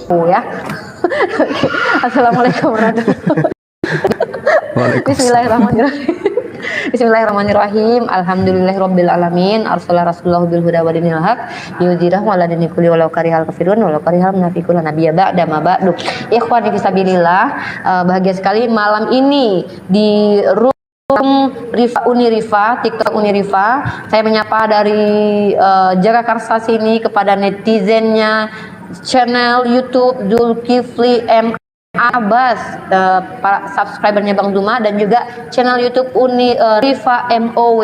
Oh ya. Oke. Assalamualaikum warahmatullahi wabarakatuh. Bismillahirrahmanirrahim. Bismillahirrahmanirrahim. Alhamdulillahirabbil alamin. Arsalah rasulullah bil huda wa dinil haq liyudhhirahu 'ala dini kulli walau karihal kafirun walau karihal munafiqun nabiyya ba'da ma ba'du. Ikhwani fisabilillah, bahagia sekali malam ini di Rifa Unirifa, TikTok Unirifa. Saya menyapa dari Jagakarsa sini kepada netizennya channel YouTube Zulkifli M Abbas, para subscribernya Bang Zuma, dan juga channel YouTube Rifa MOW.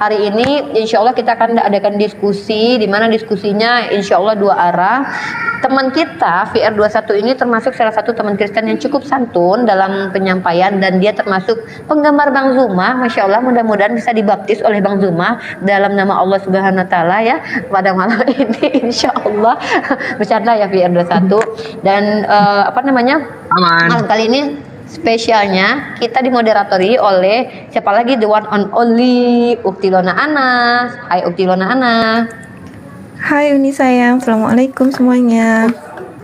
Hari ini insya Allah kita akan adakan diskusi, di mana diskusinya insya Allah dua arah. Teman kita VR21 ini termasuk salah satu teman Kristen yang cukup santun dalam penyampaian, dan dia termasuk penggemar Bang Zuma. Masya Allah, mudah-mudahan bisa dibaptis oleh Bang Zuma dalam nama Allah Subhanahu Wa Taala ya pada malam ini insya Allah. Bercanda ya VR21. Dan apa namanya, malam kali ini spesialnya kita dimoderatori oleh siapa lagi, the one and only Uktilona Anas. Hai Uktilona Anas. Hai Uni sayang, assalamualaikum semuanya.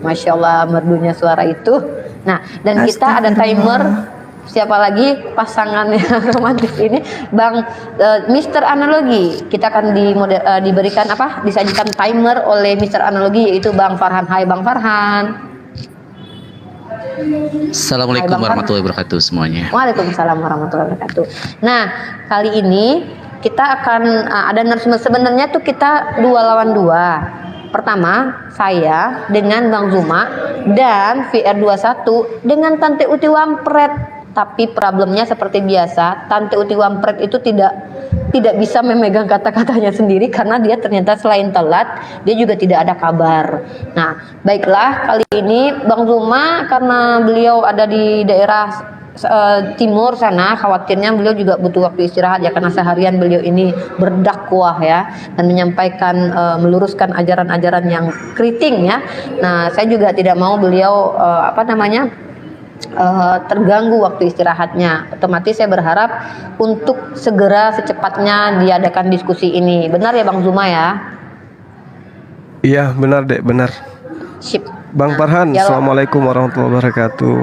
Masya Allah, merdunya suara itu. Nah, dan kita ada timer. Siapa lagi pasangan yang romantis ini, Bang Mr. Analogi. Kita akan diberikan apa? Disajikan timer oleh Mr. Analogi, yaitu Bang Farhan. Hai Bang Farhan. Assalamualaikum warahmatullahi wabarakatuh semuanya. Waalaikumsalam warahmatullahi wabarakatuh. Nah, kali ini kita akan ada narasumber. Sebenarnya tuh kita 2 lawan 2. Pertama saya dengan Bang Zuma, dan VR21 dengan Tante Uti Wampret. Tapi problemnya seperti biasa, Tante Uti Wampret itu tidak bisa memegang kata-katanya sendiri, karena dia ternyata selain telat, dia juga tidak ada kabar. Nah, baiklah, kali ini Bang Zuma karena beliau ada di daerah timur sana, khawatirnya beliau juga butuh waktu istirahat ya, karena seharian beliau ini berdakwah ya, dan menyampaikan meluruskan ajaran-ajaran yang keriting ya. Nah, saya juga tidak mau beliau terganggu waktu istirahatnya. Otomatis saya berharap untuk segera secepatnya diadakan diskusi ini. Benar ya Bang Zuma ya? Iya benar dek, benar. Sip. Bang Farhan, assalamualaikum warahmatullahi wabarakatuh.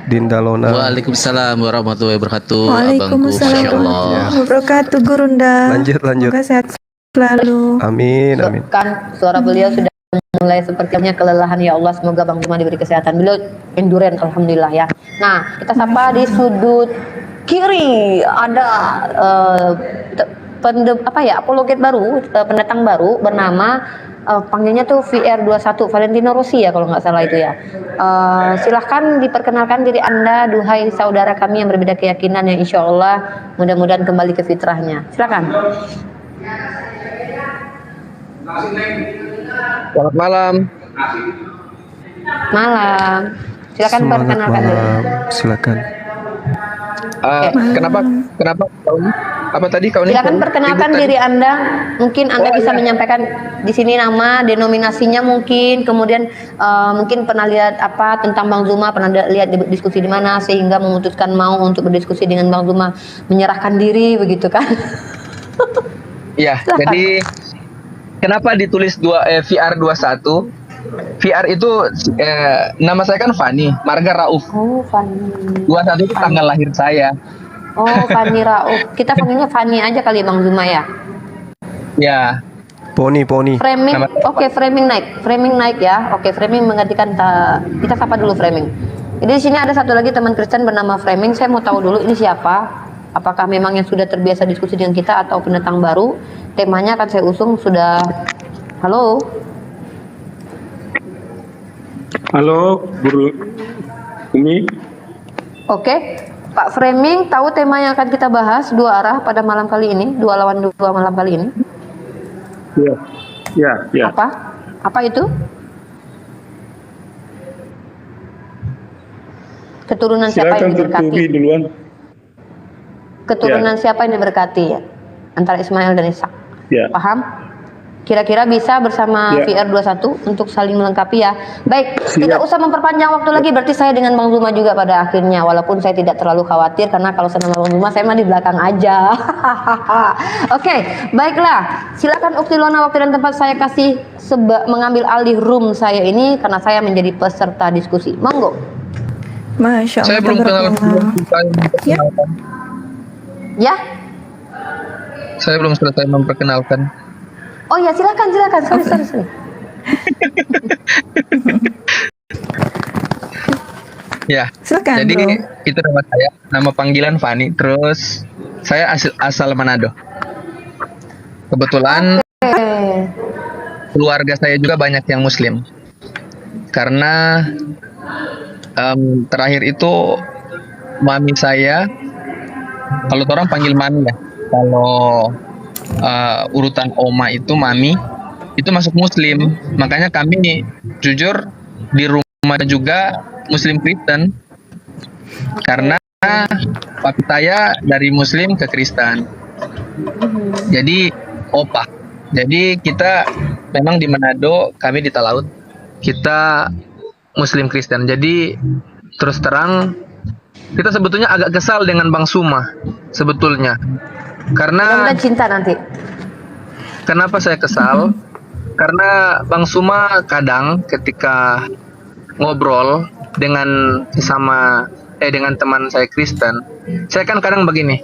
Dinda Lona. Waalaikumsalam warahmatullahi wabarakatuh. Waalaikumsalam warahmatullahi wabarakatuh Gurunda. Lanjut. Semoga sehat selalu. Amin, amin. Kan suara beliau sudah mulai sepertinya kelelahan ya Allah. Semoga Bang Zuma diberi kesehatan. Beliau endurance alhamdulillah ya. Nah, kita sapa di sudut kiri ada apologet baru, pendatang baru bernama panggilnya tuh VR21 Valentino Rossi ya kalau nggak salah itu ya. Silahkan diperkenalkan diri Anda, duhai saudara kami yang berbeda keyakinan, yang insya Allah mudah-mudahan kembali ke fitrahnya. Silakan. Selamat malam. Malam. Silakan perkenalkan diri. Silakan. Kenapa kau ini? Apa tadi kau ini? Silakan perkenalkan diri Anda. Mungkin Anda bisa menyampaikan di sini nama, denominasinya mungkin, kemudian mungkin pernah lihat apa tentang Bang Zuma, pernah lihat diskusi di mana sehingga memutuskan mau untuk berdiskusi dengan Bang Zuma, menyerahkan diri begitu kan? Ya, jadi kenapa ditulis VR21? VR itu nama saya kan Fani Marga Rauf. Oh, Fani. 21 itu tanggal lahir saya. Oh, Fani Rauf. Kita panggilnya Fani aja kali Bang Zuma ya. Ya. Poni. Framing, oke, framing naik ya. Oke, framing menggantikan kita sapa dulu framing. Jadi di sini ada satu lagi teman Kristen bernama Framing. Saya mau tahu dulu ini siapa? Apakah memang yang sudah terbiasa diskusi dengan kita atau pendatang baru? Temanya akan saya usung sudah. Halo. Halo, Guru Umi. Oke, Pak Framing, tahu tema yang akan kita bahas dua arah pada malam kali ini, 2 lawan 2 malam kali ini? Ya. Apa itu? Keturunan siapa yang diberkati? Duluan. Keturunan siapa yang diberkati ya? Antara Ismail dan Ishak. Ya. Paham? Kira-kira bisa bersama Ya. VR21 untuk saling melengkapi ya. Baik, Siap. tidak usah memperpanjang waktu lagi. Berarti saya dengan Bang Zuma juga pada akhirnya. Walaupun saya tidak terlalu khawatir karena kalau sama Bang Zuma saya mah di belakang aja. Oke, baiklah. Silakan Ukti Lona, waktu dan tempat saya kasih mengambil alih room saya ini karena saya menjadi peserta diskusi. Monggo. Masya Allah. Saya belum kenal. tabarakallah. Ya. Ya. Saya belum selesai memperkenalkan. Oh ya, silakan. Sorry. Ya. Silakan, Jadi Bro. itu nama saya, nama panggilan Fani. Terus saya asal Manado. Kebetulan keluarga saya juga banyak yang Muslim. Karena terakhir itu mami saya, kalau orang panggil mami ya, kalau urutan oma itu mami, itu masuk Muslim. Makanya kami jujur di rumah juga Muslim Kristen. Karena papi saya dari Muslim ke Kristen. Jadi opa. Jadi kita memang di Manado, kami di Talaut, kita Muslim Kristen. Jadi terus terang kita sebetulnya agak kesal dengan Bang Suma sebetulnya. Karena Mudah-mudahan cinta nanti. kenapa saya kesal? Karena Bang Suma kadang ketika ngobrol dengan dengan teman saya Kristen, saya kan kadang begini.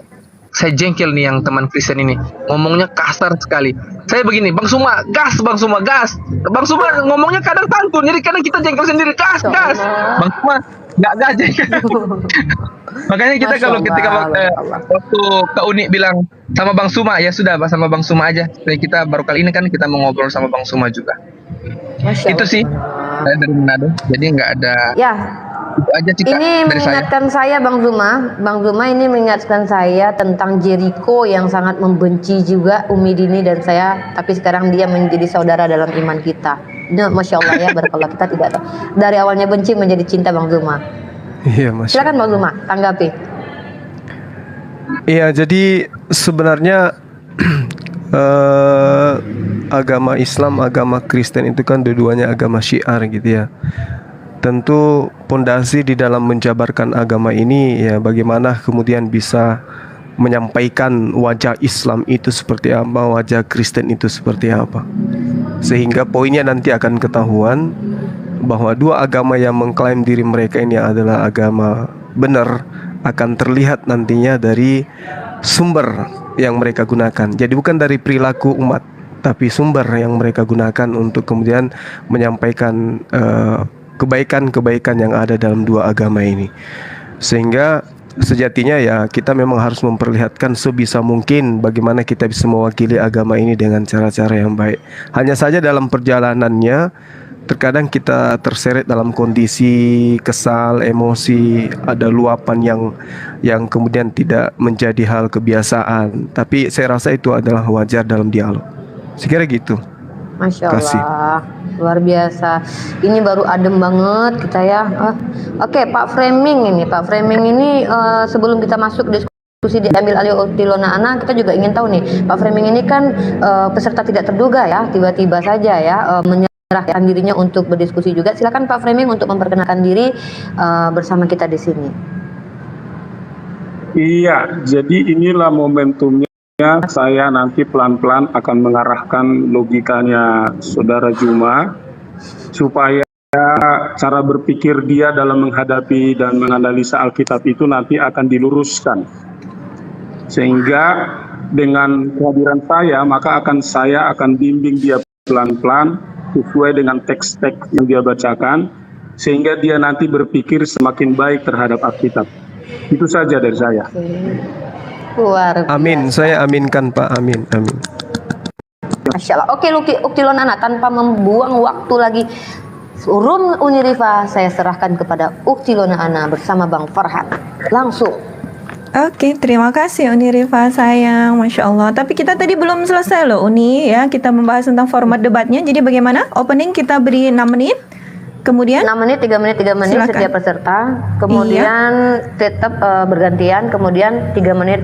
Saya jengkel nih yang teman Kristen ini, ngomongnya kasar sekali. Saya begini, Bang Suma, gas. Bang Suma ngomongnya kadang santun, jadi kadang kita jengkel sendiri, gas. Bang Suma nggak gas jengkel. Makanya kita Masya kalau Allah, ketika Allah. waktu Kak Uni bilang sama Bang Suma, ya sudah sama Bang Suma aja. Jadi kita baru kali ini kan kita mau ngobrol sama Bang Suma juga. Masya Itu Allah. sih, saya dari Manado, jadi nggak ada. Ya, Itu aja Cika ini dari saya. mengingatkan saya Bang Zuma ini mengingatkan saya tentang Jericho yang sangat membenci juga Umi Dini dan saya, tapi sekarang dia menjadi saudara dalam iman kita. Nah, Masya Allah ya, barakallah, kita tidak tahu. Dari awalnya benci menjadi cinta Bang Zuma. Iya, Mas. Silakan Bang Zuma, tanggapi. Iya, jadi sebenarnya agama Islam, agama Kristen itu kan dua-duanya agama syiar gitu ya. Tentu pondasi di dalam menjabarkan agama ini ya bagaimana kemudian bisa menyampaikan wajah Islam itu seperti apa, wajah Kristen itu seperti apa. Sehingga poinnya nanti akan ketahuan bahwa dua agama yang mengklaim diri mereka ini adalah agama benar akan terlihat nantinya dari sumber yang mereka gunakan. Jadi bukan dari perilaku umat, tapi sumber yang mereka gunakan untuk kemudian menyampaikan kebaikan-kebaikan yang ada dalam dua agama ini. Sehingga sejatinya ya kita memang harus memperlihatkan sebisa mungkin bagaimana kita bisa mewakili agama ini dengan cara-cara yang baik. Hanya saja dalam perjalanannya terkadang kita terseret dalam kondisi kesal, emosi, ada luapan yang kemudian tidak menjadi hal kebiasaan. Tapi saya rasa itu adalah wajar dalam dialog. Sekira gitu. Masya Kasih. Allah, luar biasa. Ini baru adem banget kita ya. Oke, Pak Framing ini sebelum kita masuk diskusi diambil alih oleh Lona Ana, kita juga ingin tahu nih, Pak Framing ini kan peserta tidak terduga ya, tiba-tiba saja ya menyerahkan dirinya untuk berdiskusi juga. Silakan Pak Framing untuk memperkenalkan diri bersama kita di sini. Iya, jadi inilah momentumnya saya nanti pelan-pelan akan mengarahkan logikanya Saudara Juma supaya cara berpikir dia dalam menghadapi dan menganalisa Alkitab itu nanti akan diluruskan. Sehingga dengan kehadiran saya, maka saya akan bimbing dia pelan-pelan sesuai dengan teks-teks yang dia bacakan, sehingga dia nanti berpikir semakin baik terhadap Alkitab. Itu saja dari saya. Luar biasa. Amin, saya aminkan Pak, amin. Masya Allah. Oke, Ukti Lona Ana, tanpa membuang waktu lagi, Room Uniriva saya serahkan kepada Ukti Lona Ana bersama Bang Farhan. Langsung. Oke, terima kasih Uni Rifa sayang, Masya Allah. Tapi kita tadi belum selesai loh Uni ya, kita membahas tentang format debatnya. Jadi bagaimana? Opening kita beri 6 menit, kemudian 6 menit, 3 menit Silakan. setiap peserta. Kemudian tetap bergantian, kemudian 3 menit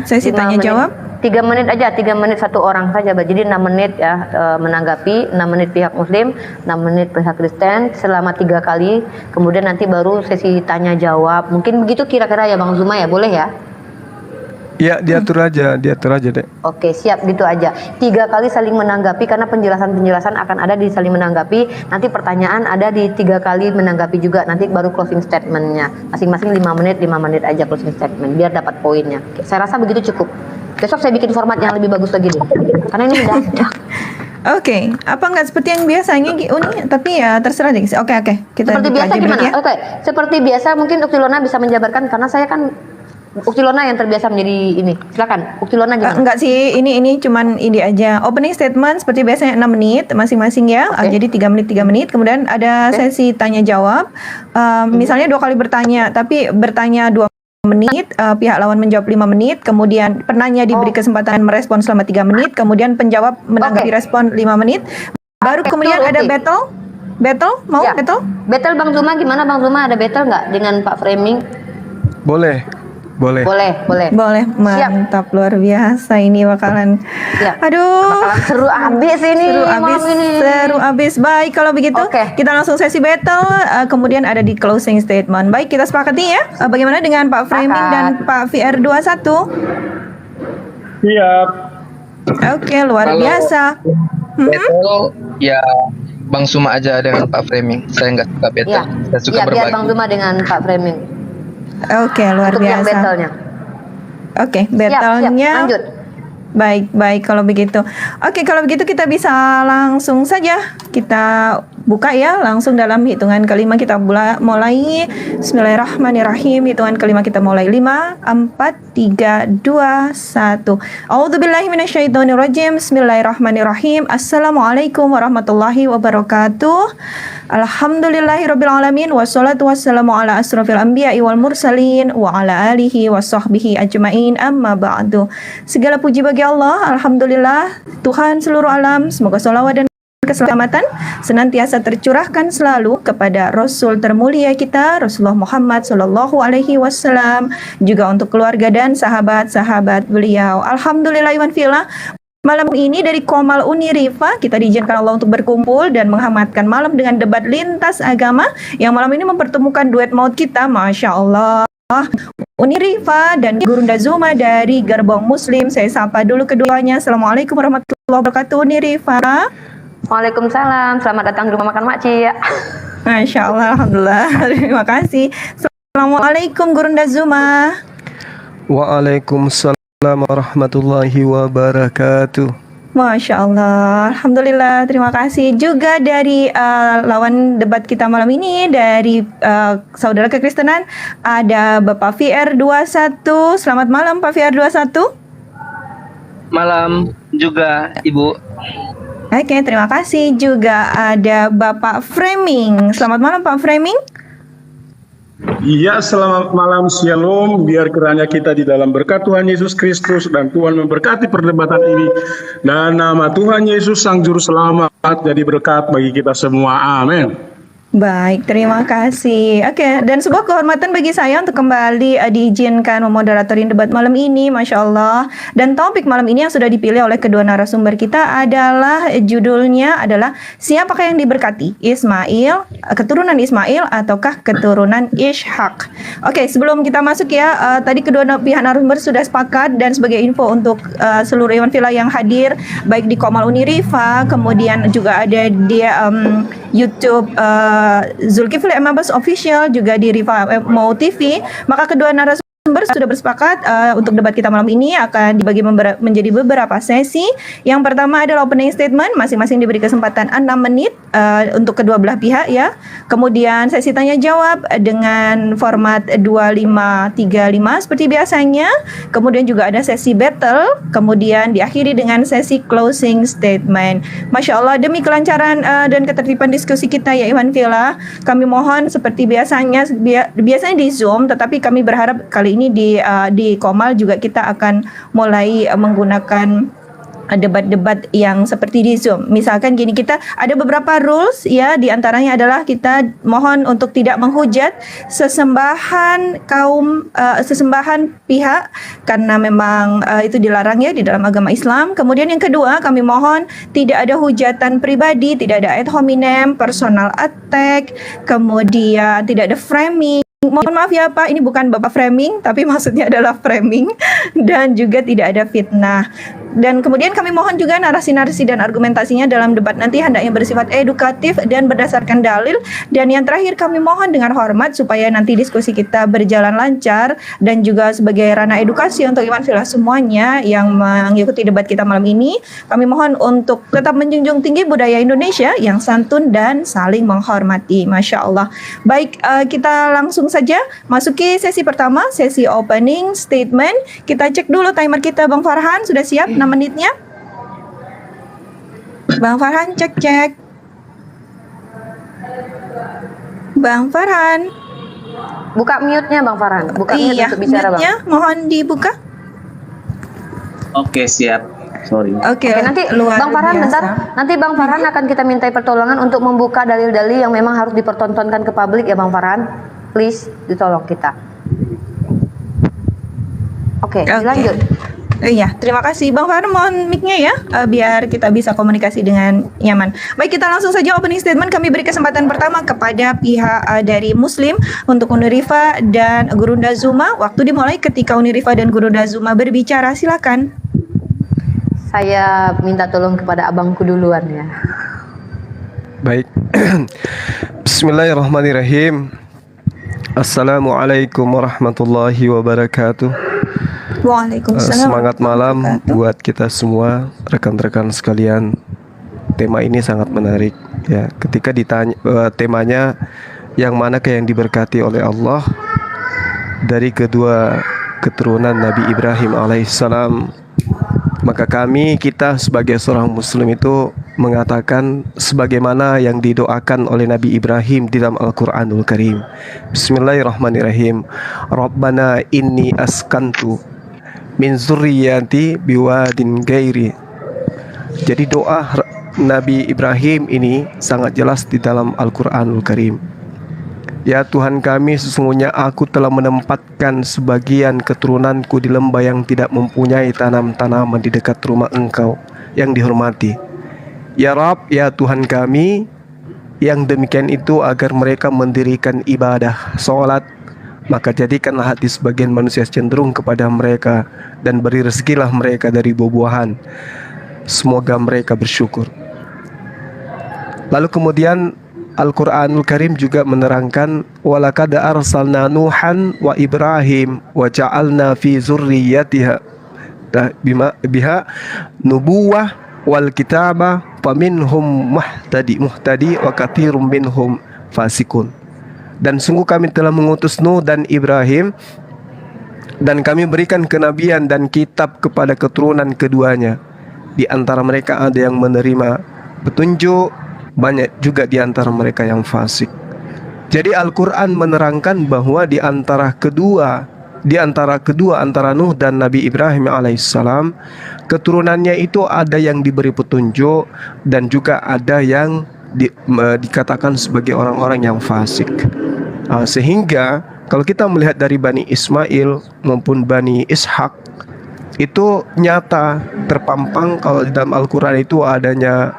sesi 5 tanya menit. jawab. 3 menit aja, 3 menit satu orang saja, Mbak. Jadi 6 menit ya menanggapi, 6 menit pihak Muslim, 6 menit pihak Kristen selama 3 kali. Kemudian nanti baru sesi tanya jawab. Mungkin begitu kira-kira ya Bang Zuma ya, boleh ya? Ya, diatur aja Dek. Oke, siap, gitu aja. 3 kali saling menanggapi karena penjelasan-penjelasan akan ada di saling menanggapi. Nanti pertanyaan ada di 3 kali menanggapi juga. Nanti baru closing statementnya. Masing-masing 5 menit aja closing statement biar dapat poinnya. Oke, saya rasa begitu cukup. Besok saya bikin format yang lebih bagus lagi deh. Karena ini mendadak. Oke, apa nggak seperti yang biasanya Uni? Tapi ya terserah deh. Oke, kita Seperti buka biasa aja gimana? break ya. Oke, seperti biasa mungkin Uktilona bisa menjabarkan karena saya kan Uktilona yang terbiasa menjadi ini. Silakan, Uktilona gimana? Enggak sih, ini cuman ini aja. Opening statement seperti biasanya 6 menit masing-masing ya. Oke. Jadi 3 menit. Kemudian ada sesi tanya jawab. Misalnya 2 kali bertanya, tapi bertanya 2 menit, pihak lawan menjawab 5 menit, kemudian penanya diberi kesempatan merespon selama 3 menit, kemudian penjawab menanggapi respon 5 menit. Baru kemudian ada battle. Mau Ya. battle? Battle Bang Zuma gimana Bang Zuma? Ada battle nggak dengan Pak Framing? Boleh. Boleh. Boleh, Siap. mantap, luar biasa ini bakalan. Ya. Aduh. Bakalan seru abis ini malam ini. Seru abis. Baik, kalau begitu Oke. kita langsung sesi battle, kemudian ada di closing statement. Baik, kita sepakati ya. Bagaimana dengan Pak Framing dan Pak VR21? Siap. Oke, luar Kalau- biasa. Battle ya Bang Suma aja dengan Pak Framing. Saya nggak suka battle. Ya. Saya suka Ya, biar berbagi. Bang Zuma dengan Pak Framing. Oke, luar Untuk yang biasa. battle-nya. Oke, Siap, battle-nya. lanjut. Baik kalau begitu. Oke, kalau begitu kita bisa langsung saja kita buka ya, langsung dalam hitungan kelima kita mulai. Bismillahirrahmanirrahim. Hitungan kelima kita mulai 5, 4, 3, 2, 1. A'udzubillahi minasyaitonirrajim. Bismillahirrahmanirrahim. Assalamualaikum warahmatullahi wabarakatuh. Alhamdulillahirabbil alamin wassalatu wassalamu ala asrofil anbiya'i wal mursalin wa ala alihi washabbihi ajmain, amma ba'du. Segala puji bagi Allah, alhamdulillah, Tuhan seluruh alam. Semoga sholawat dan keselamatan senantiasa tercurahkan selalu kepada Rasul termulia kita Rasulullah Muhammad Sallallahu Alaihi Wasallam, juga untuk keluarga dan sahabat-sahabat beliau. Alhamdulillah iwan fillah. Malam ini dari Komal Unirifa kita diizinkan Allah untuk berkumpul dan menghangatkan malam dengan debat lintas agama yang malam ini mempertemukan duet maut kita, Masya Allah. Unirifa dan Gurunda Zuma dari Gerbong Muslim. Saya sapa dulu keduanya. Assalamualaikum warahmatullahi wabarakatuh. Unirifa. Waalaikumsalam. Selamat datang di rumah makan Makci ya. Masya Allah, alhamdulillah. Terima kasih. Assalamualaikum Gurunda Zuma. Waalaikumsalam warahmatullahi wabarakatuh. Masya Allah, alhamdulillah, terima kasih juga dari lawan debat kita malam ini dari Saudara Kekristenan ada Bapak VR21. Selamat malam Pak VR21. Malam juga Ibu. Oke, terima kasih. Juga ada Bapak Framing. Selamat malam Pak Framing. Iya, selamat malam, shalom. Biar kiranya kita di dalam berkat Tuhan Yesus Kristus dan Tuhan memberkati perdebatan ini. Dan nama Tuhan Yesus Sang Juru Selamat jadi berkat bagi kita semua. Amin. Baik, terima kasih. Oke, dan sebuah kehormatan bagi saya untuk kembali diizinkan memoderatori debat malam ini, Masya Allah. Dan topik malam ini yang sudah dipilih oleh kedua narasumber kita adalah, judulnya adalah siapakah yang diberkati? Ismail, keturunan Ismail ataukah keturunan Ishak? Oke, sebelum kita masuk ya, tadi kedua pihak narasumber sudah sepakat, dan sebagai info untuk seluruh Iwan Villa yang hadir, baik di Komal Unirifa, kemudian juga ada di YouTube Zulkifli M. Abbas Official, juga di Rifa Mau TV. Maka kedua narasumber sudah bersepakat untuk debat kita malam ini akan dibagi menjadi beberapa sesi. Yang pertama adalah opening statement, masing-masing diberi kesempatan 6 menit untuk kedua belah pihak ya. Kemudian sesi tanya jawab dengan format 2535 seperti biasanya. Kemudian juga ada sesi battle, kemudian diakhiri dengan sesi closing statement. Masya Allah, demi kelancaran dan ketertiban diskusi kita ya Iwan Villa, kami mohon seperti biasanya di Zoom, tetapi kami berharap kali ini di Komal juga kita akan mulai menggunakan debat-debat yang seperti di Zoom. Misalkan gini, kita ada beberapa rules ya, di antaranya adalah kita mohon untuk tidak menghujat sesembahan sesembahan pihak karena memang itu dilarang ya di dalam agama Islam. Kemudian yang kedua, kami mohon tidak ada hujatan pribadi, tidak ada ad hominem, personal attack, kemudian tidak ada framing. Mohon maaf ya Pak, ini bukan Bapak framing, tapi maksudnya adalah framing, dan juga tidak ada fitnah. Dan kemudian kami mohon juga narasi-narasi dan argumentasinya dalam debat nanti hendaknya bersifat edukatif dan berdasarkan dalil. Dan yang terakhir, kami mohon dengan hormat supaya nanti diskusi kita berjalan lancar dan juga sebagai ranah edukasi untuk iman filah semuanya yang mengikuti debat kita malam ini. Kami mohon untuk tetap menjunjung tinggi budaya Indonesia yang santun dan saling menghormati. Masya Allah. Baik, kita langsung saja masuki sesi pertama, sesi opening statement. Kita cek dulu timer kita, Bang Farhan sudah siap 6 menitnya. Bang Farhan, cek. Bang Farhan. Buka mute-nya Bang Farhan. Buka mute Iya, untuk bicara Bang. mute-nya mohon dibuka. Oke, siap. Sorry. Oke, Nanti luar Bang Farhan biasa. bentar. Nanti Bang Farhan akan kita mintai pertolongan untuk membuka dalil-dalil yang memang harus dipertontonkan ke publik ya Bang Farhan. Please ditolong kita. Oke, lanjut. Iya, terima kasih Bang Farhan, mohon mic-nya ya, biar kita bisa komunikasi dengan nyaman. Baik, kita langsung saja opening statement. Kami beri kesempatan pertama kepada pihak dari Muslim untuk Unirifa dan Gurunda Zuma. Waktu dimulai ketika Unirifa dan Gurunda Zuma berbicara, silakan. Saya minta tolong kepada abangku duluan ya. Baik. Bismillahirrahmanirrahim. Assalamualaikum warahmatullahi wabarakatuh. Waalaikumsalam. Semangat malam buat kita semua, rekan-rekan sekalian. Tema ini sangat menarik ya. Ketika ditanya temanya yang manakah yang diberkati oleh Allah dari kedua keturunan Nabi Ibrahim alaihissalam, maka kita sebagai seorang muslim itu mengatakan sebagaimana yang didoakan oleh Nabi Ibrahim di dalam Al-Qur'anul Karim. Bismillahirrahmanirrahim. Rabbana inni askantu min zurriyati biwadin gairi. Jadi doa Nabi Ibrahim ini sangat jelas di dalam Al-Qur'anul Karim. Ya Tuhan kami, sesungguhnya aku telah menempatkan sebagian keturunanku di lembah yang tidak mempunyai tanam-tanaman di dekat rumah Engkau yang dihormati. Ya Rabb, ya Tuhan kami, yang demikian itu agar mereka mendirikan ibadah, sholat, maka jadikanlah hati sebagian manusia cenderung kepada mereka dan beri rezekilah mereka dari buah-buahan. Semoga mereka bersyukur. Lalu kemudian Al-Qur'anul Karim juga menerangkan walaqad arsalna Nuhan wa Ibrahim wa ja'alna fi zurriyyatiha biha nubuwah wal kitaba faminhum muhtadi wa katsirum minhum fasikun. Dan sungguh kami telah mengutus Nuh dan Ibrahim, dan kami berikan kenabian dan kitab kepada keturunan keduanya. Di antara mereka ada yang menerima petunjuk, banyak juga di antara mereka yang fasik. Jadi Al-Quran menerangkan bahwa di antara Nuh dan Nabi Ibrahim alaihissalam, keturunannya itu ada yang diberi petunjuk dan juga ada yang dikatakan sebagai orang-orang yang fasik. Sehingga kalau kita melihat dari Bani Ismail maupun Bani Ishak, itu nyata terpampang kalau di dalam Al-Quran itu adanya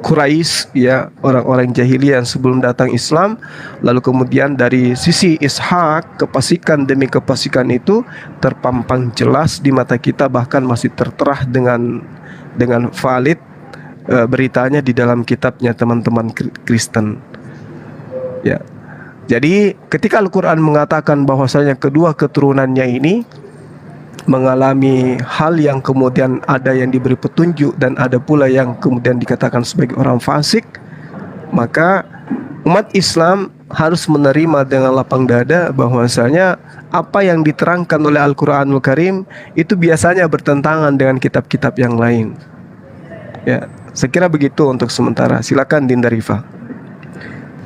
Quraisy, ya, orang-orang jahiliyah yang sebelum datang Islam. Lalu kemudian dari sisi Ishak, kefasikan demi kefasikan itu terpampang jelas di mata kita, bahkan masih tertera dengan valid beritanya di dalam kitabnya teman-teman Kristen. Ya. Jadi ketika Al-Quran mengatakan bahwasanya kedua keturunannya ini mengalami hal yang kemudian ada yang diberi petunjuk dan ada pula yang kemudian dikatakan sebagai orang fasik, maka umat Islam harus menerima dengan lapang dada bahwasanya apa yang diterangkan oleh Al-Quranul Karim itu biasanya bertentangan dengan kitab-kitab yang lain. Ya, saya kira begitu untuk sementara. Silakan Dinda Rifa.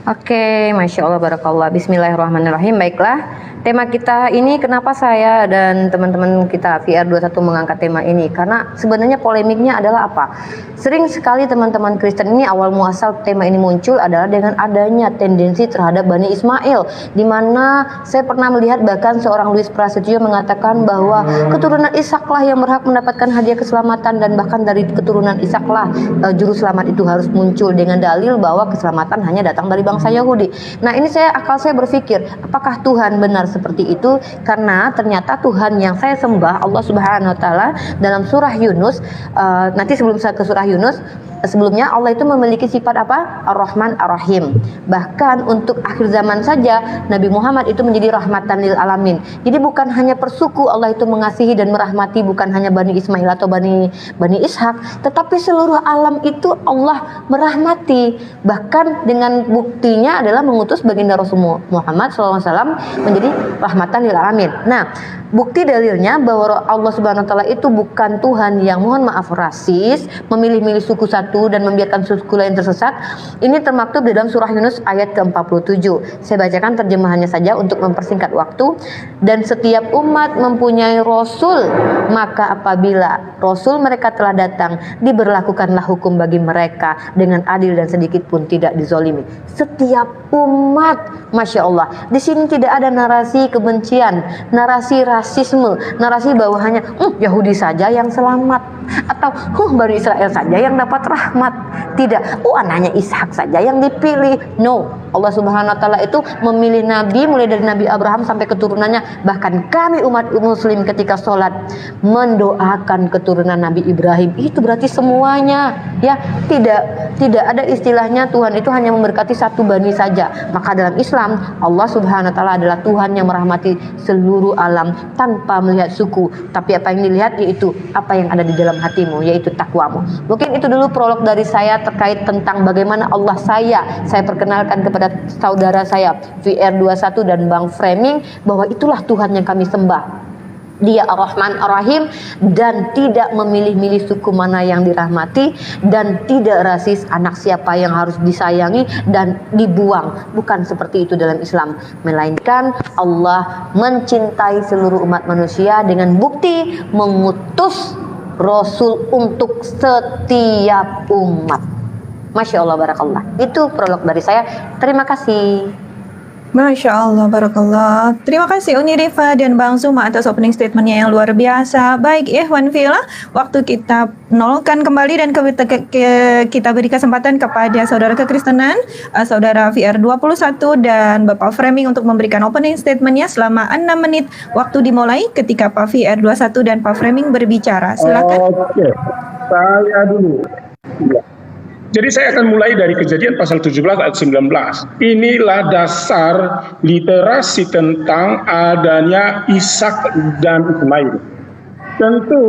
Oke, Masya Allah, Barakallah. Bismillahirrahmanirrahim. Baiklah, tema kita ini kenapa saya dan teman-teman kita VR21 mengangkat tema ini? Karena sebenarnya polemiknya adalah apa? Sering sekali teman-teman Kristen ini awal muasal tema ini muncul adalah dengan adanya tendensi terhadap Bani Ismail, di mana saya pernah melihat bahkan seorang Louis Prasetyo mengatakan bahwa keturunan Ishaklah yang berhak mendapatkan hadiah keselamatan, dan bahkan dari keturunan Ishaklah juru selamat itu harus muncul, dengan dalil bahwa keselamatan hanya datang dari bangsa Yahudi. Nah, ini akal saya berpikir, apakah Tuhan benar seperti itu? Karena ternyata Tuhan yang saya sembah, Allah Subhanahu wa taala, dalam surah Yunus, nanti sebelum saya ke surah Yunus, sebelumnya Allah itu memiliki sifat apa? Ar-Rahman Ar-Rahim. Bahkan untuk akhir zaman saja Nabi Muhammad itu menjadi rahmatan lil alamin. Jadi bukan hanya persuku Allah itu mengasihi dan merahmati, bukan hanya Bani Ismail atau Bani Ishak, tetapi seluruh alam itu Allah merahmati. Bahkan dengan buktinya adalah mengutus baginda Rasul Muhammad SAW menjadi rahmatan lil alamin. Nah, bukti dalilnya bahwa Allah Subhanahu wa taala itu bukan Tuhan yang, mohon maaf, rasis, memilih-milih suku satu dan membiarkan suku lain tersesat. Ini termaktub di dalam surah Yunus ayat ke-47. Saya bacakan terjemahannya saja untuk mempersingkat waktu. Dan setiap umat mempunyai rasul, maka apabila rasul mereka telah datang, diberlakukanlah hukum bagi mereka dengan adil dan sedikit pun tidak dizolimi. Setiap umat, Masya Allah. Di sini tidak ada narasi kebencian, narasi rasisme, narasi bahwa hanya Yahudi saja yang selamat, atau Bani Israel saja yang dapat rahmat. Tidak, anaknya Ishak saja yang dipilih. No, Allah Subhanahu wa taala itu memilih nabi mulai dari Nabi Abraham sampai keturunannya. Bahkan kami umat muslim ketika sholat mendoakan keturunan Nabi Ibrahim. Itu berarti semuanya, ya. Tidak ada istilahnya Tuhan itu hanya memberkati satu bani saja. Maka dalam Islam, Allah Subhanahu wa taala adalah Tuhan yang merahmati seluruh alam tanpa melihat suku. Tapi apa yang dilihat yaitu apa yang ada di dalam hatimu, yaitu takwamu. Mungkin itu dulu prolog dari saya terkait tentang bagaimana Allah saya perkenalkan kepada saudara saya VR21 dan Bang Framing, bahwa itulah Tuhan yang kami sembah. Dia Ar-Rahman Ar-Rahim, dan tidak memilih-milih suku mana yang dirahmati, dan tidak rasis anak siapa yang harus disayangi dan dibuang. Bukan seperti itu dalam Islam, melainkan Allah mencintai seluruh umat manusia dengan bukti mengutus Rasul untuk setiap umat. Masya Allah, Barakallah. Itu prolog dari saya. Terima kasih. Masya Allah, Barakallah. Terima kasih Uni Rifa dan Bang Zuma atas opening statementnya yang luar biasa. Baik, Ikhwan Fillah, waktu kita nolkan kembali dan kita beri kesempatan kepada saudara kekristenan, saudara VR21 dan Bapak Framing untuk memberikan opening statementnya selama 6 menit. Waktu dimulai ketika Pak VR21 dan Pak Framing berbicara. Silakan. Oke, saya dulu. Ya. Jadi saya akan mulai dari Kejadian pasal 17 ayat 19. Inilah dasar literasi tentang adanya Ishak dan Ismail. Tentu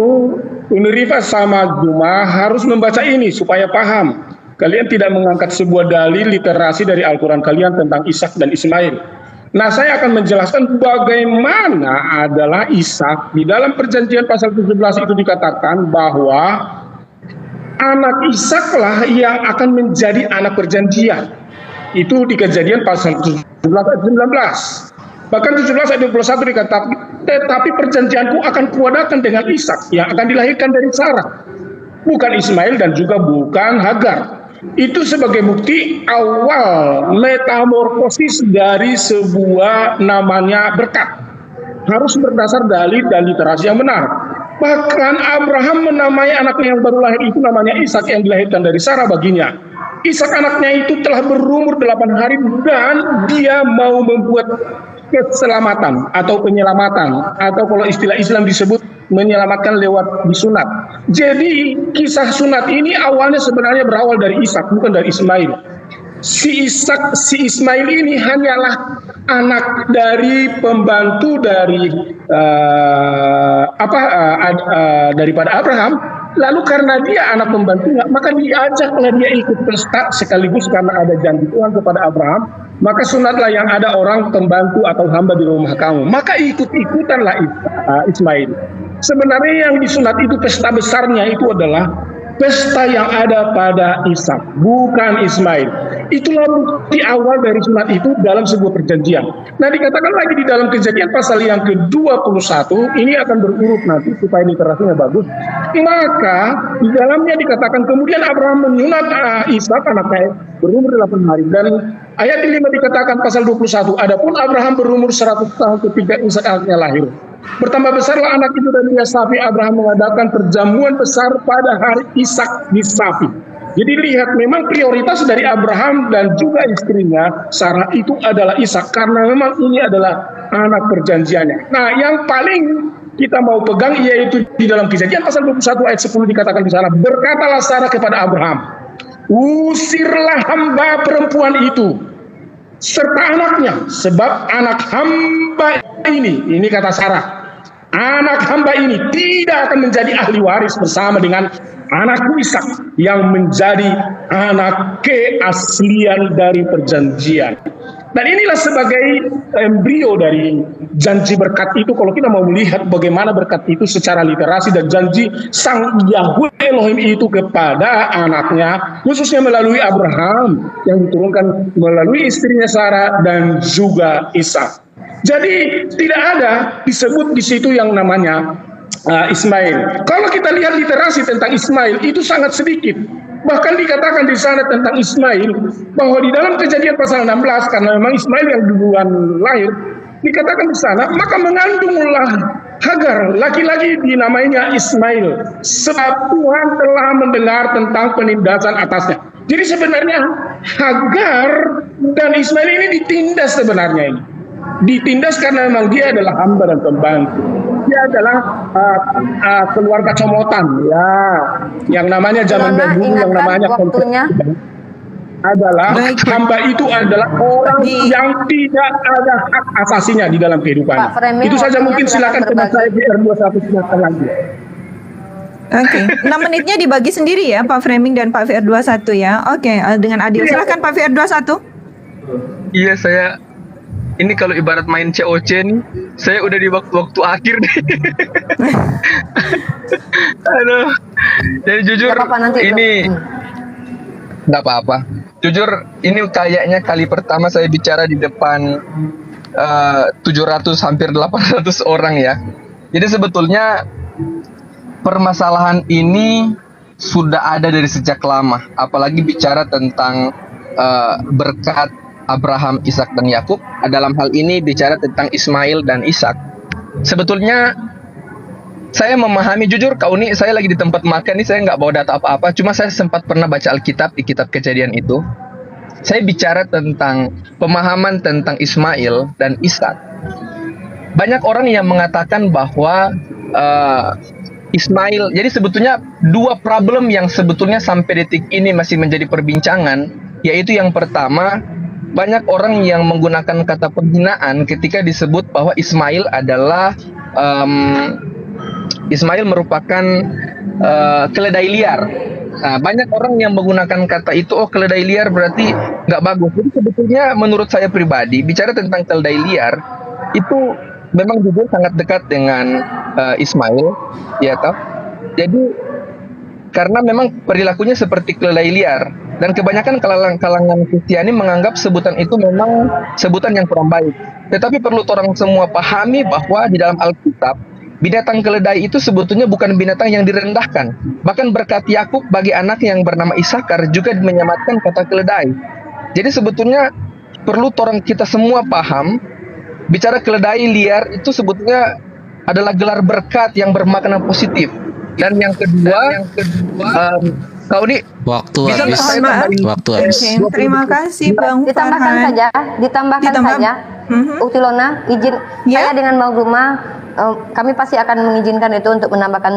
Unirifa sama Juma harus membaca ini supaya paham. Kalian tidak mengangkat sebuah dalil literasi dari Al-Quran kalian tentang Ishak dan Ismail. Nah, saya akan menjelaskan bagaimana adalah Ishak. Di dalam perjanjian pasal 17 itu dikatakan bahwa anak Ishaklah yang akan menjadi anak perjanjian. Itu di Kejadian pasal 17 ayat 19. Bahkan 17 ayat 21 dikatakan, tetapi perjanjianku akan kuadakan dengan Ishak yang akan dilahirkan dari Sarah, bukan Ismail dan juga bukan Hagar. Itu sebagai bukti awal metamorfosis dari sebuah namanya berkat. Harus berdasar dalil dan literasi yang benar. Bahkan Abraham menamai anaknya yang baru lahir itu namanya Ishak yang dilahirkan dari Sarah baginya. Ishak anaknya itu telah berumur 8 hari dan dia mau membuat keselamatan atau penyelamatan, atau kalau istilah Islam disebut menyelamatkan lewat disunat. Jadi kisah sunat ini awalnya sebenarnya berawal dari Ishak, bukan dari Ismail. Si Ismail ini hanyalah anak dari pembantu dari daripada Abraham. Lalu karena dia anak pembantunya, maka diajaklah dia ikut pesta, sekaligus karena ada janji Tuhan kepada Abraham, maka sunatlah yang ada orang pembantu atau hamba di rumah kamu. Maka ikut-ikutanlah Ismail. Sebenarnya yang disunat itu pesta besarnya itu adalah pesta yang ada pada Ishak, bukan Ismail. Itulah bukti awal dari sunat itu dalam sebuah perjanjian. Nah, dikatakan lagi di dalam Kejadian pasal yang ke-21, ini akan berurut nanti supaya literasinya bagus. Maka di dalamnya dikatakan kemudian Abraham menyunat Ishak anaknya berumur 8 hari, dan ayat 5 dikatakan pasal 21, adapun Abraham berumur 100 tahun ketika Ishak anaknya lahir. Bertambah besarlah anak itu dan dia sapi. Abraham mengadakan perjamuan besar pada hari Ishak di sapi. Jadi lihat, memang prioritas dari Abraham dan juga istrinya Sarah itu adalah Ishak, karena memang ini adalah anak perjanjiannya. Nah, yang paling kita mau pegang yaitu di dalam Kejadian pasal 21 ayat 10 dikatakan di sana, berkatalah Sarah kepada Abraham, usirlah hamba perempuan itu serta anaknya, sebab anak hamba ini kata Sarah, anak hamba ini tidak akan menjadi ahli waris bersama dengan anakku Ishak yang menjadi anak keaslian dari perjanjian. Dan inilah sebagai embrio dari janji berkat itu. Kalau kita mau melihat bagaimana berkat itu secara literasi dan janji sang Yahweh Elohim itu kepada anaknya, khususnya melalui Abraham yang diturunkan melalui istrinya Sarah dan juga Ishak. Jadi tidak ada disebut di situ yang namanya Ismail. Kalau kita lihat literasi tentang Ismail itu sangat sedikit. Bahkan dikatakan di sana tentang Ismail bahwa di dalam Kejadian pasal 16, karena memang Ismail yang duluan lahir, dikatakan di sana, maka mengandunglah Hagar, laki-laki dinamainya Ismail, sebab Tuhan telah mendengar tentang penindasan atasnya. Jadi sebenarnya Hagar dan Ismail ini ditindas sebenarnya ini. Ditindas karena memang dia adalah hamba dan pembantu. Dia adalah keluarga comotan, ya, yang namanya zaman dahulu yang namanya waktunya adalah hamba itu adalah orang yang tidak ada hak asasinya di dalam kehidupan. Itu saja, mungkin silakan teman saya di R21 silakan lagi. Oke, 6 menitnya dibagi sendiri ya Pak Framing dan Pak VR21 ya. Oke, dengan adil. Silakan Pak VR21. Iya, saya ini kalau ibarat main COC nih, saya udah di waktu akhir nih. Aduh. Jadi jujur ini nggak apa-apa. Jujur ini kayaknya kali pertama saya bicara di depan 700 hampir 800 orang ya. Jadi sebetulnya permasalahan ini sudah ada dari sejak lama, apalagi bicara tentang berkat Abraham, Ishak, dan Yakub. Dalam hal ini bicara tentang Ismail dan Ishak. Sebetulnya saya memahami, jujur kau ini, saya lagi di tempat makan nih, saya nggak bawa data apa-apa, cuma saya sempat pernah baca Alkitab di kitab Kejadian itu. Saya bicara tentang pemahaman tentang Ismail dan Ishak. Banyak orang yang mengatakan bahwa Ismail, jadi sebetulnya dua problem yang sebetulnya sampai detik ini masih menjadi perbincangan, yaitu yang pertama, banyak orang yang menggunakan kata penghinaan ketika disebut bahwa Ismail adalah Ismail merupakan keledai liar. Nah, banyak orang yang menggunakan kata itu, oh keledai liar berarti nggak bagus. Jadi sebetulnya menurut saya pribadi, bicara tentang keledai liar itu memang jujur sangat dekat dengan Ismail, ya toh. Jadi karena memang perilakunya seperti keledai liar. Dan kebanyakan kalangan Kristiani menganggap sebutan itu memang sebutan yang kurang baik. Tetapi perlu orang semua pahami bahwa di dalam Alkitab, binatang keledai itu sebetulnya bukan binatang yang direndahkan. Bahkan berkat Yakub bagi anak yang bernama Ishakar juga menyamatkan kata keledai. Jadi sebetulnya perlu orang kita semua paham, bicara keledai liar itu sebetulnya adalah gelar berkat yang bermakna positif. Dan yang kedua, kau ini Waktu bisa habis. saya tambahin? Waktu habis. Oke, terima kasih Bang ditambahkan Farhan. ditambahkan Ditambah- saja. Uktilona, izin Ya. saya dengan Mauguma, kami pasti akan mengizinkan itu untuk menambahkan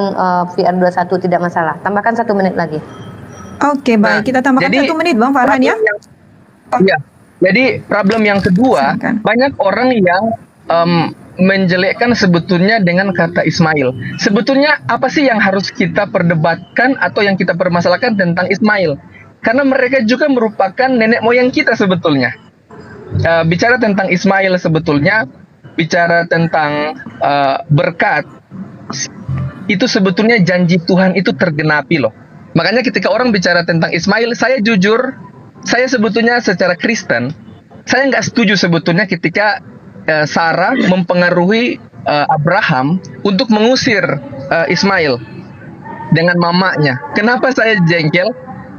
VR21, tidak masalah. Tambahkan 1 menit lagi. Oke, baik. Nah, Kita tambahkan jadi 1 menit Bang Farhan ya. Iya. Jadi problem yang kedua, Silakan. banyak orang yang menjelekkan sebetulnya dengan kata Ismail. Sebetulnya apa sih yang harus kita perdebatkan atau yang kita permasalahkan tentang Ismail? Karena mereka juga merupakan nenek moyang kita sebetulnya. Bicara tentang Ismail sebetulnya, bicara tentang berkat, itu sebetulnya janji Tuhan itu tergenapi loh. Makanya ketika orang bicara tentang Ismail, saya jujur saya sebetulnya secara Kristen, saya nggak setuju sebetulnya ketika Sarah mempengaruhi Abraham untuk mengusir Ismail dengan mamanya. Kenapa saya jengkel?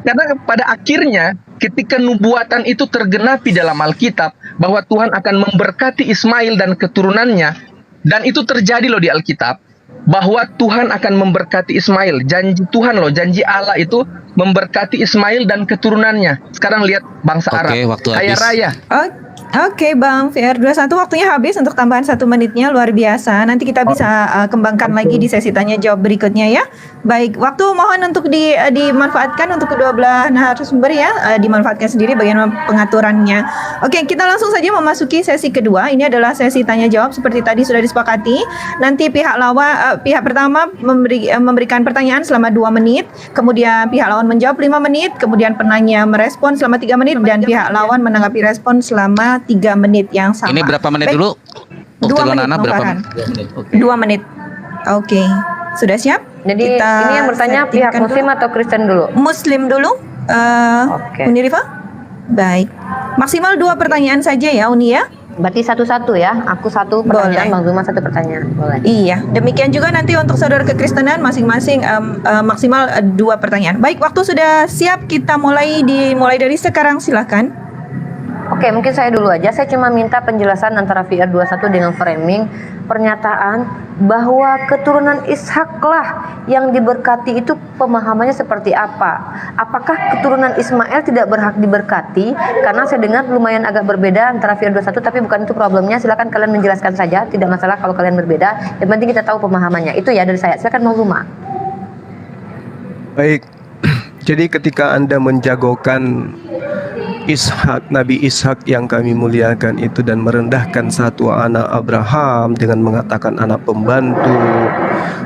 Karena pada akhirnya ketika nubuatan itu tergenapi dalam Alkitab bahwa Tuhan akan memberkati Ismail dan keturunannya, dan itu terjadi loh di Alkitab, bahwa Tuhan akan memberkati Ismail. Janji Tuhan loh, janji Allah itu memberkati Ismail dan keturunannya. Sekarang lihat bangsa Arab, waktu kaya habis. raya. Oke, Bang VR21, waktunya habis untuk tambahan 1 menitnya, luar biasa. Nanti kita bisa kembangkan lagi di sesi tanya jawab berikutnya ya. Baik, waktu mohon untuk dimanfaatkan untuk kedua belah narasumber ya, dimanfaatkan sendiri bagian pengaturannya. Oke, kita langsung saja memasuki sesi kedua. Ini adalah sesi tanya jawab seperti tadi sudah disepakati. Nanti pihak pertama memberikan pertanyaan selama 2 menit, kemudian pihak lawan menjawab 5 menit, kemudian penanya merespon selama 3 menit, dan pihak lawan menanggapi respon selama 3 menit yang sama. Ini berapa menit Baik. dulu? 2 Waktu menit, Nana Bang berapa Farhan. menit? Oke. 2 menit. Oke. Sudah siap? Jadi Kita ini yang bertanya pihak settingkan Muslim dulu. atau Kristen dulu? Muslim dulu. Oke. Uni Rifa? Baik. Maksimal 2 pertanyaan saja ya, Uni ya. Berarti satu-satu ya. Aku 1 pertanyaan, Boleh. Bang Zuma 1 pertanyaan. Boleh. Iya, demikian juga nanti untuk saudara kekristenan masing-masing maksimal 2 pertanyaan. Baik, waktu sudah siap, kita mulai dari sekarang, silakan. Oke, mungkin saya dulu aja. Saya cuma minta penjelasan antara VR21 dengan framing pernyataan bahwa keturunan Ishaklah yang diberkati itu pemahamannya seperti apa? Apakah keturunan Ismail tidak berhak diberkati? Karena saya dengar lumayan agak berbeda antara VR21, tapi bukan itu problemnya. Silakan kalian menjelaskan saja, tidak masalah kalau kalian berbeda. Yang penting kita tahu pemahamannya. Itu ya dari saya. Silakan Bang Zuma. Baik. Jadi ketika Anda menjagokan Ishak, Nabi Ishak yang kami muliakan itu, dan merendahkan satu anak Abraham dengan mengatakan anak pembantu,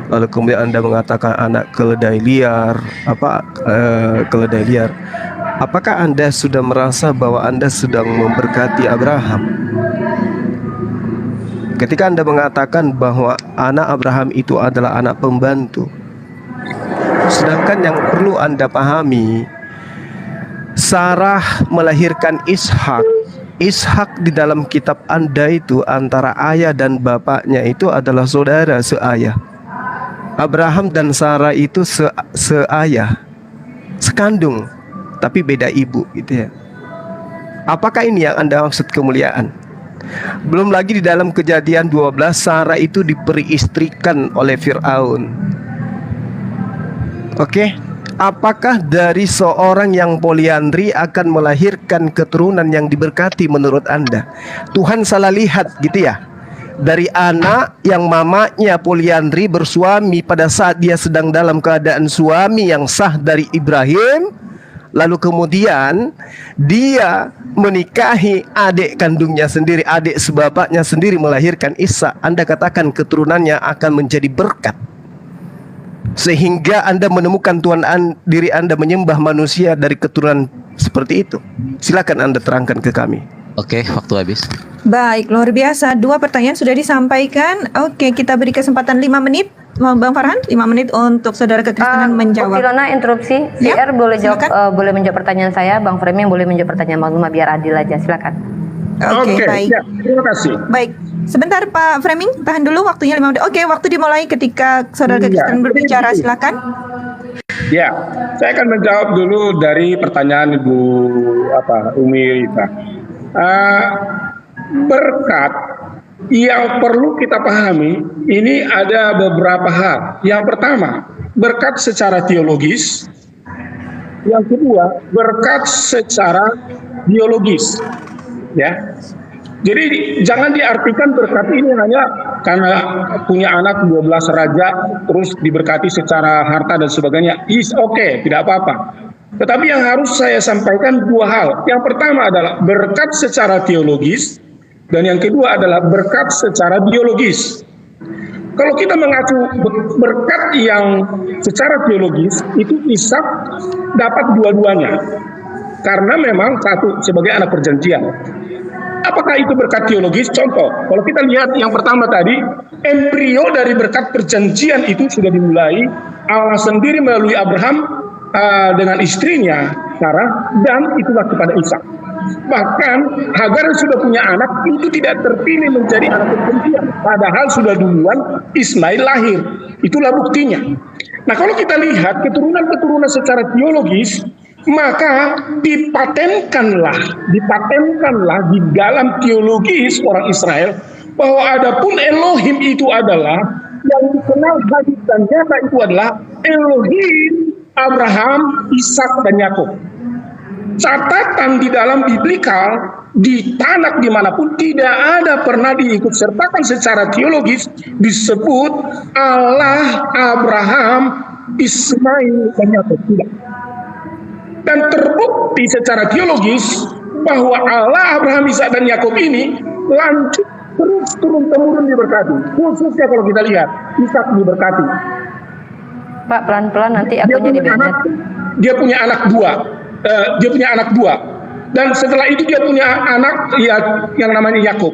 lalu kemudian Anda mengatakan anak keledai liar, keledai liar. Apakah Anda sudah merasa bahwa Anda sedang memberkati Abraham? Ketika Anda mengatakan bahwa anak Abraham itu adalah anak pembantu, sedangkan yang perlu Anda pahami, Sarah melahirkan Ishak. Ishak di dalam kitab Anda itu antara ayah dan bapaknya itu adalah saudara seayah. Abraham dan Sarah itu seayah, sekandung, tapi beda ibu gitu ya. Apakah ini yang Anda maksud kemuliaan? Belum lagi di dalam Kejadian 12, Sarah itu diperistrikan oleh Fir'aun. Oke? Apakah dari seorang yang poliandri akan melahirkan keturunan yang diberkati menurut Anda? Tuhan salah lihat gitu ya? Dari anak yang mamanya poliandri bersuami pada saat dia sedang dalam keadaan suami yang sah dari Ibrahim, lalu kemudian dia menikahi adik kandungnya sendiri, adik sebapaknya sendiri melahirkan Ishak. Anda katakan keturunannya akan menjadi berkat, sehingga Anda menemukan diri Anda menyembah manusia dari keturunan seperti itu. Silakan Anda terangkan ke kami. Oke, waktu habis. Baik, luar biasa. 2 pertanyaan sudah disampaikan. Oke, kita beri kesempatan 5 menit. Bang Farhan, 5 menit untuk saudara kekristenan menjawab. Kirana interupsi. Ya, VR boleh jawab, silakan. boleh menjawab pertanyaan saya. Bang Framing boleh menjawab pertanyaan Bang Zuma, biar adil aja. Silakan. Oke, baik. ya, terima kasih. Baik, sebentar Pak Framing, tahan dulu waktunya 5 menit. Oke, waktu dimulai ketika saudara kekristenan berbicara, silakan. Ya, saya akan menjawab dulu dari pertanyaan Ibu Umi Rita. Berkat yang perlu kita pahami ini ada beberapa hal. Yang pertama, berkat secara teologis. Yang kedua, berkat secara biologis. Ya. Jadi jangan diartikan berkat ini hanya karena punya anak 12 raja terus diberkati secara harta dan sebagainya. Is okay, tidak apa-apa. Tetapi yang harus saya sampaikan 2 hal. Yang pertama adalah berkat secara teologis, dan yang kedua adalah berkat secara biologis. Kalau kita mengacu berkat yang secara teologis, itu Ishak dapat dua-duanya. Karena memang satu sebagai anak perjanjian. Apakah itu berkat teologis? Contoh, kalau kita lihat yang pertama tadi, embrio dari berkat perjanjian itu sudah dimulai Allah sendiri melalui Abraham dengan istrinya Sarah, dan itulah kepada Ishak. Bahkan Hagar yang sudah punya anak itu tidak terpilih menjadi anak perempuan, padahal sudah duluan Ismail lahir. Itulah buktinya. Nah, kalau kita lihat keturunan-keturunan secara teologis, maka dipatenkanlah di dalam teologis orang Israel bahwa adapun Elohim itu adalah yang dikenal hadis dan nyata itu adalah Elohim Abraham, Ishak dan Yakub. Catatan di dalam biblikal di tanah dimanapun tidak ada pernah diikut sertakan secara teologis disebut Allah Abraham, Ismail dan Yakub, tidak. Dan terbukti secara teologis bahwa Allah Abraham, Ishak dan Yakub ini lanjut terus turun-temurun diberkati. Khususnya kalau kita lihat Ishak diberkati. Pak, pelan-pelan nanti akunnya di banned. Dia punya anak dua. Dan setelah itu dia punya anak yang namanya Yakub.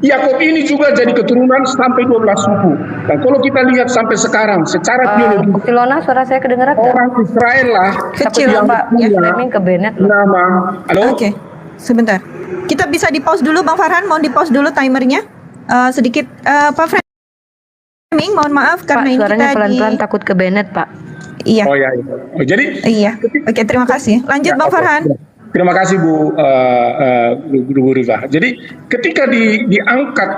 Yakub ini juga jadi keturunan sampai 12 suku. Dan kalau kita lihat sampai sekarang secara teologi, Bukti Lona, suara saya kedengeran nggak? orang Israel lah Kecil, yang Pak, ya punya framing ke banned loh. nama. Halo? Oke, sebentar. Kita bisa di pause dulu, Bang Farhan. Mohon di pause dulu timernya. Sedikit, Pak Framing, mohon maaf Pak, karena ini suaranya kita pelan-pelan takut ke banned, Pak. Iya, Oh ya, jadi iya. Oke, terima kasih. Lanjut, Bang oke. Farhan. Terima kasih Bu Riva. Jadi ketika diangkat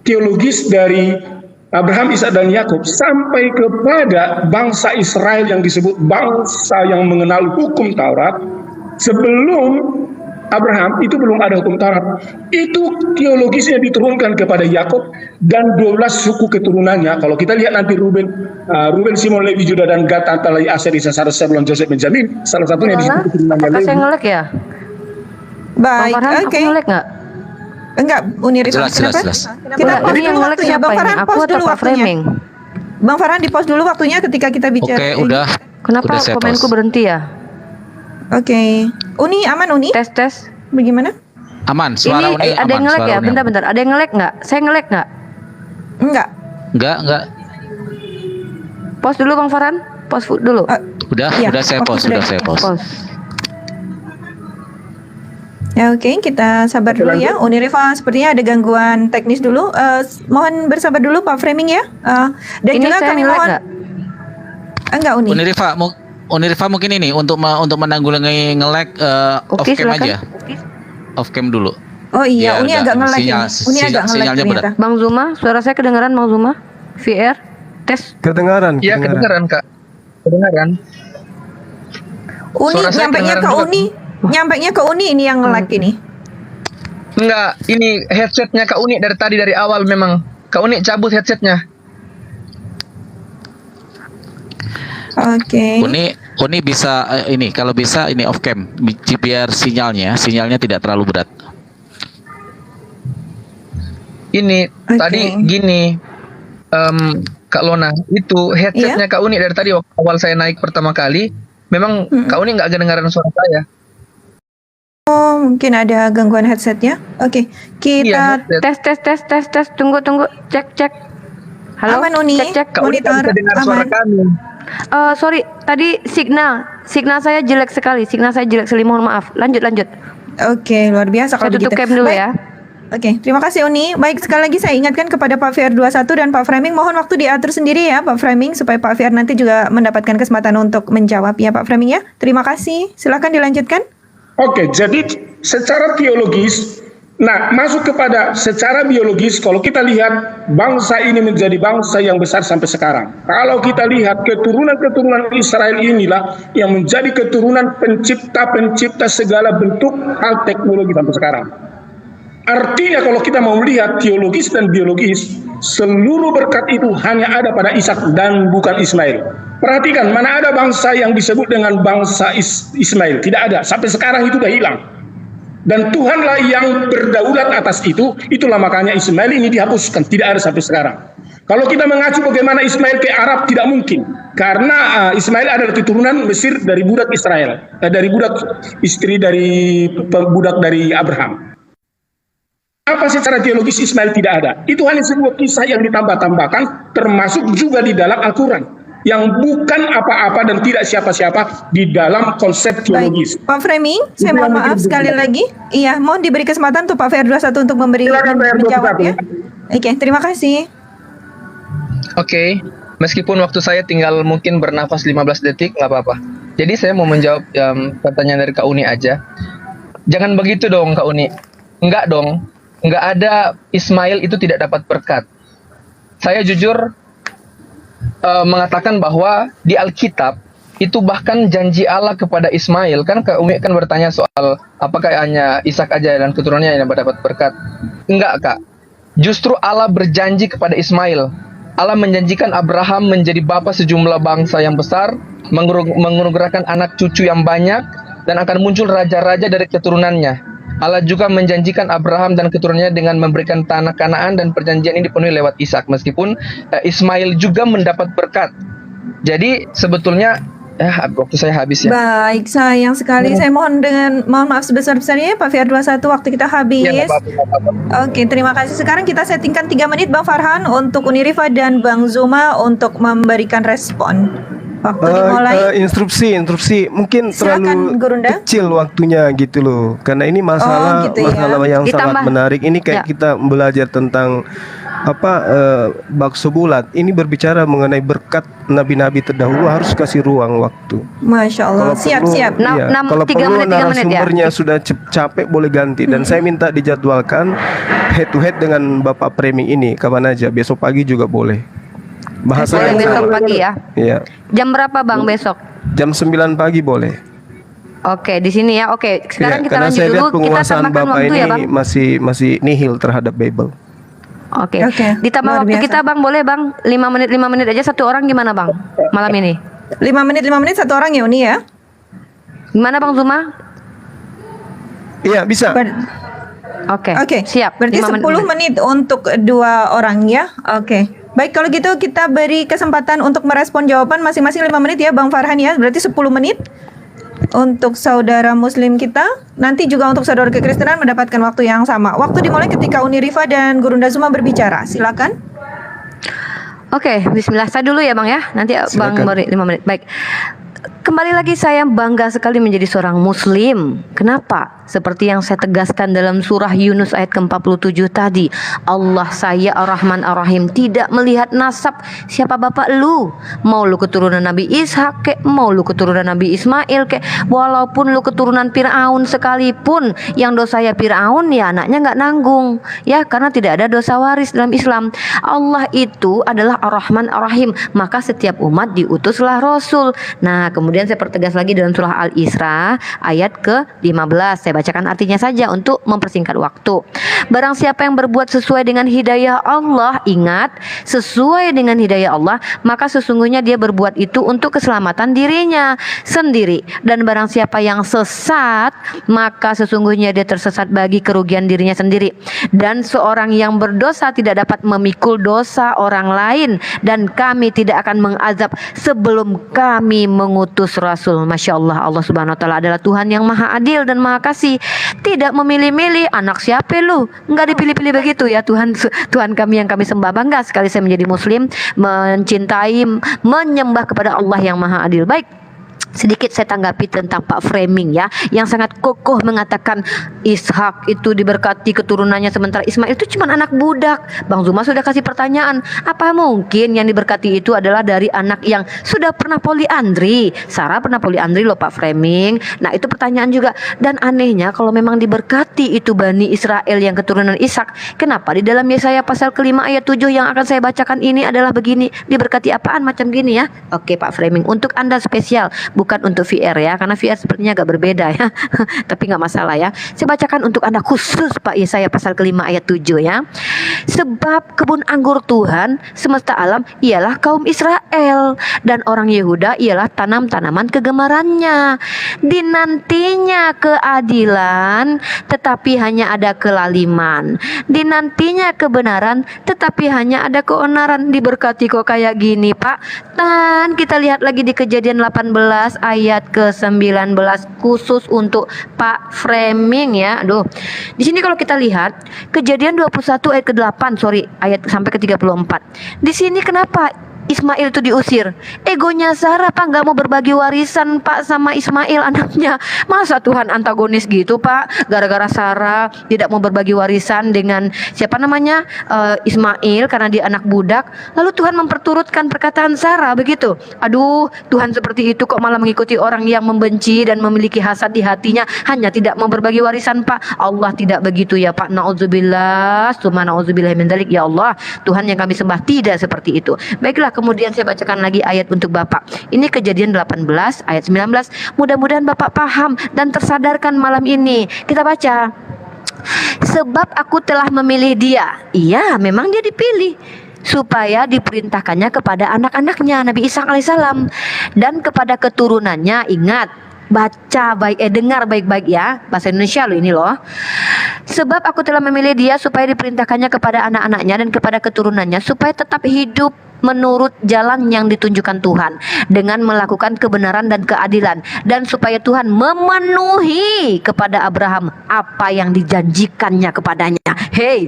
teologis dari Abraham, Ishak dan Yakub sampai kepada bangsa Israel yang disebut bangsa yang mengenal hukum Taurat, sebelum Abraham itu belum ada hukum Taurat. Itu teologisnya diturunkan kepada Yakub dan 12 suku keturunannya. Kalau kita lihat nanti Ruben, Simon, Lewi, Juda dan Gad, Naftali, Aser, Isakar, Zebulon, Joseph, Benjamin, salah satunya di situ keturunannya Apakah Lewi. saya ngelek ya? Bang Baik, Farhan, oke. aku ngelek nggak? Enggak, Unirif. Jelas. Kenapa Ini pause yang dulu ngelek waktunya, siapa Bang ini? Farhan. Aku Pause atau dulu Pak waktunya. Framing? Bang Farhan di pause dulu waktunya ketika kita bicara. Oke, udah. Kenapa Udah saya komenku pause. berhenti ya? Oke. Uni, aman Uni? Tes. Bagaimana? Aman, suara Ini Uni ada yang aman, ngelek suara ya? Uni aman. Bentar. Ada yang ngelek nggak? Saya ngelek nggak? Enggak. Enggak. Pause dulu Bang Farhan. Pause dulu. Iya, Udah saya pause, sudah. udah saya pause. Pause. Ya, oke, kita sabar dulu ya. Unirifa sepertinya ada gangguan teknis dulu. Mohon bersabar dulu Pak Framing ya. Dan Ini juga saya kami ngelek mohon nggak? enggak Uni. Unirifa mungkin ini untuk menanggulangi nge-lag off Oke, cam silakan. aja. Off cam dulu. Oh iya, Ya, Uni udah. agak nge-lag ini. Sinyal- Uni agak nge-lag sinyalnya ternyata. Bang Zuma, suara saya kedengaran Bang Zuma? VR tes. Kedengaran. Iya, kedengaran Kak. Kedengaran. Uni Suara saya nyampainya ke kedengaran juga. Uni. Nyampainya ke Uni ini yang nge-lag ini. Enggak, ini headsetnya Kak Uni dari tadi dari awal memang. Kak Uni cabut headsetnya. Oke. Uni bisa ini kalau bisa ini off cam biar sinyalnya tidak terlalu berat. Ini Oke. tadi gini, Kak Lona, itu headsetnya Kak Uni dari tadi waktu awal saya naik pertama kali, memang Kak Uni nggak kedengaran suara saya. Oh, mungkin ada gangguan headsetnya. Oke, Iya, kita headset. Tes. Tunggu. Cek. Halo. aman Uni. Cek. Kak Uni Monitor bisa dengar suara aman. kami. Sorry, tadi signal saya jelek sekali. Mohon maaf. Lanjut. Oke, luar biasa Saya kalau tutup begitu. cam dulu Baik. ya. Oke, terima kasih Uni. Baik, sekali lagi saya ingatkan kepada Pak Fier 21 dan Pak Framing, mohon waktu diatur sendiri ya Pak Framing, supaya Pak Fier nanti juga mendapatkan kesempatan untuk menjawab ya Pak Framing ya. Terima kasih. Silakan dilanjutkan. Oke, jadi secara teologis, nah masuk kepada secara biologis, kalau kita lihat bangsa ini menjadi bangsa yang besar sampai sekarang. Kalau kita lihat keturunan-keturunan Israel inilah yang menjadi keturunan pencipta segala bentuk hal teknologi sampai sekarang. Artinya kalau kita mau melihat teologis dan biologis, seluruh berkat itu hanya ada pada Ishak dan bukan Ismail. Perhatikan, mana ada bangsa yang disebut dengan bangsa Ismail? Tidak ada, sampai sekarang itu sudah hilang. Dan Tuhanlah yang berdaulat atas itu, itulah makanya Ismail ini dihapuskan, tidak ada sampai sekarang. Kalau kita mengacu bagaimana Ismail ke Arab, tidak mungkin. Karena Ismail adalah keturunan Mesir dari budak Israel, dari budak istri dari budak dari Abraham. Apa secara teologis Ismail tidak ada? Itu hanya sebuah kisah yang ditambah-tambahkan, termasuk juga di dalam Al-Quran. yang bukan apa-apa dan tidak siapa-siapa di dalam konsep teologis. Baik, Pak Framing, saya Itu mohon yang maaf mungkin sekali berbeda. lagi. Iya, mohon diberi kesempatan untuk Pak VR21 untuk Silakan, Pak menjawab VR21. ya. Oke, terima kasih. Oke, meskipun waktu saya tinggal mungkin bernafas 15 detik, nggak apa-apa. Jadi saya mau menjawab pertanyaan dari Kak Uni aja. Jangan begitu dong Kak Uni. Enggak dong. Enggak ada Ismail itu tidak dapat berkat. Saya jujur mengatakan bahwa di Alkitab itu bahkan janji Allah kepada Ismail. Kan Kak Umi kan bertanya soal apakah hanya Ishak aja dan keturunannya yang dapat berkat. Enggak Kak. Justru Allah berjanji kepada Ismail. Allah menjanjikan Abraham menjadi bapa sejumlah bangsa yang besar, menganugerahkan anak cucu yang banyak, dan akan muncul raja-raja dari keturunannya. Allah juga menjanjikan Abraham dan keturunannya dengan memberikan tanah Kanaan, dan perjanjian ini dipenuhi lewat Ishak. Meskipun Ismail juga mendapat berkat. Jadi sebetulnya waktu saya habis ya. Baik, sayang sekali. Saya mohon maaf sebesar-besarnya Pak VR21, waktu kita habis. Ya, nggak apa-apa. Oke, terima kasih. Sekarang kita settingkan 3 menit Bang Farhan untuk Unirifa dan Bang Zuma untuk memberikan respon. Waktu dimulai. Instruksi mungkin Silakan, terlalu Gurunda. kecil waktunya gitu loh, karena ini masalah gitu ya. masalah yang sangat Ditambah. menarik. Ini kayak Ya. kita belajar tentang bakso bulat. Ini berbicara mengenai berkat nabi-nabi terdahulu, harus kasih ruang waktu. Masya Allah. Siap-siap. Kalau 3 perlu menit, 3 menit ya. narasumbernya sudah capek boleh ganti, dan saya minta dijadwalkan head to head dengan Bapak Framing ini kapan aja, besok pagi juga boleh. Bahasa Boleh yang besok sama. pagi ya. Iya. Jam berapa Bang besok? Jam 9 pagi boleh. Oke, di sini ya. Oke, sekarang Iya, kita karena lanjut saya dulu. lihat Kita penguasaan tambahkan Bapak waktu ini ya Bang. masih nihil terhadap Bible. Oke. Oke, Ditambah luar waktu biasa. kita Bang, boleh Bang? 5 menit aja satu orang, gimana Bang? Malam ini. 5 menit satu orang ya Uni ya. Gimana Bang Zuma? Iya, bisa. Oke. Oke, Siap. Berarti 5 10 menit untuk 2 orang ya. Oke. Baik, kalau gitu kita beri kesempatan untuk merespon jawaban masing-masing 5 menit ya Bang Farhan ya. Berarti 10 menit untuk saudara muslim kita. Nanti juga untuk saudara kekristenan mendapatkan waktu yang sama. Waktu dimulai ketika Unirifa dan Gurunda Zuma berbicara. Silakan. Oke, bismillah. Saya dulu ya Bang ya. Nanti Bang Silakan. beri 5 menit. Baik. Kembali lagi saya bangga sekali menjadi seorang muslim. Kenapa? Seperti yang saya tegaskan dalam surah Yunus ayat ke-47 tadi. Allah saya Ar-Rahman Ar-Rahim, tidak melihat nasab siapa bapak lu. Mau lu keturunan Nabi Ishak kek, mau lu keturunan Nabi Ismail kek, walaupun lu keturunan Fir'aun sekalipun, yang dosanya Fir'aun ya anaknya nggak nanggung. Ya, karena tidak ada dosa waris dalam Islam. Allah itu adalah Ar-Rahman Ar-Rahim, maka setiap umat diutuslah Rasul. Nah, kemudian saya pertegas lagi dalam surah Al-Isra ayat ke-15. Saya bacakan artinya saja untuk mempersingkat waktu. Barang siapa yang berbuat sesuai dengan hidayah Allah, ingat, sesuai dengan hidayah Allah, maka sesungguhnya dia berbuat itu untuk keselamatan dirinya sendiri. Dan barang siapa yang sesat, maka sesungguhnya dia tersesat bagi kerugian dirinya sendiri. Dan seorang yang berdosa tidak dapat memikul dosa orang lain, dan kami tidak akan mengazab sebelum kami mengutus Rasul. Masya Allah, Allah Subhanahu Wa Taala adalah Tuhan yang maha adil dan maha kasih. Tidak memilih-milih anak siapa lu, nggak dipilih-pilih begitu ya Tuhan. Tuhan kami yang kami sembah. Bangga sekali saya menjadi muslim, mencintai, menyembah kepada Allah yang maha adil. Baik, sedikit saya tanggapi tentang Pak Framing ya, yang sangat kokoh mengatakan Ishak itu diberkati keturunannya sementara Ismail itu cuma anak budak. Bang Zuma sudah kasih pertanyaan, apa mungkin yang diberkati itu adalah dari anak yang sudah pernah poliandri? Sarah pernah poliandri loh Pak Framing. Nah itu pertanyaan juga. Dan anehnya kalau memang diberkati itu Bani Israel yang keturunan Ishak, kenapa di dalam Yesaya pasal ke-5 ayat 7 yang akan saya bacakan ini adalah begini, diberkati apaan macam gini ya? Oke Pak Framing, untuk Anda spesial, bukan untuk VR ya, karena VR sepertinya agak berbeda ya. Tapi nggak masalah ya. Saya bacakan untuk Anda khusus Pak Yesaya pasal ke-5 ayat 7 ya. Sebab kebun anggur Tuhan semesta alam ialah kaum Israel, dan orang Yehuda ialah tanam-tanaman kegemarannya. Dinantinya keadilan, tetapi hanya ada kelaliman. Dinantinya kebenaran, tetapi hanya ada keonaran. Diberkati kok kayak gini Pak. Dan kita lihat lagi di Kejadian 18 ayat ke-19 khusus untuk Pak Framing ya. Aduh. Di sini kalau kita lihat Kejadian 21 ayat ke-8, ayat sampai ke-34. Di sini kenapa Ismail itu diusir. Egonya Sarah Pak nggak mau berbagi warisan Pak sama Ismail anaknya. Masa Tuhan antagonis gitu Pak? Gara-gara Sarah tidak mau berbagi warisan dengan siapa namanya Ismail karena dia anak budak. Lalu Tuhan memperturutkan perkataan Sarah begitu. Aduh, Tuhan seperti itu kok malah mengikuti orang yang membenci dan memiliki hasad di hatinya hanya tidak mau berbagi warisan Pak. Allah tidak begitu ya Pak. Nauzubillah, summa nauzubillah min dzalik ya Allah. Tuhan yang kami sembah tidak seperti itu. Baiklah, kemudian saya bacakan lagi ayat untuk Bapak. Ini Kejadian 18 ayat 19. Mudah-mudahan Bapak paham dan tersadarkan malam ini. Kita baca. Sebab aku telah memilih dia. Iya, memang dia dipilih supaya diperintahkannya kepada anak-anaknya Nabi Isa alaihissalam dan kepada keturunannya. Ingat, baca baik, dengar baik-baik ya, bahasa Indonesia loh ini loh. Sebab aku telah memilih dia supaya diperintahkannya kepada anak-anaknya dan kepada keturunannya supaya tetap hidup menurut jalan yang ditunjukkan Tuhan dengan melakukan kebenaran dan keadilan, dan supaya Tuhan memenuhi kepada Abraham apa yang dijanjikannya kepadanya. Hei,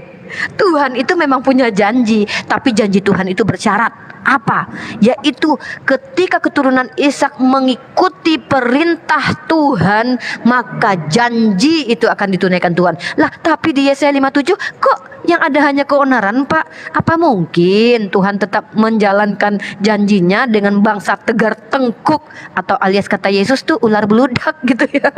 Tuhan itu memang punya janji, tapi janji Tuhan itu bersyarat. Apa? Yaitu ketika keturunan Ishak mengikuti perintah Tuhan, maka janji itu akan ditunaikan Tuhan. Lah, tapi di Yesaya 57 kok yang ada hanya keonaran Pak? Apa mungkin Tuhan tetap menjalankan janjinya dengan bangsa tegar tengkuk, atau alias kata Yesus tuh ular beludak gitu ya.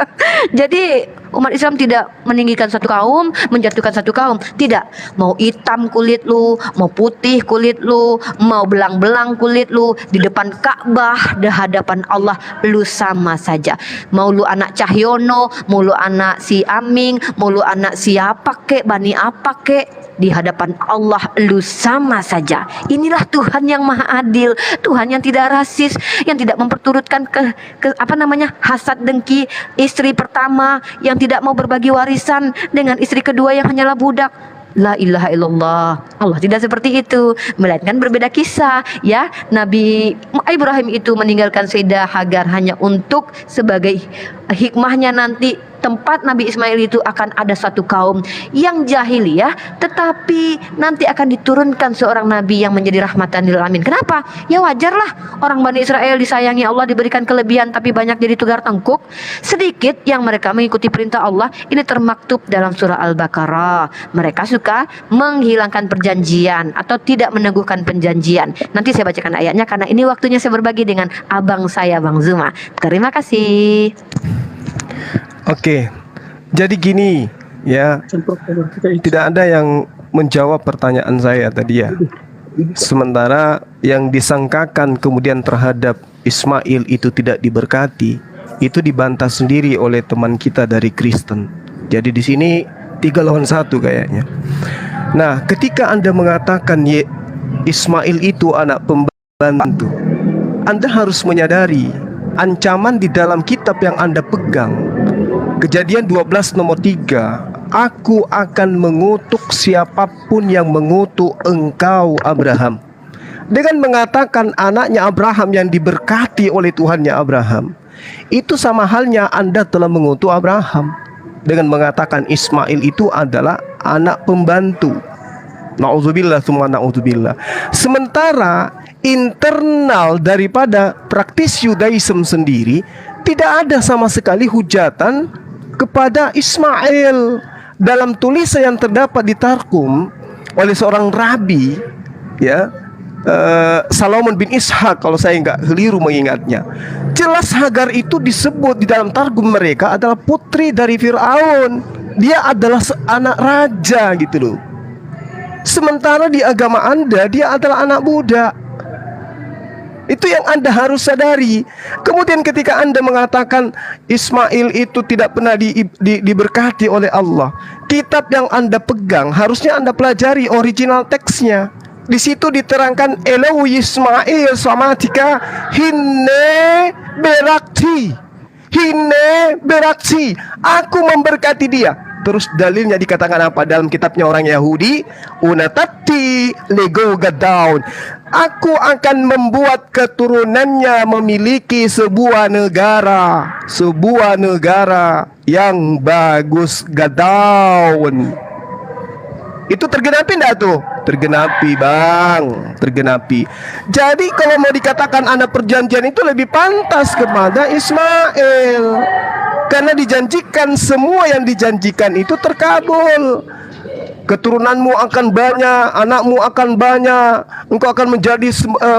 Jadi umat Islam tidak meninggikan satu kaum, menjatuhkan satu kaum. Tidak. Mau hitam kulit lu, mau putih kulit lu, mau belang-belang kulit lu, di depan Ka'bah, di hadapan Allah lu sama saja. Mau lu anak Cahyono, mau lu anak si Aming, mau lu anak siapa kek, Bani apa kek, di hadapan Allah lu sama saja. Inilah Tuhan yang maha adil, Tuhan yang tidak rasis, yang tidak memperturutkan hasad dengki istri pertama, yang tidak mau berbagi warisan dengan istri kedua yang hanyalah budak. La ilaha illallah. Allah tidak seperti itu, melainkan berbeda kisah ya. Nabi Ibrahim itu meninggalkan Sayyidah Hagar hanya untuk sebagai hikmahnya nanti tempat Nabi Ismail itu akan ada satu kaum yang jahiliyah, tetapi nanti akan diturunkan seorang nabi yang menjadi rahmatan lil alamin. Kenapa? Ya wajarlah, orang Bani Israel disayangi Allah, diberikan kelebihan, tapi banyak jadi tegar tengkuk. Sedikit yang mereka mengikuti perintah Allah. Ini termaktub dalam surah Al-Baqarah. Mereka suka menghilangkan perjanjian atau tidak meneguhkan perjanjian. Nanti saya bacakan ayatnya karena ini waktunya saya berbagi dengan abang saya, Bang Zuma. Terima kasih. Oke, jadi gini ya, tidak ada yang menjawab pertanyaan saya tadi ya. Sementara yang disangkakan kemudian terhadap Ismail itu tidak diberkati, itu dibantah sendiri oleh teman kita dari Kristen. Jadi di sini 3 lawan 1 kayaknya. Nah, ketika Anda mengatakan Ismail itu anak pembantu, Anda harus menyadari ancaman di dalam kitab yang Anda pegang. Kejadian 12 nomor 3. Aku akan mengutuk siapapun yang mengutuk engkau Abraham. Dengan mengatakan anaknya Abraham yang diberkati oleh Tuhannya Abraham, itu sama halnya Anda telah mengutuk Abraham. Dengan mengatakan Ismail itu adalah anak pembantu. Na'udzubillah summa na'udzubillah. Sementara internal daripada praktis Yudaism sendiri tidak ada sama sekali hujatan kepada Ismail. Dalam tulisan yang terdapat di Tarkum oleh seorang rabi ya, Salomon bin Ishaq kalau saya nggak keliru mengingatnya, jelas Hagar itu disebut di dalam Targum mereka adalah putri dari Fir'aun. Dia adalah anak raja gitu loh. Sementara di agama Anda dia adalah anak budak. Itu yang Anda harus sadari. Kemudian ketika Anda mengatakan Ismail itu tidak pernah diberkati oleh Allah, kitab yang Anda pegang harusnya Anda pelajari original teksnya. Di situ diterangkan Elu Ismail samatika hinne berakti. Hinne berakti. Aku memberkati dia. Terus dalilnya dikatakan apa dalam kitabnya orang Yahudi? Unatati lego gadaun. Aku akan membuat keturunannya memiliki sebuah negara yang bagus. Gadaun. Itu tergenapi enggak tuh? Tergenapi bang, tergenapi. Jadi kalau mau dikatakan anak perjanjian itu lebih pantas kepada Ismail, karena dijanjikan semua yang dijanjikan itu terkabul. Keturunanmu akan banyak, anakmu akan banyak, engkau akan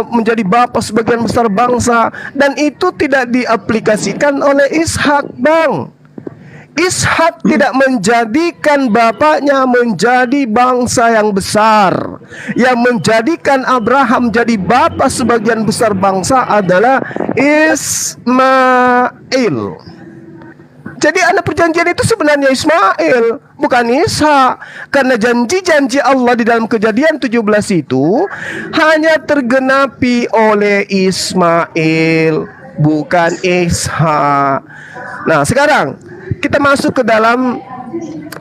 menjadi bapa sebagian besar bangsa. Dan itu tidak diaplikasikan oleh Ishak bang. Ishak tidak menjadikan bapaknya menjadi bangsa yang besar. Yang menjadikan Abraham jadi bapa sebagian besar bangsa adalah Ismail. Jadi anak perjanjian itu sebenarnya Ismail, bukan Ishak. Karena janji-janji Allah di dalam Kejadian 17 itu hanya tergenapi oleh Ismail, bukan Ishak. Nah, sekarang kita masuk ke dalam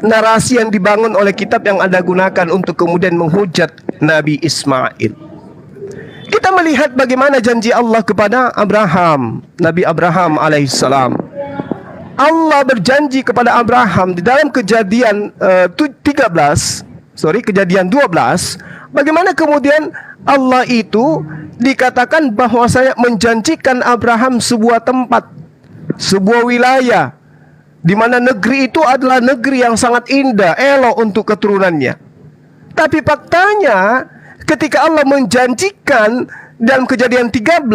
narasi yang dibangun oleh kitab yang Anda gunakan untuk kemudian menghujat Nabi Ismail. Kita melihat bagaimana janji Allah kepada Abraham, Nabi Abraham alaihissalam. Allah berjanji kepada Abraham di dalam Kejadian 12, bagaimana kemudian Allah itu dikatakan bahwa saya menjanjikan Abraham sebuah tempat, sebuah wilayah, di mana negeri itu adalah negeri yang sangat indah, elok untuk keturunannya. Tapi faktanya ketika Allah menjanjikan dalam Kejadian 13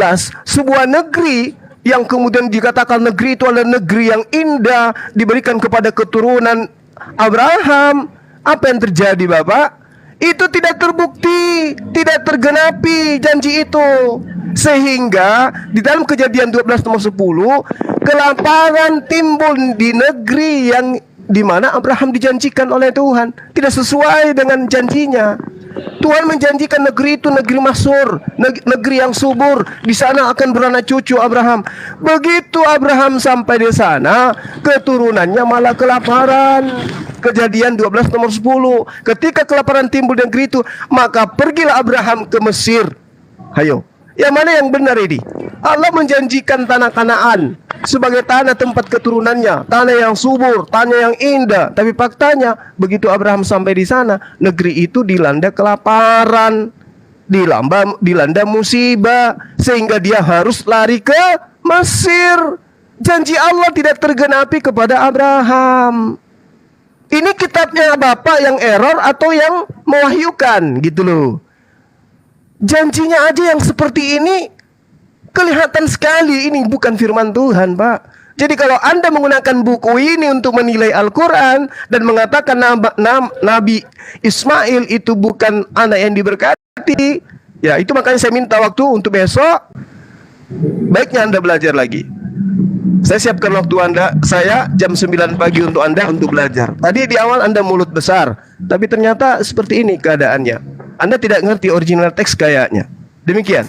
sebuah negeri yang kemudian dikatakan negeri itu adalah negeri yang indah, diberikan kepada keturunan Abraham, apa yang terjadi Bapak? Itu tidak terbukti, tidak tergenapi janji itu. Sehingga di dalam Kejadian 12 nomor 10, kelaparan timbul di negeri yang di mana Abraham dijanjikan oleh Tuhan, tidak sesuai dengan janjinya. Tuhan menjanjikan negeri itu negeri masyhur, negeri yang subur, di sana akan beranak cucu Abraham. Begitu Abraham sampai di sana, keturunannya malah kelaparan. Kejadian 12 nomor 10. Ketika kelaparan timbul di negeri itu, maka pergilah Abraham ke Mesir. Hayo, yang mana yang benar ini? Allah menjanjikan tanah Kanaan sebagai tanah tempat keturunannya, tanah yang subur, tanah yang indah. Tapi faktanya begitu Abraham sampai di sana, negeri itu dilanda kelaparan, dilanda musibah, sehingga dia harus lari ke Mesir. Janji Allah tidak tergenapi kepada Abraham. Ini kitabnya Bapak yang error atau yang mewahyukan gitu loh. Janjinya aja yang seperti ini kelihatan sekali ini bukan firman Tuhan, Pak. Jadi kalau Anda menggunakan buku ini untuk menilai Al-Quran dan mengatakan Nabi Ismail itu bukan anak yang diberkati, ya itu makanya saya minta waktu untuk besok. Baiknya Anda belajar lagi. Saya siapkan waktu saya jam 9 pagi untuk Anda untuk belajar. Tadi di awal Anda mulut besar, tapi ternyata seperti ini keadaannya. Anda tidak ngerti original teks kayaknya. Demikian.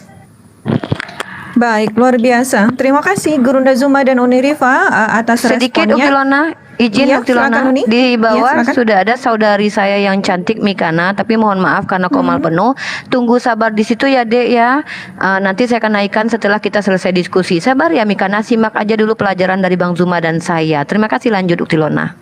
Baik, luar biasa. Terima kasih Gurunda Zuma dan Uni Rifa atas Sedikit responnya. Uktilona, izin Iya, Uktilona. silakan, Uni. Di bawah Iya, silakan. sudah ada saudari saya yang cantik Mikana, tapi mohon maaf karena komal penuh. Tunggu sabar di situ ya, Dek ya. Nanti saya akan naikkan setelah kita selesai diskusi. Sabar ya Mikana, simak aja dulu pelajaran dari Bang Zuma dan saya. Terima kasih, lanjut Uktilona.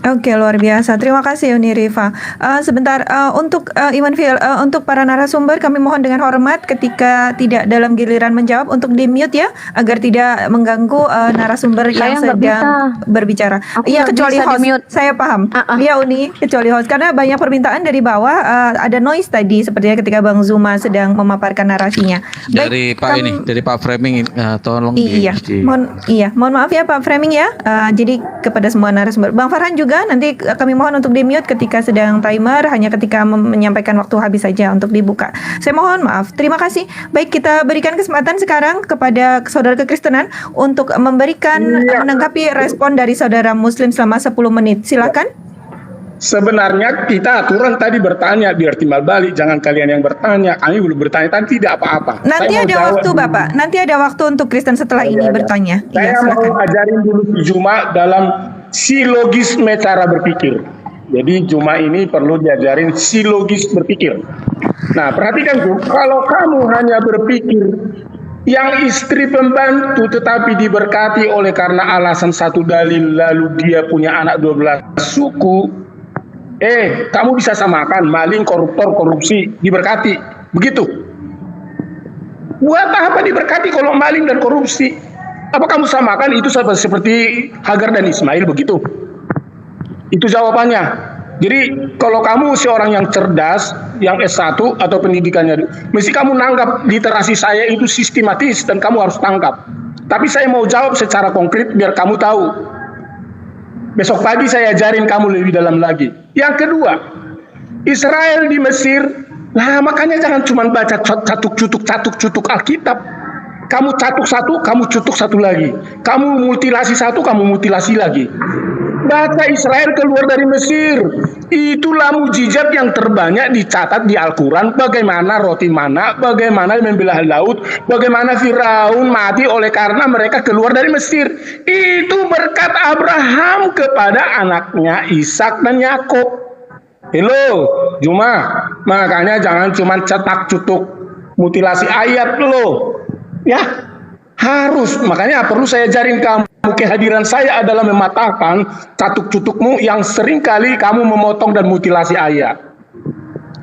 Oke, luar biasa. Terima kasih Uni Rifa. Sebentar untuk Iwan Fil, untuk para narasumber kami mohon dengan hormat ketika tidak dalam giliran menjawab untuk di-mute ya, agar tidak mengganggu narasumber yang Saya nggak sedang bisa. berbicara. Aku Iya, nggak kecuali bisa host. di-mute. Saya paham. Iya Uni, kecuali host karena banyak permintaan dari bawah, ada noise tadi sepertinya ketika Bang Zuma sedang memaparkan narasinya. Dari dari Pak Framing, tolong Iya, mohon maaf ya Pak Framing ya. Jadi kepada semua narasumber, Bang Farhan juga nanti kami mohon untuk di-mute ketika sedang timer, hanya ketika menyampaikan waktu habis saja untuk dibuka. Saya mohon maaf. Terima kasih. Baik, kita berikan kesempatan sekarang kepada saudara kekristenan untuk memberikan menanggapi respon dari saudara Muslim selama 10 menit. Silakan. Sebenarnya kita aturan tadi bertanya biar timbal balik, jangan kalian yang bertanya. Kami belum bertanya tadi tidak apa-apa. Nanti Saya mau ada jawab waktu dulu. Bapak. Nanti ada waktu untuk Kristen setelah ini bertanya. Saya Iya, silakan. mau ajarin dulu si Juma dalam silogisme cara berpikir. Jadi Juma ini perlu diajarin silogis berpikir. Nah, perhatikan Jum, kalau kamu hanya berpikir yang istri pembantu tetapi diberkati oleh karena alasan satu dalil lalu dia punya anak 12 suku, Kamu bisa samakan maling, koruptor, korupsi, diberkati. Begitu. Buat apa diberkati kalau maling dan korupsi? Apa kamu samakan itu seperti Hagar dan Ismail begitu? Itu jawabannya. Jadi kalau kamu seorang yang cerdas, yang S1 atau pendidikannya, mesti kamu nanggap literasi saya itu sistematis dan kamu harus tangkap. Tapi saya mau jawab secara konkret biar kamu tahu. Besok pagi saya ajarin kamu lebih dalam lagi. Yang kedua, Israel di Mesir, makanya jangan cuma baca catuk-cutuk Alkitab. Kamu catuk satu, kamu cutuk satu lagi. Kamu mutilasi satu, kamu mutilasi lagi. Baca Israel keluar dari Mesir. Itulah mujizat yang terbanyak dicatat di Al-Quran. Bagaimana roti mana, bagaimana membelah laut, bagaimana Firaun mati oleh karena mereka keluar dari Mesir. Itu berkat Abraham kepada anaknya Ishak dan Yakub. Hello, Juma. Makanya jangan cuma cetak cutuk mutilasi ayat lo. Ya, harus. Makanya perlu saya ajarin kamu. Kehadiran saya adalah mematahkan catuk-cutukmu yang seringkali kamu memotong dan mutilasi ayat.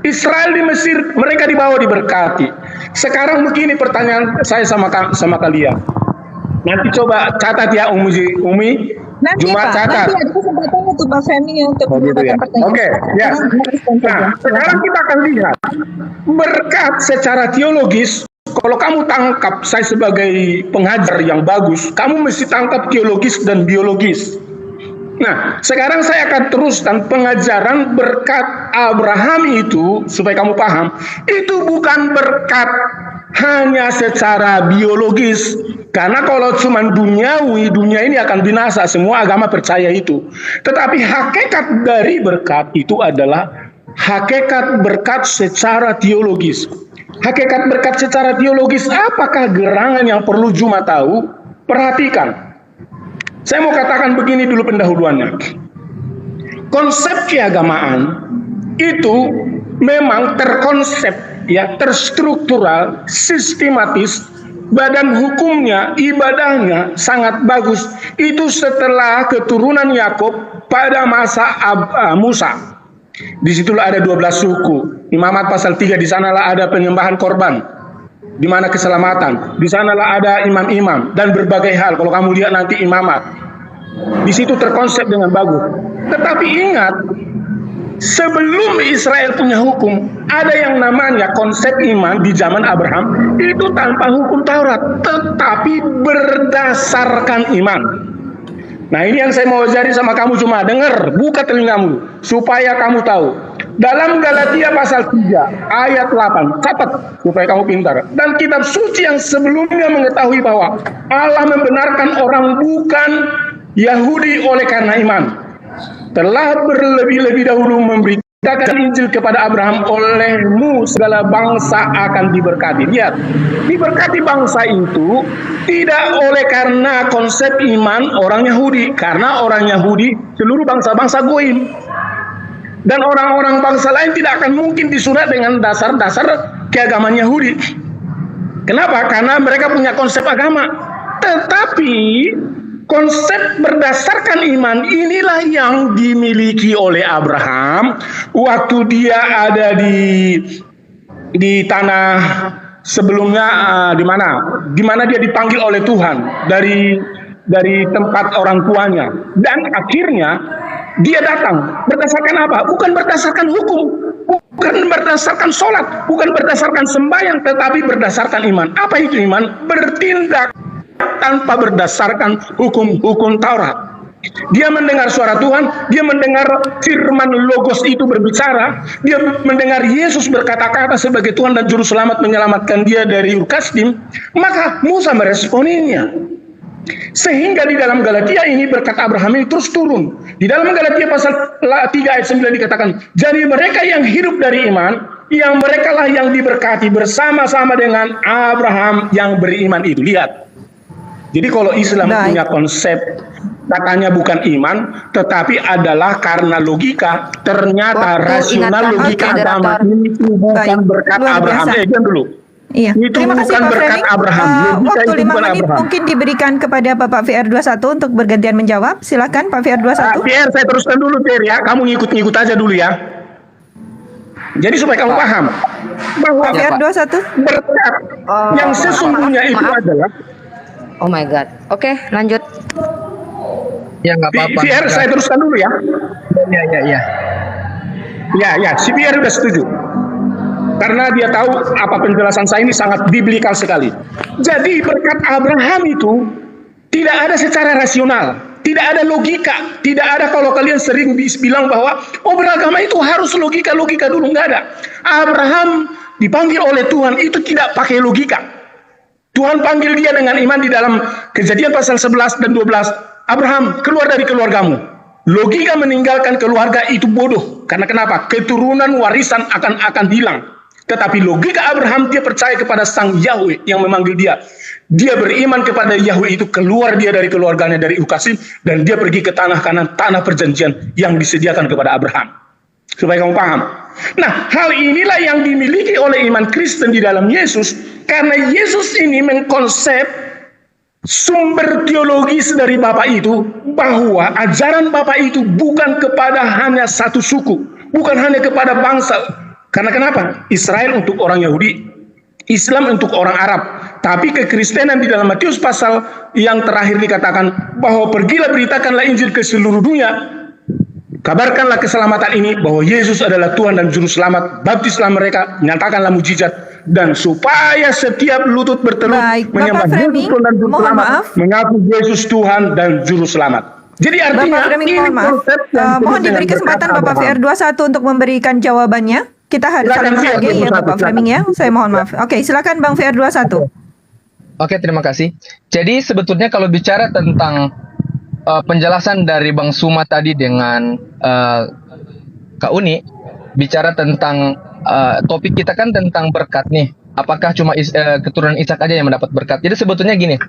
Israel di Mesir, mereka dibawa diberkati. Sekarang begini pertanyaan saya sama kalian. Nanti coba catat ya Umi. Nanti Cuma Pak, catat. nanti ada kesempatan untuk Pak Femi untuk mendapatkan pertanyaan. Oke, ya. Nah, sekarang kita akan lihat berkat secara teologis. Kalau kamu tangkap saya sebagai pengajar yang bagus, kamu mesti tangkap teologis dan biologis. Nah, sekarang saya akan teruskan pengajaran berkat Abraham itu, supaya kamu paham, itu bukan berkat hanya secara biologis. Karena kalau cuma duniawi, dunia ini akan binasa, semua agama percaya itu. Tetapi hakikat dari berkat itu adalah hakikat berkat secara teologis. Hakikat berkat secara teologis, apakah gerangan yang perlu Juma tahu? Perhatikan. Saya mau katakan begini dulu pendahuluannya. Konsep keagamaan itu memang terkonsep, ya, terstruktural, sistematis, badan hukumnya, ibadahnya sangat bagus. Itu setelah keturunan Yakub pada masa Musa. Disitulah ada 12 suku. Imamat pasal 3, di sanalah ada penyembahan korban, di mana keselamatan. Di sanalah ada imam-imam dan berbagai hal. Kalau kamu lihat nanti imamat, di situ terkonsep dengan bagus. Tetapi ingat, sebelum Israel punya hukum, ada yang namanya konsep iman di zaman Abraham, itu tanpa hukum Taurat, tetapi berdasarkan iman. Nah, ini yang saya mau ajarin sama kamu, cuma dengar, buka telingamu, supaya kamu tahu. Dalam Galatia pasal 3, ayat 8, catat, supaya kamu pintar. Dan kitab suci yang sebelumnya mengetahui bahwa Allah membenarkan orang bukan Yahudi oleh karena iman, telah berlebih-lebih dahulu memberitakan Injil kepada Abraham, olehmu segala bangsa akan diberkati. Lihat, diberkati bangsa itu tidak oleh karena konsep iman orang Yahudi, karena orang Yahudi seluruh bangsa-bangsa goim, dan orang-orang bangsa lain tidak akan mungkin disunat dengan dasar-dasar keagamaan Yahudi. Kenapa? Karena mereka punya konsep agama. Tetapi konsep berdasarkan iman inilah yang dimiliki oleh Abraham waktu dia ada di tanah sebelumnya, di mana dia dipanggil oleh Tuhan dari tempat orang tuanya, dan akhirnya dia datang berdasarkan apa? Bukan berdasarkan hukum, bukan berdasarkan sholat, bukan berdasarkan sembahyang, tetapi berdasarkan iman. Apa itu iman? Bertindak tanpa berdasarkan hukum-hukum Taurat. Dia mendengar suara Tuhan, dia mendengar firman Logos itu berbicara, dia mendengar Yesus berkata-kata sebagai Tuhan dan Juru Selamat menyelamatkan dia dari Ur Kasdim, maka Musa meresponinya. Sehingga di dalam Galatia ini berkat Abraham ini terus turun. Di dalam Galatia pasal 3 ayat 9 dikatakan, jadi mereka yang hidup dari iman, yang mereka lah yang diberkati bersama-sama dengan Abraham yang beriman itu. Lihat. Jadi kalau Islam punya konsep, katanya bukan iman, tetapi adalah karena logika. Ternyata rasional logika agama ini bukan berkat Abraham. Jangan dulu. Iya. Itu Terima kasih bukan Pak berkat Framing. Abraham. Logika Waktu itu 5 bukan menit Abraham. mungkin diberikan kepada Bapak VR21 untuk bergantian menjawab. Silakan Pak VR21. Pierre, saya teruskan dulu Pierre ya. Kamu ngikut-ngikut aja dulu ya. Jadi supaya kamu paham bahwa Pak VR21. berkat yang sesungguhnya itu Maaf. adalah Oh my God. Oke, lanjut. Ya nggak apa-apa. Pierre, saya teruskan dulu ya. Ya. Ya, si Pierre udah setuju. Karena dia tahu apa penjelasan saya ini sangat biblikal sekali. Jadi berkat Abraham itu tidak ada secara rasional, tidak ada logika, tidak ada kalau kalian sering bilang bahwa beragama itu harus logika dulu, nggak ada. Abraham dipanggil oleh Tuhan itu tidak pakai logika. Tuhan panggil dia dengan iman di dalam Kejadian pasal 11 dan 12. Abraham, keluar dari keluargamu. Logika meninggalkan keluarga itu bodoh. Karena kenapa? Keturunan warisan akan hilang. Tetapi logika Abraham, dia percaya kepada Sang Yahweh yang memanggil dia. Dia beriman kepada Yahweh itu, keluar dia dari keluarganya dari Ukasim, dan dia pergi ke tanah Kanan, tanah perjanjian yang disediakan kepada Abraham. Supaya kamu paham. Nah, hal inilah yang dimiliki oleh iman Kristen di dalam Yesus, karena Yesus ini mengkonsep sumber teologis dari Bapa itu, bahwa ajaran Bapa itu bukan kepada hanya satu suku, bukan hanya kepada bangsa. Karena kenapa? Israel untuk orang Yahudi, Islam untuk orang Arab. Tapi kekristenan di dalam Matius pasal yang terakhir dikatakan bahwa pergilah beritakanlah Injil ke seluruh dunia. Kabarkanlah keselamatan ini bahwa Yesus adalah Tuhan dan Juru Selamat. Baptislah mereka, nyatakanlah mujizat, dan supaya setiap lutut bertelur Baik, menyembah Bapak Yesus Framing, Tuhan dan Juru mohon Selamat, maaf. mengaku Yesus Tuhan dan Juru Selamat. Jadi artinya Bapak Framing, ini mohon maaf. konsep yang Mohon disebut diberi dengan kesempatan berkat Bapak Abraham. VR21 untuk memberikan jawabannya. Kita harus Silakan, saling menghargai ya VR21, Bapak Framing ya. Saya mohon maaf. Oke, silakan Bang VR21. Oke, terima kasih. Jadi sebetulnya kalau bicara tentang penjelasan dari Bang Suma tadi dengan Kak Uni, bicara tentang topik kita kan tentang berkat nih. Apakah cuma keturunan Ishak aja yang mendapat berkat? Jadi sebetulnya gini,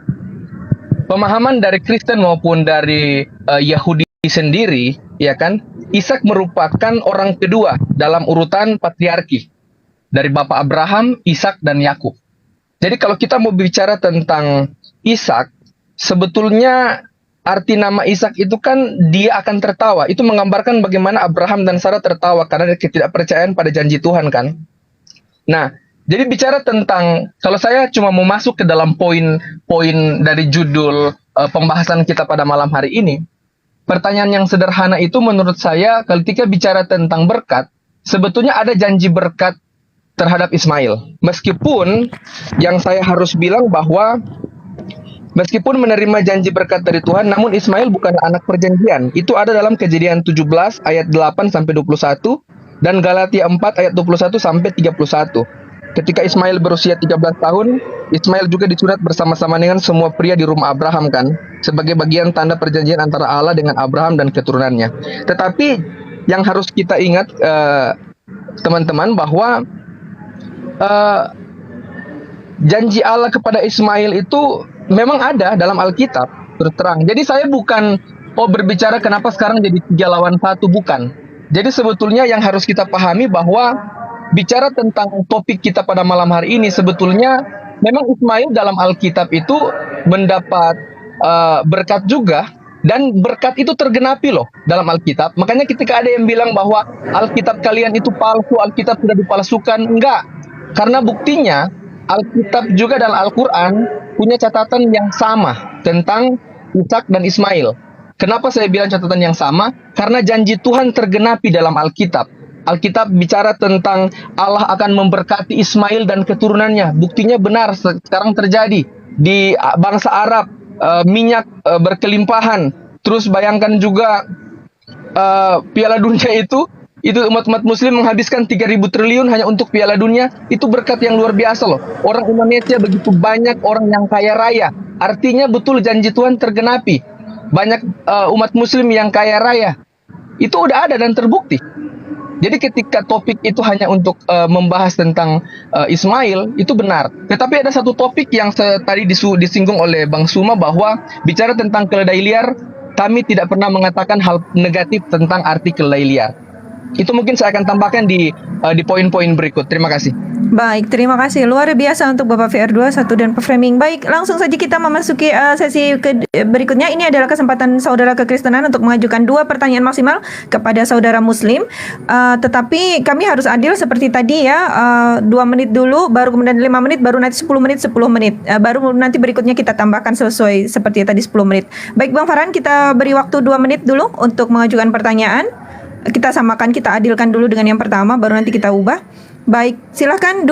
pemahaman dari Kristen maupun dari Yahudi sendiri, ya kan, Ishak merupakan orang kedua dalam urutan patriarki dari Bapak Abraham, Ishak dan Yakub. Jadi kalau kita mau bicara tentang Ishak, sebetulnya arti nama Ishak itu kan dia akan tertawa. Itu menggambarkan bagaimana Abraham dan Sarah tertawa karena ketidakpercayaan pada janji Tuhan kan. Nah, jadi bicara tentang, kalau saya cuma mau masuk ke dalam poin-poin dari judul pembahasan kita pada malam hari ini, pertanyaan yang sederhana itu menurut saya ketika bicara tentang berkat, sebetulnya ada janji berkat terhadap Ismail. Meskipun yang saya harus bilang bahwa meskipun menerima janji berkat dari Tuhan, namun Ismail bukan anak perjanjian. Itu ada dalam Kejadian 17 ayat 8 sampai 21 dan Galatia 4 ayat 21 sampai 31. Ketika Ismail berusia 13 tahun, Ismail juga disunat bersama-sama dengan semua pria di rumah Abraham kan, sebagai bagian tanda perjanjian antara Allah dengan Abraham dan keturunannya. Tetapi yang harus kita ingat teman-teman bahwa janji Allah kepada Ismail itu memang ada dalam Alkitab, terus terang. Jadi saya bukan berbicara kenapa sekarang jadi 3 lawan 1, bukan. Jadi sebetulnya yang harus kita pahami bahwa bicara tentang topik kita pada malam hari ini, sebetulnya memang Ismail dalam Alkitab itu mendapat berkat juga, dan berkat itu tergenapi loh dalam Alkitab. Makanya ketika ada yang bilang bahwa Alkitab kalian itu palsu, Alkitab sudah dipalsukan, enggak. Karena buktinya Alkitab juga dalam Al-Quran punya catatan yang sama tentang Ishak dan Ismail. Kenapa saya bilang catatan yang sama? Karena janji Tuhan tergenapi dalam Alkitab. Alkitab bicara tentang Allah akan memberkati Ismail dan keturunannya. Buktinya benar sekarang terjadi di bangsa Arab, minyak berkelimpahan. Terus bayangkan juga Piala Dunia itu umat-umat muslim menghabiskan 3.000 triliun hanya untuk Piala Dunia. Itu berkat yang luar biasa loh. Orang Indonesia begitu banyak orang yang kaya raya. Artinya betul janji Tuhan tergenapi. Banyak umat muslim yang kaya raya. Itu udah ada dan terbukti. Jadi ketika topik itu hanya untuk membahas tentang Ismail, itu benar. Tetapi ada satu topik yang tadi disinggung oleh Bang Suma, bahwa bicara tentang keledai liar, kami tidak pernah mengatakan hal negatif tentang arti keledai liar. Itu mungkin saya akan tambahkan di poin-poin berikut. Terima kasih. Baik, terima kasih. Luar biasa untuk Bapak VR21 dan Pak Framing. Baik, langsung saja kita memasuki sesi berikutnya. Ini adalah kesempatan saudara kekristenan untuk mengajukan 2 pertanyaan maksimal kepada saudara muslim. Tetapi kami harus adil seperti tadi ya. 2 menit dulu, baru kemudian 5 menit, baru nanti 10 menit, 10 menit. Baru nanti berikutnya kita tambahkan sesuai seperti tadi 10 menit. Baik Bang Farhan, kita beri waktu 2 menit dulu untuk mengajukan pertanyaan. Kita samakan, kita adilkan dulu dengan yang pertama, baru nanti kita ubah. Baik, silahkan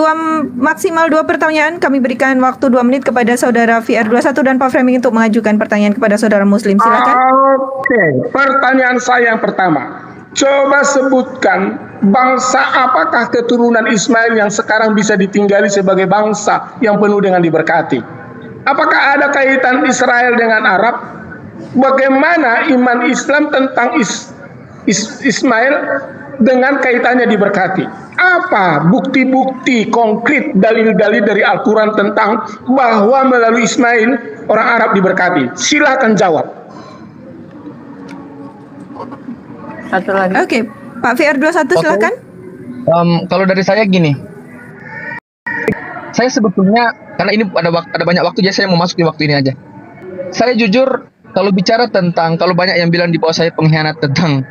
maksimal 2 pertanyaan. Kami berikan waktu 2 menit kepada saudara VR21 dan Pak Framing untuk mengajukan pertanyaan kepada saudara muslim. Silahkan. Oke, pertanyaan saya yang pertama. Coba sebutkan bangsa apakah keturunan Ismail yang sekarang bisa ditinggali sebagai bangsa yang penuh dengan diberkati? Apakah ada kaitan Israel dengan Arab? Bagaimana iman Islam tentang Ismail dengan kaitannya diberkati? Apa bukti-bukti konkret, dalil-dalil dari Al-Quran tentang bahwa melalui Ismail orang Arab diberkati? Silakan jawab. Satu lagi. Oke, Pak VR21 silakan. Kalau dari saya gini, saya sebetulnya karena ini ada banyak waktu, jadi saya mau masuk di waktu ini aja. Saya jujur kalau bicara tentang, kalau banyak yang bilang di bawah saya pengkhianat tentang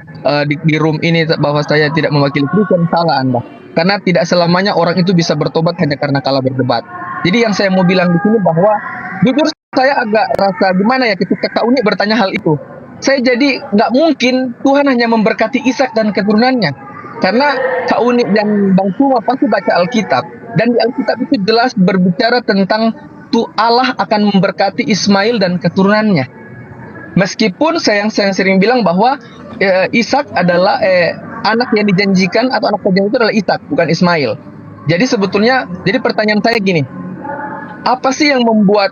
di room ini bahwa saya tidak mewakili Kristen, salah Anda. Karena tidak selamanya orang itu bisa bertobat hanya karena kalah berdebat. Jadi yang saya mau bilang di sini bahwa jujur saya agak rasa gimana ya ketika Kak Uni bertanya hal itu. Saya jadi nggak mungkin Tuhan hanya memberkati Ishak dan keturunannya. Karena Kak Uni dan Bang Tuma pasti baca Alkitab. Dan di Alkitab itu jelas berbicara tentang Allah akan memberkati Ismail dan keturunannya. Meskipun saya sering bilang bahwa Ishak adalah anak yang dijanjikan atau anak perjanjian itu adalah Ishak, bukan Ismail. Jadi sebetulnya, jadi pertanyaan saya gini, apa sih yang membuat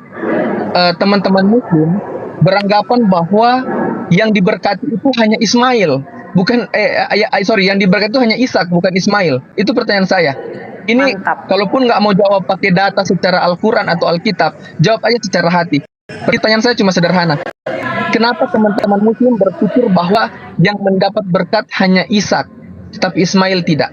teman-teman muslim beranggapan bahwa yang diberkati itu hanya Ismail, bukan yang diberkati itu hanya Ishak, bukan Ismail? Itu pertanyaan saya. Ini Mantap. kalaupun nggak mau jawab pakai data secara Al-Quran atau Alkitab, jawab aja secara hati. Pertanyaan saya cuma sederhana. Kenapa teman-teman muslim berpikir bahwa yang mendapat berkat hanya Ishak, tetapi Ismail tidak?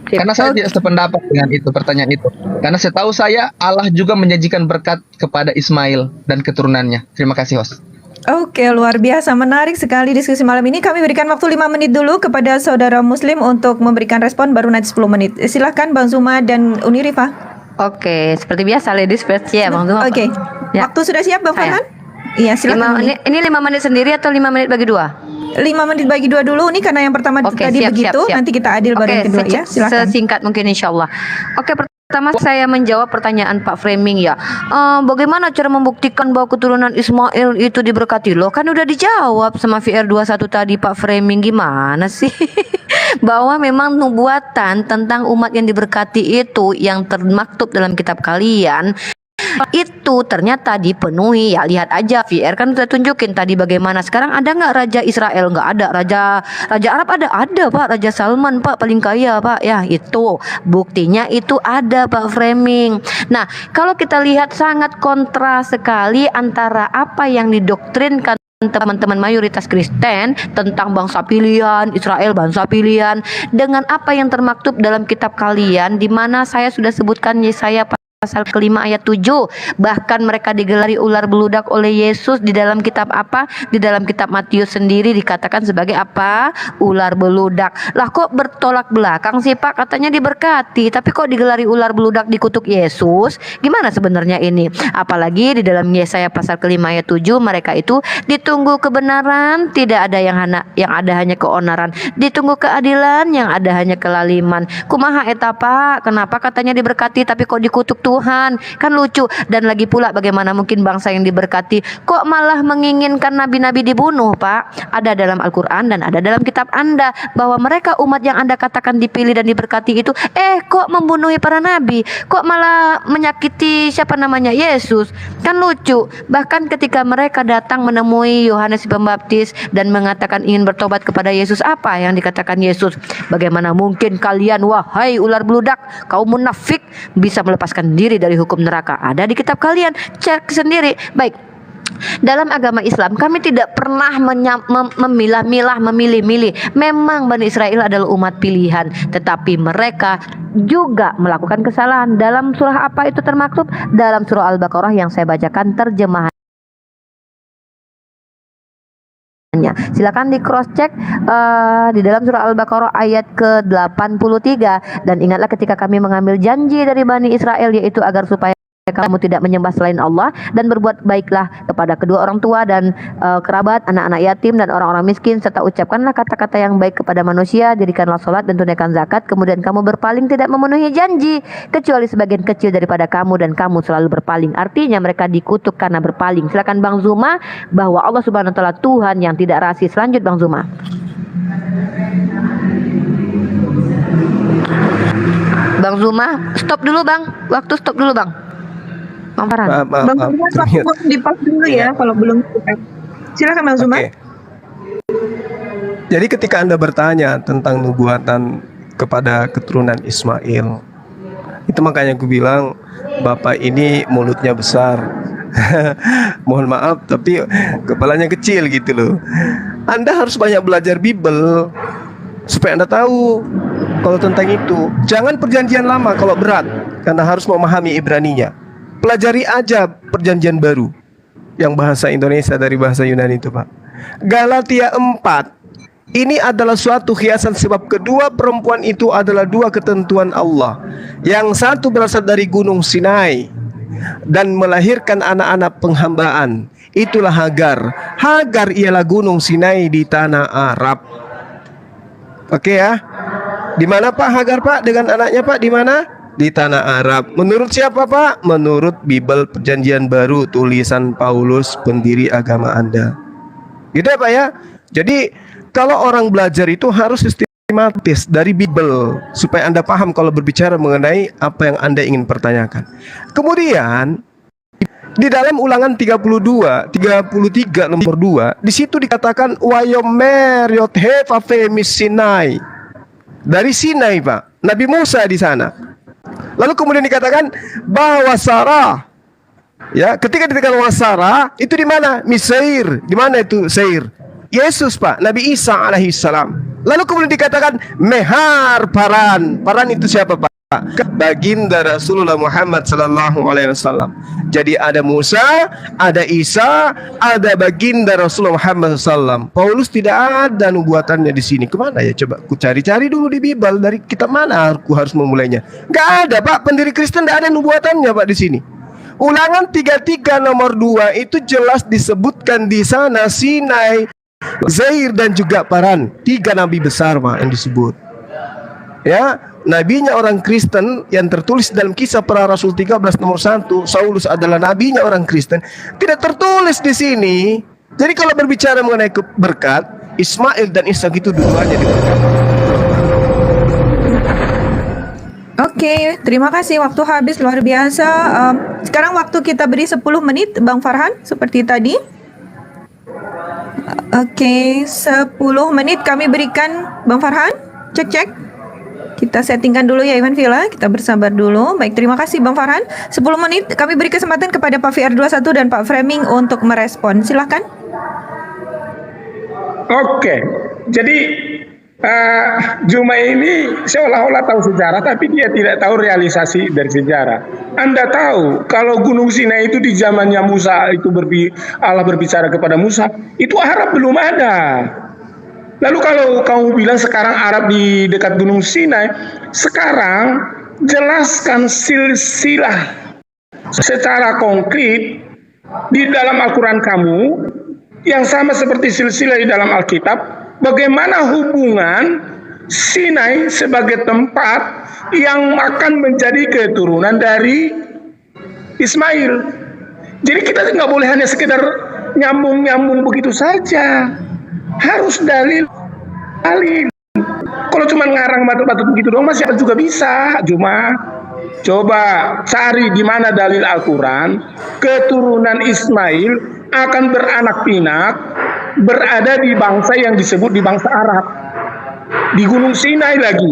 Karena saya tidak sependapat dengan itu, pertanyaan itu. Karena setahu saya Allah juga menjanjikan berkat kepada Ismail dan keturunannya. Terima kasih, host. Oke, luar biasa, menarik sekali diskusi malam ini. Kami berikan waktu 5 menit dulu kepada saudara muslim untuk memberikan respon, baru nanti 10 menit. Silahkan Bang Zuma dan Uni Rifa. Oke, seperti biasa ladies first ya Bang Zuma. Oke, Ya. waktu sudah siap Bang Saya. Farhan? Iya, silakan. Ini 5 menit sendiri atau 5 menit bagi 2? 5 menit bagi 2 dulu nih, karena yang pertama Oke, tadi siap, begitu, siap. nanti kita adil baru yang kedua ya. Silakan. Sesingkat mungkin insyaallah. Oke, pertama saya menjawab pertanyaan Pak Framing ya. Bagaimana cara membuktikan bahwa keturunan Ismail itu diberkati? Loh, kan udah dijawab sama VR21 tadi Pak Framing, gimana sih? Bahwa memang nubuatan tentang umat yang diberkati itu yang termaktub dalam kitab kalian itu ternyata dipenuhi. Ya lihat aja, VR kan udah tunjukin tadi bagaimana. Sekarang ada nggak raja Israel? Nggak ada. Raja Arab ada Pak, Raja Salman Pak, paling kaya Pak. Ya itu buktinya, itu ada Pak Framing. Nah, kalau kita lihat sangat kontra sekali antara apa yang didoktrinkan teman-teman mayoritas Kristen tentang bangsa pilihan, Israel bangsa pilihan, dengan apa yang termaktub dalam kitab kalian, di mana saya sudah sebutkan Yesaya pasal ke-5 ayat 7. Bahkan mereka digelari ular beludak oleh Yesus di dalam kitab apa? Di dalam kitab Matius sendiri dikatakan sebagai apa? Ular beludak. Lah kok bertolak belakang sih Pak? Katanya diberkati, tapi kok digelari ular beludak, dikutuk Yesus? Gimana sebenarnya ini? Apalagi di dalam Yesaya pasal ke-5 ayat 7, mereka itu ditunggu kebenaran, tidak ada yang ada hanya keonaran. Ditunggu keadilan, yang ada hanya kelaliman. Kumaha eta Pak? Kenapa katanya diberkati tapi kok dikutuk Tuhan? Kan lucu. Dan lagi pula, bagaimana mungkin bangsa yang diberkati kok malah menginginkan nabi-nabi dibunuh Pak? Ada dalam Al-Quran dan ada dalam kitab Anda bahwa mereka umat yang Anda katakan dipilih dan diberkati itu kok membunuhi para nabi, kok malah menyakiti siapa namanya, Yesus. Kan lucu. Bahkan ketika mereka datang menemui Yohanes Pembaptis dan mengatakan ingin bertobat kepada Yesus, apa yang dikatakan Yesus? Bagaimana mungkin kalian, wahai ular beludak, kaum munafik, bisa melepaskan diri dari hukum neraka? Ada di kitab kalian, cek sendiri. Baik, Dalam agama Islam kami tidak pernah memilah-milah, memilih-milih. Memang Bani Israel adalah umat pilihan, tetapi mereka juga melakukan kesalahan. Dalam surah apa itu termaktub? Dalam surah Al-Baqarah yang saya bacakan terjemahan. Silakan di cross check di dalam surah Al-Baqarah ayat ke-83. Dan ingatlah ketika kami mengambil janji dari Bani Israel, yaitu agar supaya kamu tidak menyembah selain Allah dan berbuat baiklah kepada kedua orang tua dan kerabat, anak-anak yatim dan orang-orang miskin, serta ucapkanlah kata-kata yang baik kepada manusia, dirikanlah sholat dan tunaikan zakat, kemudian kamu berpaling tidak memenuhi janji kecuali sebagian kecil daripada kamu dan kamu selalu berpaling. Artinya mereka dikutuk karena berpaling. Silakan Bang Zuma, bahwa Allah Subhanahu wa taala Tuhan yang tidak rasis. Lanjut Bang Zuma. Bang Zuma, stop dulu Bang. Waktu stop dulu Bang. Bang Farhan. Bang Zuma, aku di pause dulu ya kalau belum. Silakan Bang Zuma. Oke. Jadi ketika Anda bertanya tentang nubuatan kepada keturunan Ismail, itu makanya aku bilang Bapak ini mulutnya besar. Mohon maaf tapi kepalanya kecil gitu loh. Anda harus banyak belajar Bible supaya Anda tahu kalau tentang itu. Jangan perjanjian lama kalau berat, karena harus memahami Ibraninya. Pelajari aja perjanjian baru yang bahasa Indonesia dari bahasa Yunani itu, Pak. Galatia 4. Ini adalah suatu hiasan, sebab kedua perempuan itu adalah dua ketentuan Allah. Yang satu berasal dari gunung Sinai dan melahirkan anak-anak penghambaan. Itulah Hagar. Hagar ialah gunung Sinai di tanah Arab. Oke ya. Di mana Pak Hagar Pak dengan anaknya Pak? Di mana? Di tanah Arab. Menurut siapa Pak? Menurut Bible Perjanjian Baru, tulisan Paulus, pendiri agama Anda. Gitu ya Pak ya. Jadi kalau orang belajar itu harus sistematis dari Bible supaya Anda paham kalau berbicara mengenai apa yang Anda ingin pertanyakan. Kemudian di dalam Ulangan 33 nomor 2, di situ dikatakan Wayomer Yothe Fafemis Sinai. Dari Sinai Pak, Nabi Musa di sana. Lalu kemudian dikatakan bahwa Sarah, ya, ketika dikatakan wasara itu di mana? Misair. Di mana itu Sair? Yesus Pak, Nabi Isa alaihissalam. Lalu kemudian dikatakan Mehar Paran. Paran itu siapa Pak? Baginda Rasulullah Muhammad sallallahu alaihi wasallam. Jadi ada Musa, ada Isa, ada baginda Rasulullah Muhammad sallallahu. Paulus tidak ada nubuatannya di sini. Kemana ya? Coba ku cari-cari dulu di Bible, dari kitab mana aku harus memulainya? Gak ada Pak, pendiri Kristen tidak ada nubuatannya Pak di sini. Ulangan 33 nomor 2 itu jelas disebutkan di sana Sinai, Zair dan juga Paran. 3 nabi besar Pak yang disebut. Ya, nabinya orang Kristen yang tertulis dalam Kisah Para Rasul 13 nomor 1, Saulus adalah nabinya orang Kristen, tidak tertulis di sini. Jadi kalau berbicara mengenai berkat, Ismail dan Ishak itu dua-duanya diberkati. Oke, terima kasih. Waktu habis luar biasa. Sekarang waktu kita beri 10 menit, Bang Farhan, seperti tadi. Oke, 10 menit kami berikan Bang Farhan. Cek. Kita settingkan dulu ya Iwan Villa, kita bersabar dulu. Baik, terima kasih Bang Farhan. 10 menit kami beri kesempatan kepada Pak VR21 dan Pak Framing untuk merespon. Silahkan. Oke, jadi Juma ini seolah-olah tahu sejarah, tapi dia tidak tahu realisasi dari sejarah. Anda tahu kalau Gunung Sinai itu di zamannya Musa itu Allah berbicara kepada Musa, itu Arab belum ada. Lalu kalau kamu bilang sekarang Arab di dekat Gunung Sinai, sekarang jelaskan silsilah secara konkret di dalam Al-Quran kamu yang sama seperti silsilah di dalam Alkitab. Bagaimana hubungan Sinai sebagai tempat yang akan menjadi keturunan dari Ismail. Jadi kita nggak boleh hanya sekedar nyambung-nyambung begitu saja. Harus dalil. Kalau cuma ngarang batu-batu begitu doang, masih juga bisa. Cuma coba cari di mana dalil Al-Quran keturunan Ismail akan beranak pinak berada di bangsa yang disebut di bangsa Arab, di Gunung Sinai lagi.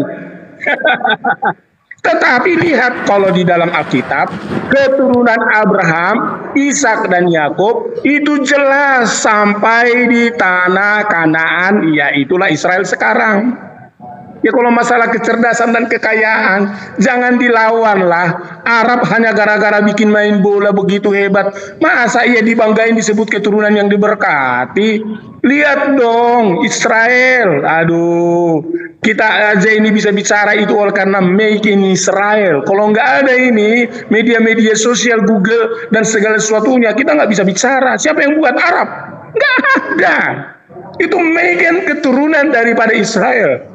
Tetapi lihat kalau di dalam Alkitab keturunan Abraham Ishak dan Yakub itu jelas sampai di tanah Kanaan, ya itulah Israel sekarang. Ya kalau masalah kecerdasan dan kekayaan, jangan dilawan lah. Arab hanya gara-gara bikin main bola begitu hebat, masa ia dibanggain disebut keturunan yang diberkati? Lihat dong Israel, aduh, kita aja ini bisa bicara itu oleh karena make in Israel. Kalau nggak ada ini media-media sosial, Google dan segala sesuatunya, kita nggak bisa bicara. Siapa yang buat Arab? Nggak ada. Itu make in keturunan daripada Israel.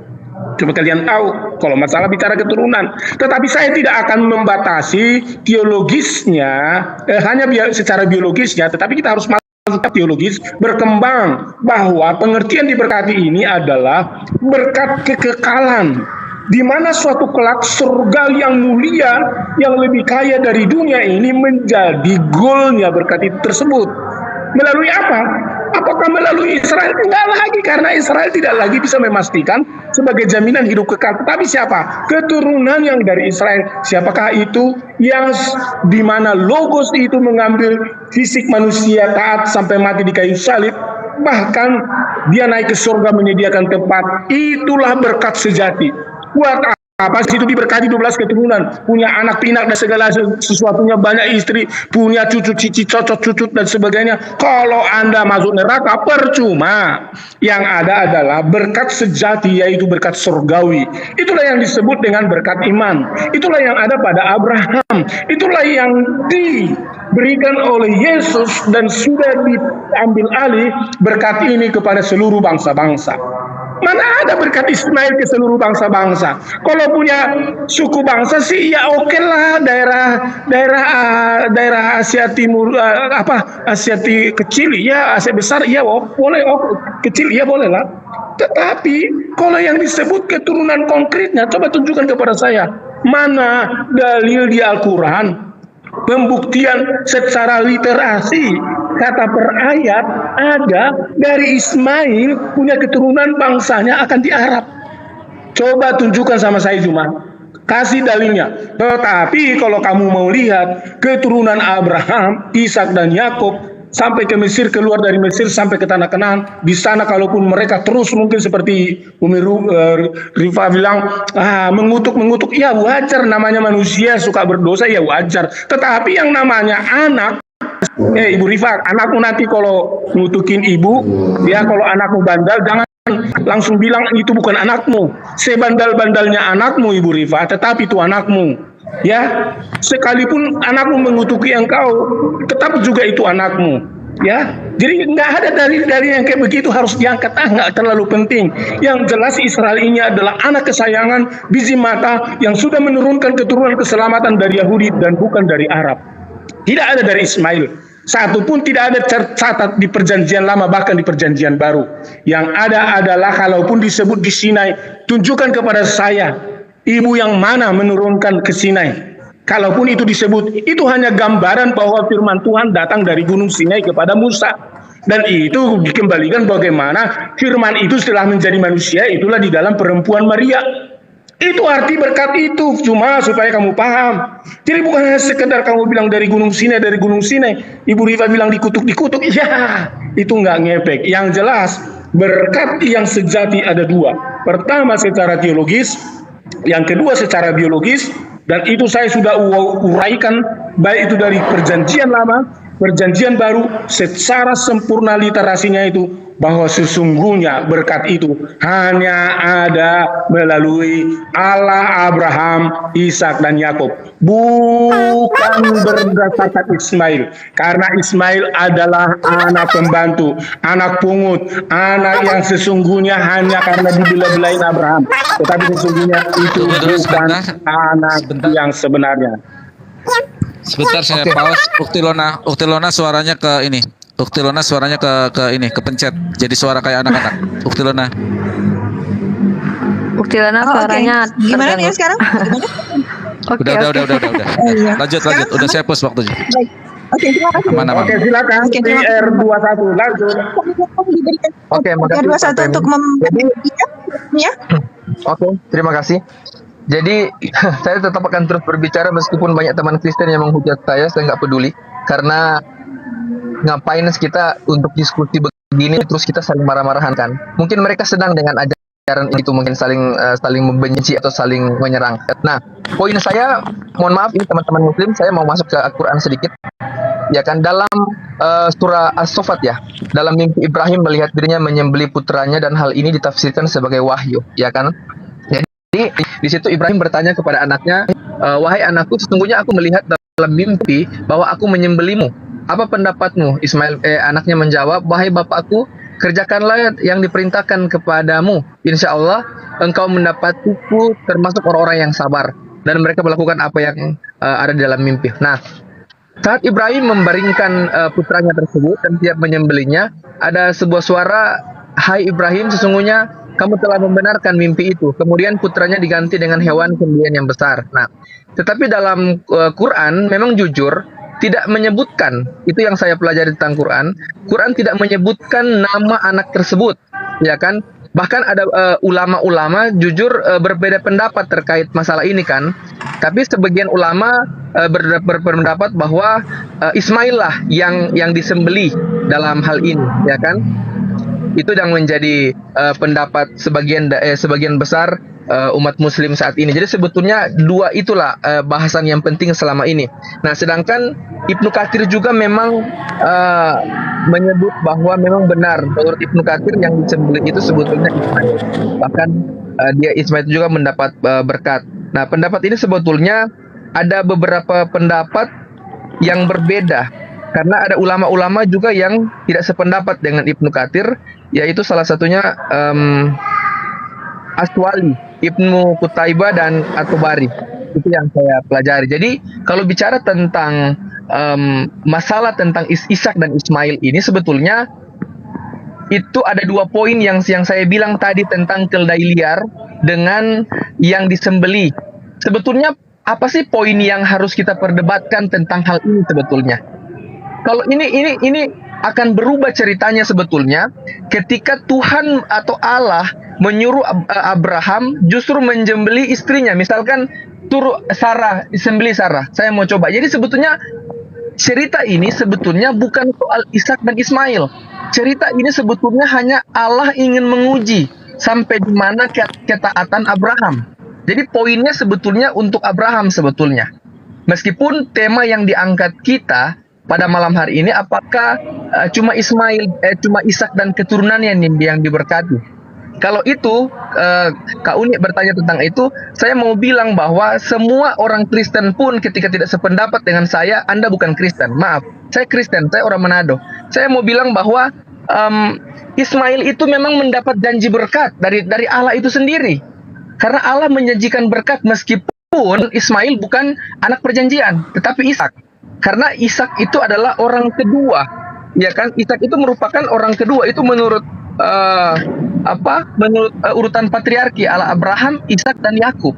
Coba kalian tahu kalau masalah bicara keturunan. Tetapi saya tidak akan membatasi teologisnya, hanya secara biologisnya, tetapi kita harus masuk teologis, berkembang bahwa pengertian diberkati ini adalah berkat kekekalan, di mana suatu kelak surga yang mulia, yang lebih kaya dari dunia ini menjadi goalnya berkat itu tersebut. Melalui apa? Apakah melalui Israel? Enggak lagi, karena Israel tidak lagi bisa memastikan sebagai jaminan hidup kekal. Tetapi siapa? Keturunan yang dari Israel. Siapakah itu? Yang di mana logos itu mengambil fisik manusia taat sampai mati di kayu salib. Bahkan dia naik ke surga menyediakan tempat. Itulah berkat sejati. Buat apa sih itu diberkati 12 keturunan, punya anak pinak dan segala sesuatunya, banyak istri, punya cucu, cici, cocok, cucut dan sebagainya. Kalau Anda masuk neraka percuma. Yang ada adalah berkat sejati, yaitu berkat surgawi. Itulah yang disebut dengan berkat iman. Itulah yang ada pada Abraham. Itulah yang diberikan oleh Yesus dan sudah diambil alih berkat ini kepada seluruh bangsa-bangsa. Mana ada berkat Ismail ke seluruh bangsa-bangsa? Kalau punya suku bangsa sih ya oke lah, daerah Asia Timur, Asia kecil ya, Asia besar ya boleh, kecil ya boleh lah. Tetapi kalau yang disebut keturunan konkretnya, coba tunjukkan kepada saya mana dalil di Al-Quran pembuktian secara literasi kata per ayat ada dari Ismail punya keturunan bangsanya akan di Arab. Coba tunjukkan sama saya Juma, kasih dalilnya. Tetapi kalau kamu mau lihat keturunan Abraham, Ishak dan Yakub sampai ke Mesir, keluar dari Mesir sampai ke tanah Kanaan, di sana kalaupun mereka terus mungkin seperti Umi Rifa bilang mengutuk, ya wajar, namanya manusia suka berdosa, ya wajar. Tetapi yang namanya anak, Ibu Rifa, anakmu nanti kalau ngutukin ibu, ya kalau anakmu bandel jangan langsung bilang itu bukan anakmu. Sebandal-bandalnya anakmu Ibu Rifa, tetapi itu anakmu. Ya, sekalipun anakmu mengutuki engkau, tetap juga itu anakmu. Ya, jadi nggak ada dari yang kayak begitu harus diangkat, nggak terlalu penting. Yang jelas Israel ini adalah anak kesayangan, biji mata yang sudah menurunkan keturunan keselamatan dari Yahudi dan bukan dari Arab. Tidak ada dari Ismail. Satu pun tidak ada tercatat di perjanjian lama, bahkan di perjanjian baru. Yang ada adalah kalaupun disebut di Sinai, tunjukkan kepada saya ibu yang mana menurunkan ke Sinai. Kalaupun itu disebut, itu hanya gambaran bahwa firman Tuhan datang dari Gunung Sinai kepada Musa. Dan itu dikembalikan bagaimana firman itu setelah menjadi manusia, itulah di dalam perempuan Maria. Itu arti berkat itu, cuma supaya kamu paham. Jadi bukan hanya sekedar kamu bilang dari Gunung Sinai, Ibu Rifa bilang dikutuk, ya itu nggak ngepek. Yang jelas, berkat yang sejati ada dua. Pertama secara teologis, yang kedua secara biologis, dan itu saya sudah uraikan baik itu dari perjanjian lama, perjanjian baru, secara sempurna literasinya itu, bahwa sesungguhnya berkat itu hanya ada melalui Allah Abraham, Ishak dan Yakub, bukan berdasarkan Ismail, karena Ismail adalah anak pembantu, anak pungut, anak yang sesungguhnya hanya karena dibela-belain Abraham, tetapi sesungguhnya itu bukan anak yang sebenarnya. Sebentar saya pause. Uktilona suaranya ke ini. Uktilona suaranya ke ini, kepencet. Jadi suara kayak anak-anak. Uktilona Okay. suaranya Gimana nih terganggu. sekarang? Udah. Iya. Lanjut. Udah saya push waktunya. Baik. Oke, terima kasih. Aman. Oke, silakan. Oke, terima kasih. PR21 lanjut. Oke, makasih, PR21 Pak untuk Femi. ya. Oke, terima kasih. Jadi saya tetap akan terus berbicara meskipun banyak teman Kristen yang menghujat saya nggak peduli. Karena ngapain kita untuk diskusi begini terus kita saling marah-marahan kan? Mungkin mereka sedang dengan ajaran itu, mungkin saling membenci atau saling menyerang. Nah, poin saya, mohon maaf ini teman-teman muslim, saya mau masuk ke Al-Quran sedikit. Ya kan, dalam surah As-Saffat ya, dalam mimpi Ibrahim melihat dirinya menyembelih putranya dan hal ini ditafsirkan sebagai wahyu, ya kan? Jadi di situ Ibrahim bertanya kepada anaknya, wahai anakku, sesungguhnya aku melihat dalam mimpi bahwa aku menyembelihmu. Apa pendapatmu? Anaknya menjawab, wahai bapakku, kerjakanlah yang diperintahkan kepadamu. Insya Allah engkau mendapatiku termasuk orang-orang yang sabar. Dan mereka melakukan apa yang ada di dalam mimpi. Nah, saat Ibrahim membaringkan putranya tersebut dan siap menyembelihnya, ada sebuah suara, hai Ibrahim, sesungguhnya kamu telah membenarkan mimpi itu. Kemudian putranya diganti dengan hewan sembelihan yang besar. Nah, tetapi dalam Quran memang jujur tidak menyebutkan, itu yang saya pelajari tentang Quran. Quran tidak menyebutkan nama anak tersebut, ya kan? Bahkan ada ulama-ulama jujur berbeda pendapat terkait masalah ini kan. Tapi sebagian ulama berpendapat bahwa Ismail lah yang disembelih dalam hal ini, ya kan? Itu yang menjadi pendapat sebagian besar umat muslim saat ini. Jadi sebetulnya dua itulah bahasan yang penting selama ini. Nah, sedangkan Ibnu Katsir juga memang menyebut bahwa memang benar menurut Ibnu Katsir yang disembelih itu sebetulnya Ismail. Bahkan Ismail juga mendapat berkat. Nah, pendapat ini sebetulnya ada beberapa pendapat yang berbeda karena ada ulama-ulama juga yang tidak sependapat dengan Ibnu Katsir, yaitu salah satunya Aswali, Ibnu Qutaibah dan At-Tabari. Itu yang saya pelajari. Jadi kalau bicara tentang masalah tentang Ishak dan Ismail ini sebetulnya itu ada dua poin yang saya bilang tadi tentang keledai liar dengan yang disembelih. Sebetulnya apa sih poin yang harus kita perdebatkan tentang hal ini sebetulnya? Kalau ini akan berubah ceritanya sebetulnya ketika Tuhan atau Allah menyuruh Abraham justru menjembelih istrinya. Misalkan sembelih Sarah. Saya mau coba. Jadi sebetulnya cerita ini sebetulnya bukan soal Ishak dan Ismail. Cerita ini sebetulnya hanya Allah ingin menguji sampai di mana ketaatan Abraham. Jadi poinnya sebetulnya untuk Abraham sebetulnya. Meskipun tema yang diangkat kita pada malam hari ini apakah cuma Ishak dan keturunannya yang diberkati. Kalau itu Kak Uni bertanya tentang itu, saya mau bilang bahwa semua orang Kristen pun ketika tidak sependapat dengan saya, Anda bukan Kristen. Maaf, saya Kristen, saya orang Manado. Saya mau bilang bahwa Ismail itu memang mendapat janji berkat dari Allah itu sendiri. Karena Allah menjanjikan berkat meskipun Ismail bukan anak perjanjian, tetapi Ishak. Karena Ishak itu adalah orang kedua, ya kan? Ishak itu merupakan orang kedua, itu menurut urutan patriarki ala Abraham, Ishak dan Yakub.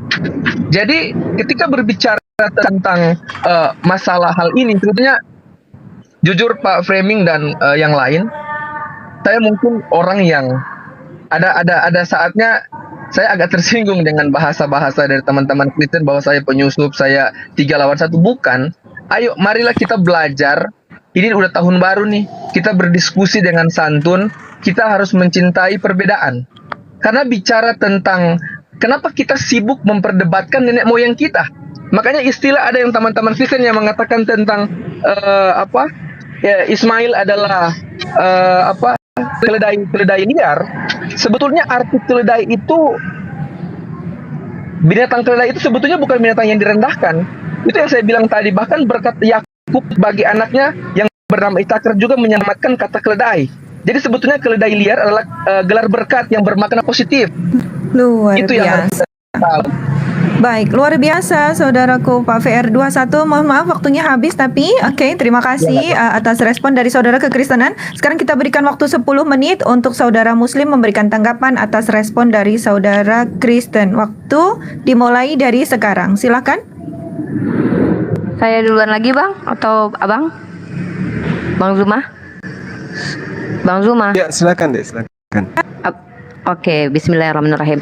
Jadi ketika berbicara tentang masalah hal ini, sebetulnya jujur Pak Framing dan yang lain, saya mungkin orang yang ada saatnya saya agak tersinggung dengan bahasa-bahasa dari teman-teman Kristen bahwa saya penyusup, saya 3 lawan 1. Bukan. Ayo, marilah kita belajar. Ini udah tahun baru nih. Kita berdiskusi dengan santun. Kita harus mencintai perbedaan. Karena bicara tentang kenapa kita sibuk memperdebatkan nenek moyang kita. Makanya istilah ada yang teman-teman Kristen yang mengatakan tentang Ismail adalah keledai liar. Sebetulnya arti keledai itu, binatang keledai itu sebetulnya bukan binatang yang direndahkan. Itu yang saya bilang tadi. Bahkan berkat Yakub bagi anaknya yang bernama Ishak juga menyelamatkan kata keledai. Jadi sebetulnya keledai liar adalah gelar berkat yang bermakna positif. Luar itu biasa. Yang harus kita tahu. Baik, luar biasa saudaraku Pak VR21. Mohon maaf waktunya habis, tapi oke, terima kasih atas respon dari saudara kekristenan. Sekarang kita berikan waktu 10 menit untuk saudara muslim memberikan tanggapan atas respon dari saudara Kristen. Waktu dimulai dari sekarang, silakan. Saya duluan lagi Bang atau Abang? Bang Zuma? Bang Zuma? Ya, silakan deh, silakan. Oke, bismillahirrahmanirrahim.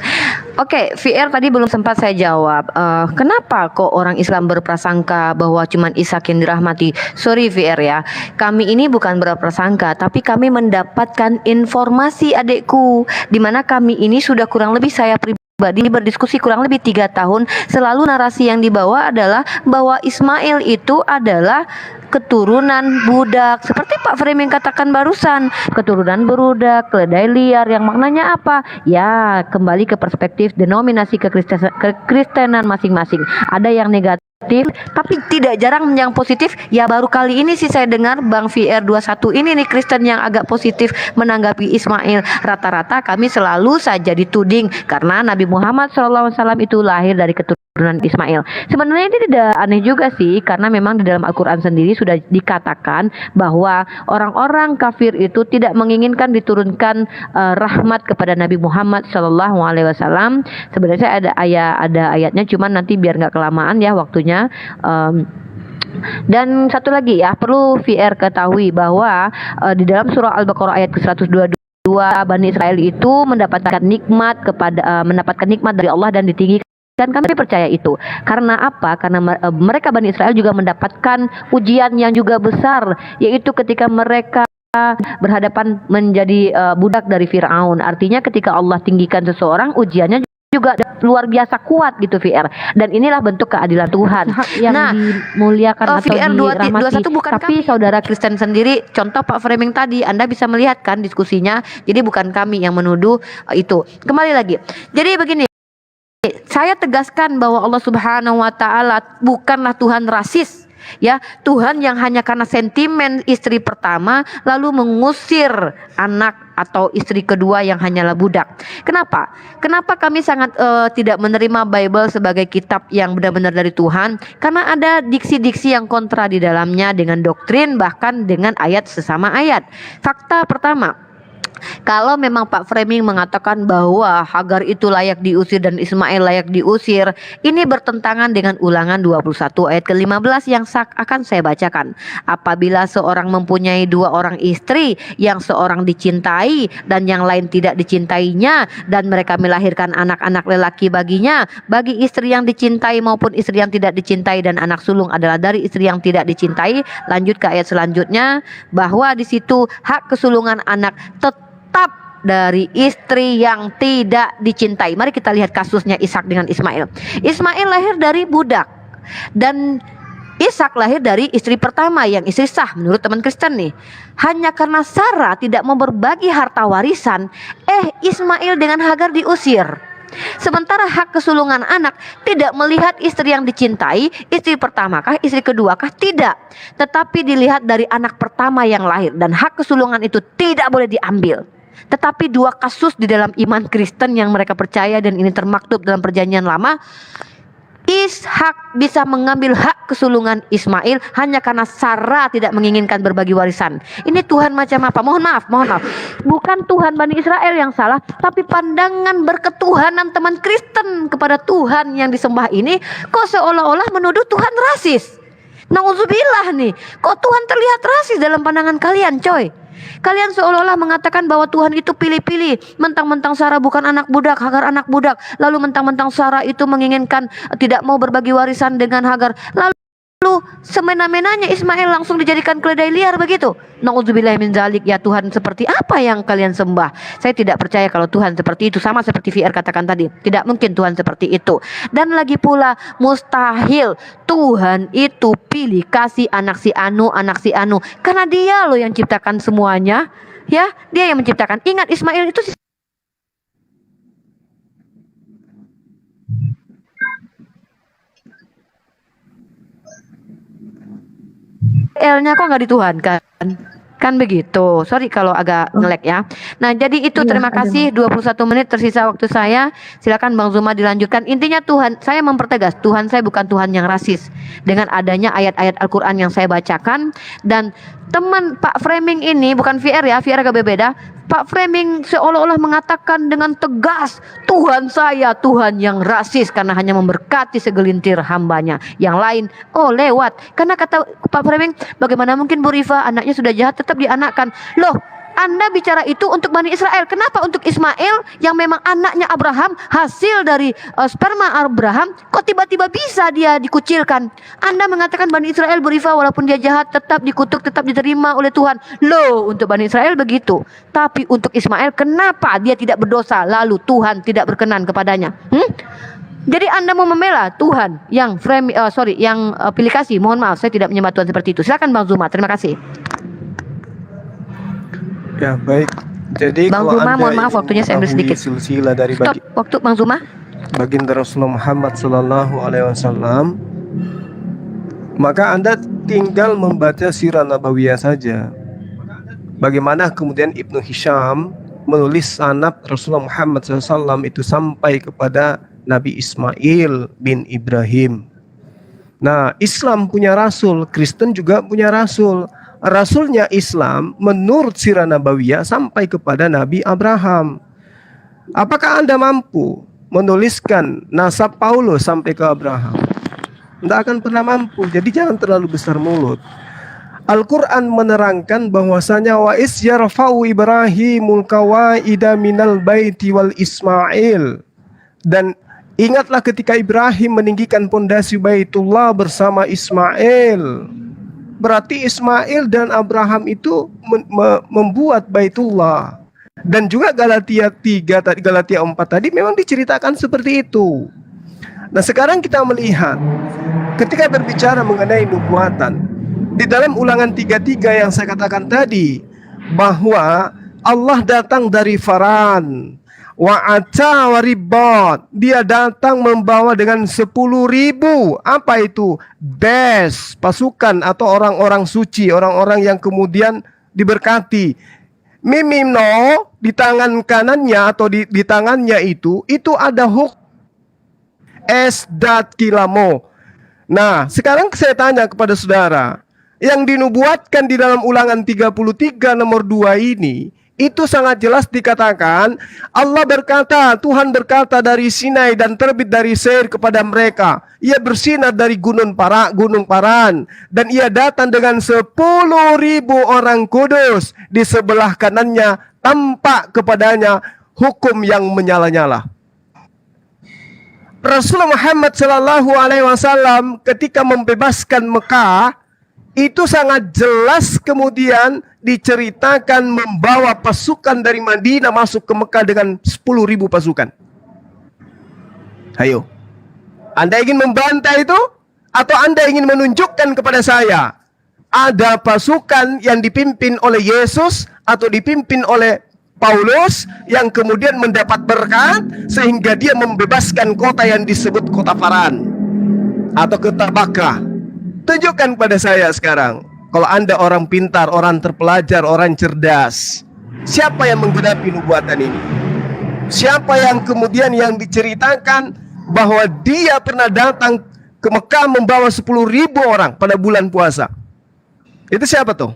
Oke, VR tadi belum sempat saya jawab. Kenapa kok orang Islam berprasangka bahwa cuman Ishak yang dirahmati? Sorry VR ya, kami ini bukan berprasangka, tapi kami mendapatkan informasi adekku, di mana kami ini sudah kurang lebih saya pribadi berdiskusi kurang lebih 3 tahun. Selalu narasi yang dibawa adalah bahwa Ismail itu adalah keturunan budak, seperti Pak Framing katakan barusan, keturunan budak, keledai liar, yang maknanya apa? Ya, kembali ke perspektif denominasi kekristenan masing-masing. Ada yang negatif, tapi tidak jarang yang positif. Ya, baru kali ini sih saya dengar Bang VR21 ini nih Kristen yang agak positif menanggapi Ismail. Rata-rata kami selalu saja dituding karena Nabi Muhammad SAW itu lahir dari keturunan Ismail. Sebenarnya ini tidak aneh juga sih, karena memang di dalam Al-Quran sendiri sudah dikatakan bahwa orang-orang kafir itu tidak menginginkan diturunkan rahmat kepada Nabi Muhammad SAW. Sebenarnya ada ayatnya, cuman nanti biar nggak kelamaan ya waktunya. Dan satu lagi ya, perlu VR ketahui bahwa di dalam surah Al-Baqarah ayat ke-122, Bani Israel itu mendapatkan nikmat dari Allah dan ditinggikan. Kami percaya itu. Karena apa? Karena mereka Bani Israel juga mendapatkan ujian yang juga besar, yaitu ketika mereka berhadapan menjadi budak dari Firaun. Artinya ketika Allah tinggikan seseorang, ujiannya juga luar biasa kuat gitu VR. Dan inilah bentuk keadilan Tuhan yang dimuliakan atau VR dirahmati. 21 bukan Tapi kami. Saudara Kristen sendiri, contoh Pak Framing tadi, Anda bisa melihat kan diskusinya. Jadi bukan kami yang menuduh itu. Kembali lagi. Jadi begini, saya tegaskan bahwa Allah Subhanahu wa taala bukanlah Tuhan rasis. Ya, Tuhan yang hanya karena sentimen istri pertama lalu mengusir anak atau istri kedua yang hanyalah budak. Kenapa? Kenapa kami sangat tidak menerima Bible sebagai kitab yang benar-benar dari Tuhan? Karena ada diksi-diksi yang kontra di dalamnya dengan doktrin, bahkan dengan ayat sesama ayat. Fakta pertama, kalau memang Pak Framing mengatakan bahwa Hagar itu layak diusir dan Ismail layak diusir, ini bertentangan dengan Ulangan 21 ayat ke-15 yang akan saya bacakan. Apabila seorang mempunyai 2 orang istri, yang seorang dicintai dan yang lain tidak dicintainya, dan mereka melahirkan anak-anak lelaki baginya, bagi istri yang dicintai maupun istri yang tidak dicintai, dan anak sulung adalah dari istri yang tidak dicintai. Lanjut ke ayat selanjutnya, bahwa di situ hak kesulungan anak tetap dari istri yang tidak dicintai. Mari kita lihat kasusnya Ishak dengan Ismail. Ismail lahir dari budak dan Ishak lahir dari istri pertama yang istri sah menurut teman Kristen nih. Hanya karena Sarah tidak mau berbagi harta warisan, Ismail dengan Hagar diusir. Sementara hak kesulungan anak tidak melihat istri yang dicintai, istri pertamakah, istri keduakah, tidak. Tetapi dilihat dari anak pertama yang lahir, dan hak kesulungan itu tidak boleh diambil. Tetapi 2 kasus di dalam iman Kristen yang mereka percaya, dan ini termaktub dalam Perjanjian Lama, Ishak bisa mengambil hak kesulungan Ismail hanya karena Sarah tidak menginginkan berbagi warisan. Ini Tuhan macam apa? Mohon maaf. Bukan Tuhan Bani Israel yang salah, tapi pandangan berketuhanan teman Kristen kepada Tuhan yang disembah ini kok seolah-olah menuduh Tuhan rasis. Nauzubillah nih. Kok Tuhan terlihat rasis dalam pandangan kalian, coy? Kalian seolah-olah mengatakan bahwa Tuhan itu pilih-pilih. Mentang-mentang Sarah bukan anak budak, Hagar anak budak. Lalu mentang-mentang Sarah itu menginginkan tidak mau berbagi warisan dengan Hagar, lalu semena-menanya Ismail langsung dijadikan keledai liar begitu. Nauzubillah min dzalik. Ya Tuhan seperti apa yang kalian sembah? Saya tidak percaya kalau Tuhan seperti itu. Sama seperti VR katakan tadi, tidak mungkin Tuhan seperti itu. Dan lagi pula mustahil Tuhan itu pilih kasih anak si anu, karena Dia loh yang ciptakan semuanya. Ya, Dia yang menciptakan. Ingat, Ismail itu L-nya kok nggak dituhankan? Kan begitu. Sorry kalau agak nge-lag ya. Nah, jadi itu terima kasih. 21 menit tersisa waktu saya. Silakan Bang Zuma dilanjutkan. Intinya Tuhan, saya mempertegas, Tuhan saya bukan Tuhan yang rasis. Dengan adanya ayat-ayat Al-Quran yang saya bacakan, dan teman Pak Framing ini bukan VR ya, VR agak berbeda. Pak Framing seolah-olah mengatakan dengan tegas, Tuhan saya Tuhan yang rasis karena hanya memberkati segelintir hambanya. Yang lain, lewat. Karena kata Pak Framing, bagaimana mungkin Bu Rifa anaknya sudah jahat tetap dianakkan? Loh, Anda bicara itu untuk Bani Israel. Kenapa untuk Ismail yang memang anaknya Abraham, hasil dari sperma Abraham, kok tiba-tiba bisa dia dikucilkan? Anda mengatakan Bani Israel berifa walaupun dia jahat, tetap dikutuk, tetap diterima oleh Tuhan. Loh, untuk Bani Israel begitu. Tapi untuk Ismail, kenapa dia tidak berdosa lalu Tuhan tidak berkenan kepadanya? Jadi Anda mau membela Tuhan yang pilih kasih. Mohon maaf, saya tidak menyembah Tuhan seperti itu. Silakan Bang Zuma, terima kasih. Ya, baik. Jadi Bang kalau Zuma, Anda mohon maaf, ingin waktunya saya ambil mengetahui sedikit. silsilah dari Stop, waktu Bang Zuma. baginda Rasulullah Muhammad sallallahu alaihi wasallam, maka Anda tinggal membaca sirah nabawiyah saja. Bagaimana kemudian Ibnu Hisham menulis sanad Rasulullah Muhammad SAW itu sampai kepada Nabi Ismail bin Ibrahim. Nah, Islam punya rasul, Kristen juga punya rasul. Rasulnya Islam menurut sirah nabawiyah sampai kepada Nabi Abraham. Apakah Anda mampu menuliskan nasab Paulus sampai ke Abraham? Tidak akan pernah mampu. Jadi jangan terlalu besar mulut. Al-Quran menerangkan bahwasanya wa is yarfa'u Ibrahimul qawaida minal baiti wal Ismail. Dan ingatlah ketika Ibrahim meninggikan pondasi Baitullah bersama Ismail. Berarti Ismail dan Abraham itu membuat Baitullah. Dan juga Galatia 3, Galatia 4 tadi memang diceritakan seperti itu. Nah, sekarang kita melihat ketika berbicara mengenai nubuatan, di dalam Ulangan 33 yang saya katakan tadi, bahwa Allah datang dari Faran, wa'ata waribot, dia datang membawa dengan 10.000. Apa itu? Pasukan atau orang-orang suci, orang-orang yang kemudian diberkati. Mimino di tangan kanannya atau di tangannya itu ada esdat kilamo. Nah, sekarang saya tanya kepada saudara, yang dinubuatkan di dalam Ulangan 33 nomor 2 ini, itu sangat jelas dikatakan Allah berkata, Tuhan berkata dari Sinai dan terbit dari Seir kepada mereka. Ia bersinar dari gunung Paran, dan ia datang dengan 10.000 orang kudus. Di sebelah kanannya tampak kepadanya hukum yang menyala-nyala. Rasulullah Muhammad SAW ketika membebaskan Mekah, itu sangat jelas kemudian diceritakan membawa pasukan dari Madinah masuk ke Mekah dengan 10.000 pasukan. Ayo, Anda ingin membantah itu? Atau Anda ingin menunjukkan kepada saya ada pasukan yang dipimpin oleh Yesus atau dipimpin oleh Paulus yang kemudian mendapat berkat sehingga dia membebaskan kota yang disebut kota Faran atau kota Bakah? Tunjukkan pada saya sekarang. Kalau Anda orang pintar, orang terpelajar, orang cerdas, siapa yang menggenapi nubuatan ini? Siapa yang kemudian yang diceritakan bahwa dia pernah datang ke Mekah membawa 10.000 orang pada bulan puasa? Itu siapa tuh?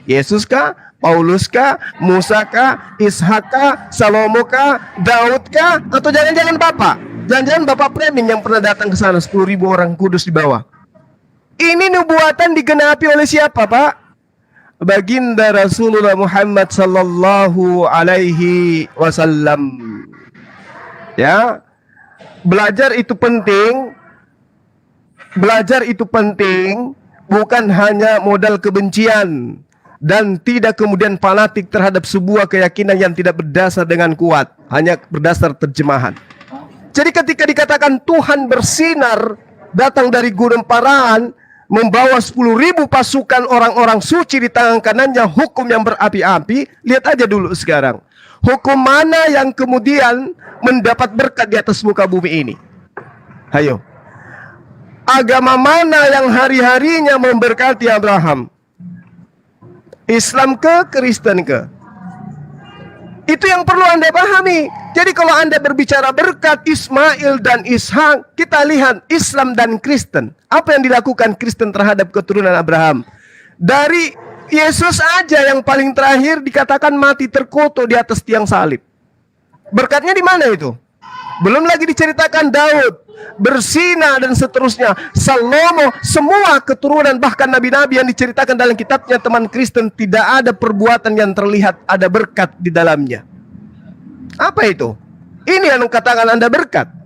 Yesus kah? Paulus kah? Musa kah? Ishak kah? Salomo kah? Daud kah? Atau jangan-jangan Bapak? Jangan-jangan Bapak Preming yang pernah datang ke sana 10.000 orang kudus di bawah? Ini nubuatan digenapi oleh siapa, Pak? Baginda Rasulullah Muhammad sallallahu alaihi wasallam. Ya. Belajar itu penting. Belajar itu penting, bukan hanya modal kebencian dan tidak kemudian fanatik terhadap sebuah keyakinan yang tidak berdasar dengan kuat, hanya berdasar terjemahan. Jadi ketika dikatakan Tuhan bersinar datang dari gunung Paran, membawa 10.000 pasukan orang-orang suci di tangan kanannya, hukum yang berapi-api. Lihat aja dulu sekarang, hukum mana yang kemudian mendapat berkat di atas muka bumi ini? Ayo, agama mana yang hari-harinya memberkati Abraham? Islam ke, Kristen ke? Itu yang perlu Anda pahami. Jadi kalau Anda berbicara berkat Ismail dan Ishak, kita lihat Islam dan Kristen. Apa yang dilakukan Kristen terhadap keturunan Abraham? Dari Yesus aja yang paling terakhir dikatakan mati terkutuk di atas tiang salib. Berkatnya di mana itu? Belum lagi diceritakan Daud, bersina dan seterusnya, Salomo, semua keturunan bahkan nabi-nabi yang diceritakan dalam kitabnya teman Kristen, tidak ada perbuatan yang terlihat ada berkat di dalamnya. Apa itu? Ini yang katakan Anda berkat.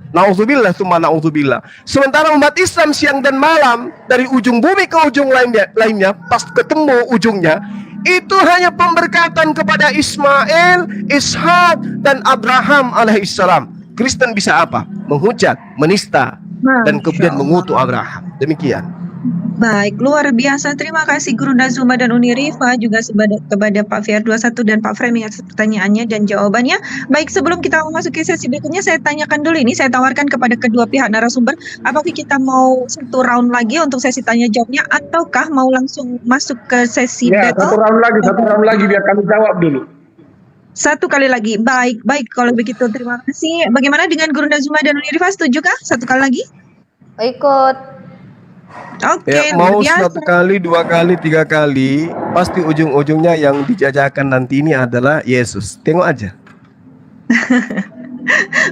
Nauzubillah summa nauzubillah. Sementara umat Islam siang dan malam dari ujung bumi ke ujung lainnya pas ketemu ujungnya itu hanya pemberkatan kepada Ismail, Ishak dan Abraham alaihissalam. Kristen bisa apa? Menghujat, menista dan kemudian mengutuk Abraham. Demikian. Baik, luar biasa. Terima kasih Guru Nazuma dan Uni Rifa, juga kepada Pak Fiar 21 dan Pak Fremi atas pertanyaannya dan jawabannya. Baik, sebelum kita memasuki sesi berikutnya, saya tanyakan dulu ini, saya tawarkan kepada kedua pihak narasumber, apakah kita mau satu round lagi untuk sesi tanya jawabnya, ataukah mau langsung masuk ke sesi Ya, battle? satu round lagi biar kami jawab dulu. Satu kali lagi. Baik, kalau begitu terima kasih. Bagaimana dengan Guru Nazuma dan Uni Rifa, setujukah? Satu kali lagi? Ikut. Oke, Ya, luar mau biasa. 1 kali, 2 kali, 3 kali, pasti ujung-ujungnya yang dijajakan nanti ini adalah Yesus. Tengok aja.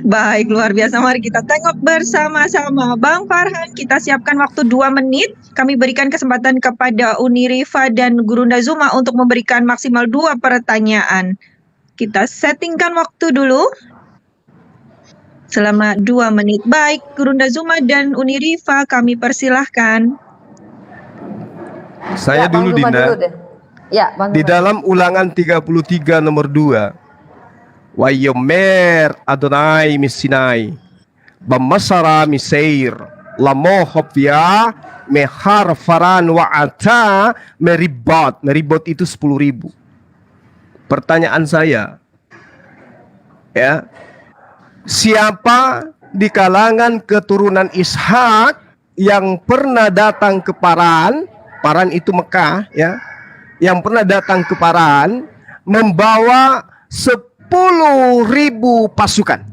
Baik, luar biasa. Mari kita tengok bersama-sama. Bang Farhan, kita siapkan waktu 2 menit. Kami berikan kesempatan kepada Uni Rifa dan Guru Nazuma untuk memberikan maksimal 2 pertanyaan. Kita settingkan waktu dulu. Selama 2 menit. Baik, Guru Nazuma dan Uni Rifa, kami persilahkan. Saya Bang dulu Zuma Dinda. dulu deh. Ya, Bang Di Zuma. dalam Ulangan 33 nomor 2. Wayomer Adonai misinai. Bamasara miseir. Lamohopya mehar faran wa'ata meribot. Meribot itu 10.000. Pertanyaan saya, ya, siapa di kalangan keturunan Ishak yang pernah datang ke Paran? Paran itu Mekah, ya. Yang pernah datang ke Paran membawa 10.000 pasukan.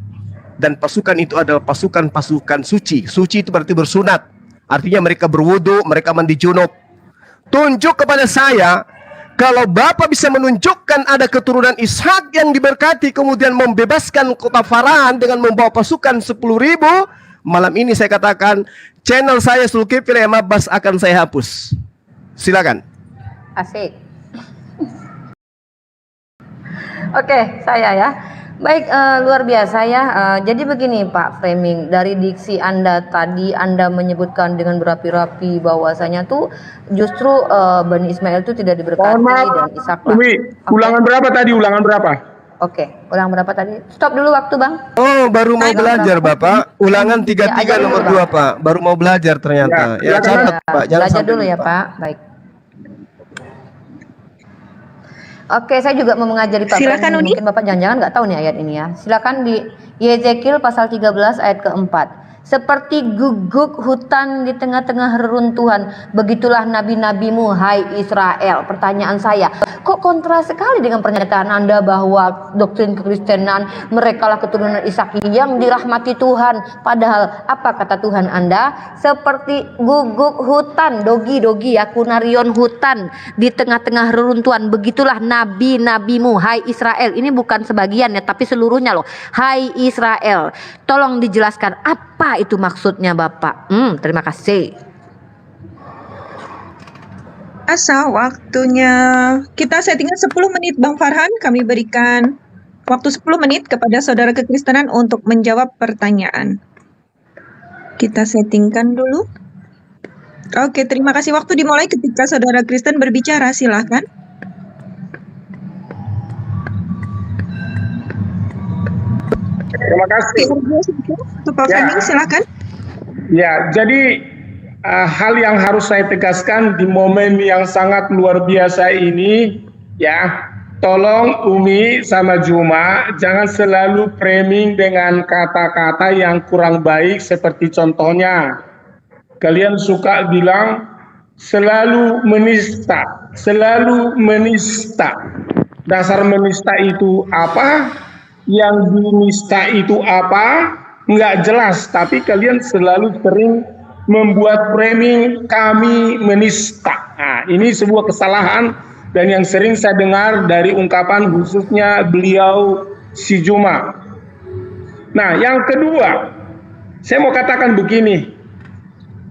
Dan pasukan itu adalah pasukan suci. Suci itu berarti bersunat. Artinya mereka berwudu, mereka mandi junub. Tunjuk kepada saya, kalau Bapak bisa menunjukkan ada keturunan Ishak yang diberkati kemudian membebaskan kota Faran dengan membawa pasukan 10.000, malam ini saya katakan channel saya Zulkifli M. Abbas akan saya hapus. Silakan. Asik. Oke, saya ya. Baik, luar biasa ya. Jadi begini Pak Framing, dari diksi Anda tadi Anda menyebutkan dengan berapi-rapi bahwasanya tuh justru Bani Ismail itu tidak diberkati Mohon maaf, dan Ishak lah. Umi, ulangan berapa tadi? Ulangan berapa? Oke, ulang berapa tadi? Stop dulu waktu Bang. Oh, baru mau belajar Bapak. Ulangan 33 Ya, ajar nomor dulu, 2 Pak. Baru mau belajar ternyata. Ya, catat Pak. Jangan Belajar sampai dulu ya lupa. Pak. Baik. Oke, saya juga mau mengajari Pak Silakan, Framing. Uni. Mungkin Bapak jangan-jangan nggak tahu nih ayat ini ya. Silakan di Yezekiel pasal 13 ayat keempat. Seperti guguk hutan di tengah-tengah reruntuhan, begitulah nabi-nabimu, hai Israel. Pertanyaan saya, kok kontra sekali dengan pernyataan Anda bahwa doktrin kekristenan merekalah keturunan Ishak yang dirahmati Tuhan. Padahal apa kata Tuhan Anda? Seperti guguk hutan, dogi ya, kunarion hutan di tengah-tengah reruntuhan, begitulah nabi-nabimu, hai Israel. Ini bukan sebagian ya, tapi seluruhnya loh. Hai Israel, tolong dijelaskan apa itu maksudnya Bapak. Terima kasih. Asa waktunya kita settingnya 10 menit Bang Farhan. Kami berikan waktu 10 menit kepada saudara kekristenan untuk menjawab pertanyaan. Kita settingkan dulu. Oke, terima kasih. Waktu dimulai ketika saudara Kristen berbicara. Silahkan. Terima kasih. Pak Ya. Framing, silahkan. Ya, jadi hal yang harus saya tegaskan di momen yang sangat luar biasa ini, ya, tolong Umi sama Juma jangan selalu framing dengan kata-kata yang kurang baik seperti contohnya kalian suka bilang selalu menista, selalu menista. Dasar menista itu apa? Yang dinista itu apa? Nggak jelas, tapi kalian selalu sering membuat framing kami menista. Nah, ini sebuah kesalahan dan yang sering saya dengar dari ungkapan khususnya beliau si Juma. Nah, yang kedua, saya mau katakan begini.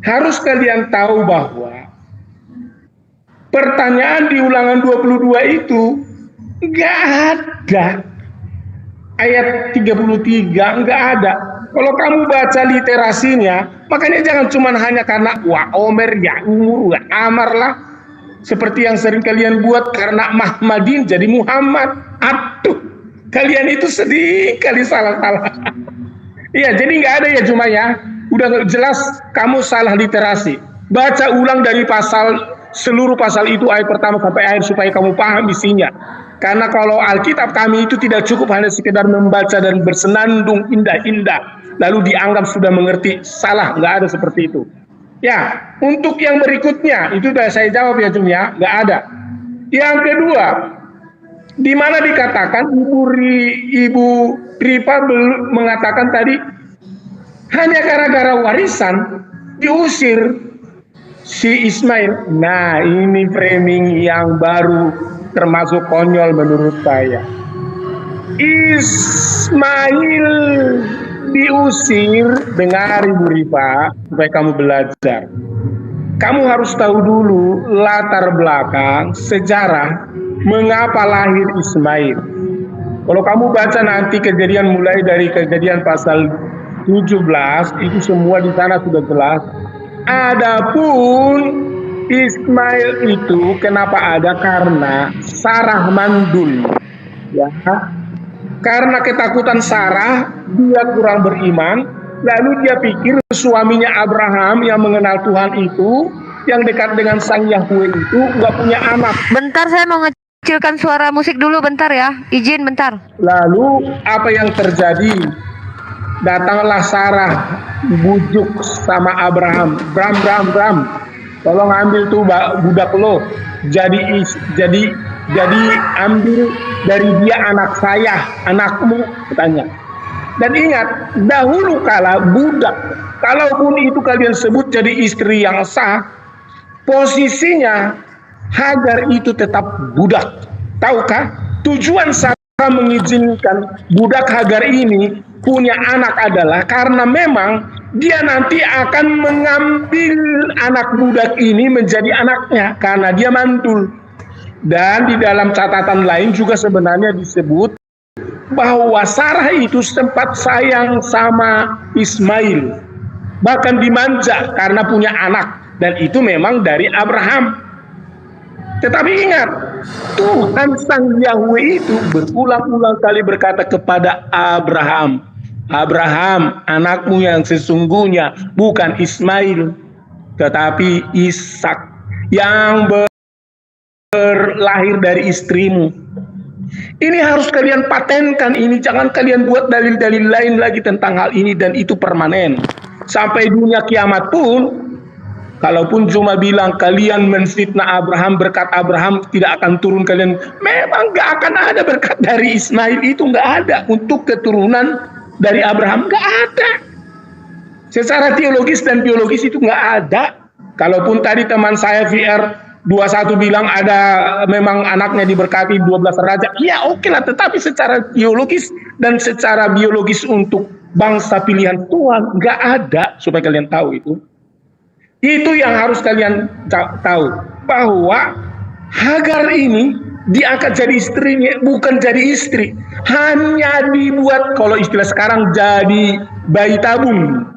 Harus kalian tahu bahwa pertanyaan di Ulangan 22 itu nggak ada. Ayat 33 nggak ada. Kalau kamu baca literasinya, makanya jangan cuma hanya karena wah Omer ya umur ya Amar lah. Seperti yang sering kalian buat karena Mahmadin jadi Muhammad. Aduh, kalian itu sedih kali salah-salah. Iya, jadi nggak ada ya cuma ya. Udah jelas kamu salah literasi. Baca ulang dari seluruh pasal itu ayat pertama sampai akhir supaya kamu paham isinya. Karena kalau Alkitab kami itu tidak cukup hanya sekedar membaca dan bersenandung indah-indah lalu dianggap sudah mengerti. Salah, nggak ada seperti itu. Ya, untuk yang berikutnya itu sudah saya jawab ya Jum ya, nggak ada. Yang kedua, di mana dikatakan Ibu Ripa mengatakan tadi hanya gara-gara warisan diusir si Ismail. Nah, ini framing yang baru termasuk konyol menurut saya. Ismail diusir, dengar Ibu Rifa supaya kamu belajar. Kamu harus tahu dulu latar belakang sejarah mengapa lahir Ismail. Kalau kamu baca nanti kejadian mulai dari kejadian pasal 17 itu semua di sana sudah jelas. Adapun Ismail itu kenapa ada? Karena Sarah mandul, ya. Karena ketakutan Sarah, dia kurang beriman, lalu dia pikir suaminya Abraham yang mengenal Tuhan itu, yang dekat dengan Sang Yahweh itu, nggak punya anak. Bentar, saya mau ngecilkan suara musik dulu bentar ya. Izin bentar. Lalu apa yang terjadi? Datanglah Sarah bujuk sama Abraham, Bram, tolong ambil tuh budak lo, jadi ambil dari dia anak saya, anakmu, katanya. Dan ingat, dahulu kala budak, kalaupun itu kalian sebut jadi istri yang sah, posisinya Hagar itu tetap budak. Tahukah? Tujuan Sarah mengizinkan budak Hagar ini punya anak adalah karena memang dia nanti akan mengambil anak budak ini menjadi anaknya karena dia mantul. Dan di dalam catatan lain juga sebenarnya disebut bahwa Sarah itu sempat sayang sama Ismail, bahkan dimanja karena punya anak, dan itu memang dari Abraham. Tetapi ingat, Tuhan Sang Yahweh itu berulang-ulang kali berkata kepada Abraham, anakmu yang sesungguhnya bukan Ismail, tetapi Ishak yang berlahir dari istrimu. Ini harus kalian patenkan ini, jangan kalian buat dalil-dalil lain lagi tentang hal ini, dan itu permanen. Sampai dunia kiamat pun, kalaupun cuma bilang kalian menfitnah Abraham, berkat Abraham tidak akan turun kalian, memang gak akan ada berkat dari Ismail itu, gak ada. Untuk keturunan dari Abraham gak ada. Secara teologis dan biologis itu gak ada. Kalaupun tadi teman saya VR 21 bilang ada memang anaknya diberkati 12 raja, ya oke lah, tetapi secara teologis dan secara biologis untuk bangsa pilihan Tuhan nggak ada, supaya kalian tahu itu. Itu yang harus kalian tahu, bahwa Hagar ini diangkat jadi istrinya, bukan jadi istri, hanya dibuat, kalau istilah sekarang, jadi bayi tabung.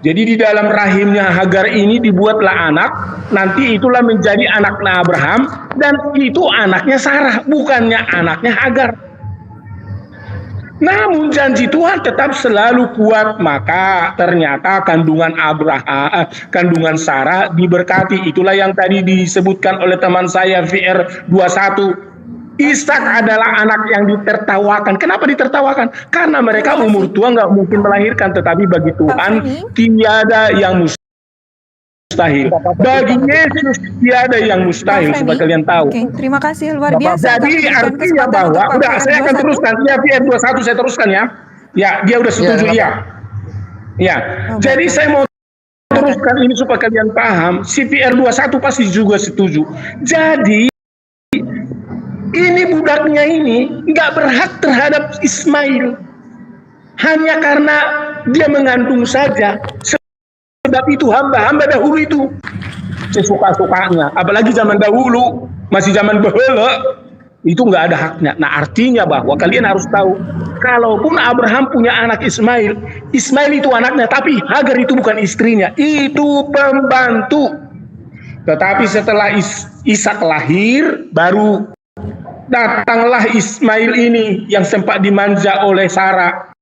Jadi di dalam rahimnya Hagar ini dibuatlah anak, nanti itulah menjadi anaknya Abraham, dan itu anaknya Sarah, bukannya anaknya Hagar. Namun janji Tuhan tetap selalu kuat, maka ternyata kandungan Sarah diberkati. Itulah yang tadi disebutkan oleh teman saya VR 21. Ishak adalah anak yang ditertawakan. Kenapa ditertawakan? Karena mereka umur tua nggak mungkin melahirkan, tetapi bagi Tuhan tiada yang mustahil. Bagi Yesus tiada yang mustahil, supaya kalian tahu. Oke, terima kasih, luar biasa. Jadi artinya bahwa, udah saya akan teruskan, ya VR 21 saya teruskan ya. Ya, dia udah setuju ya. Ya, jadi saya mau teruskan ini supaya kalian paham. Si VR 21 pasti juga setuju. Jadi ini budaknya ini nggak berhak terhadap Ismail. hanya karena dia mengandung saja. Sebab itu hamba dahulu itu sesuka-sukanya, apalagi zaman dahulu, masih zaman baheula, itu nggak ada haknya. Nah, artinya bahwa kalian harus tahu, kalaupun Abraham punya anak Ismail, Ismail itu anaknya, tapi Hagar itu bukan istrinya, itu pembantu. Tetapi setelah Ishak lahir, baru datanglah Ismail ini yang sempat dimanja oleh Sarah.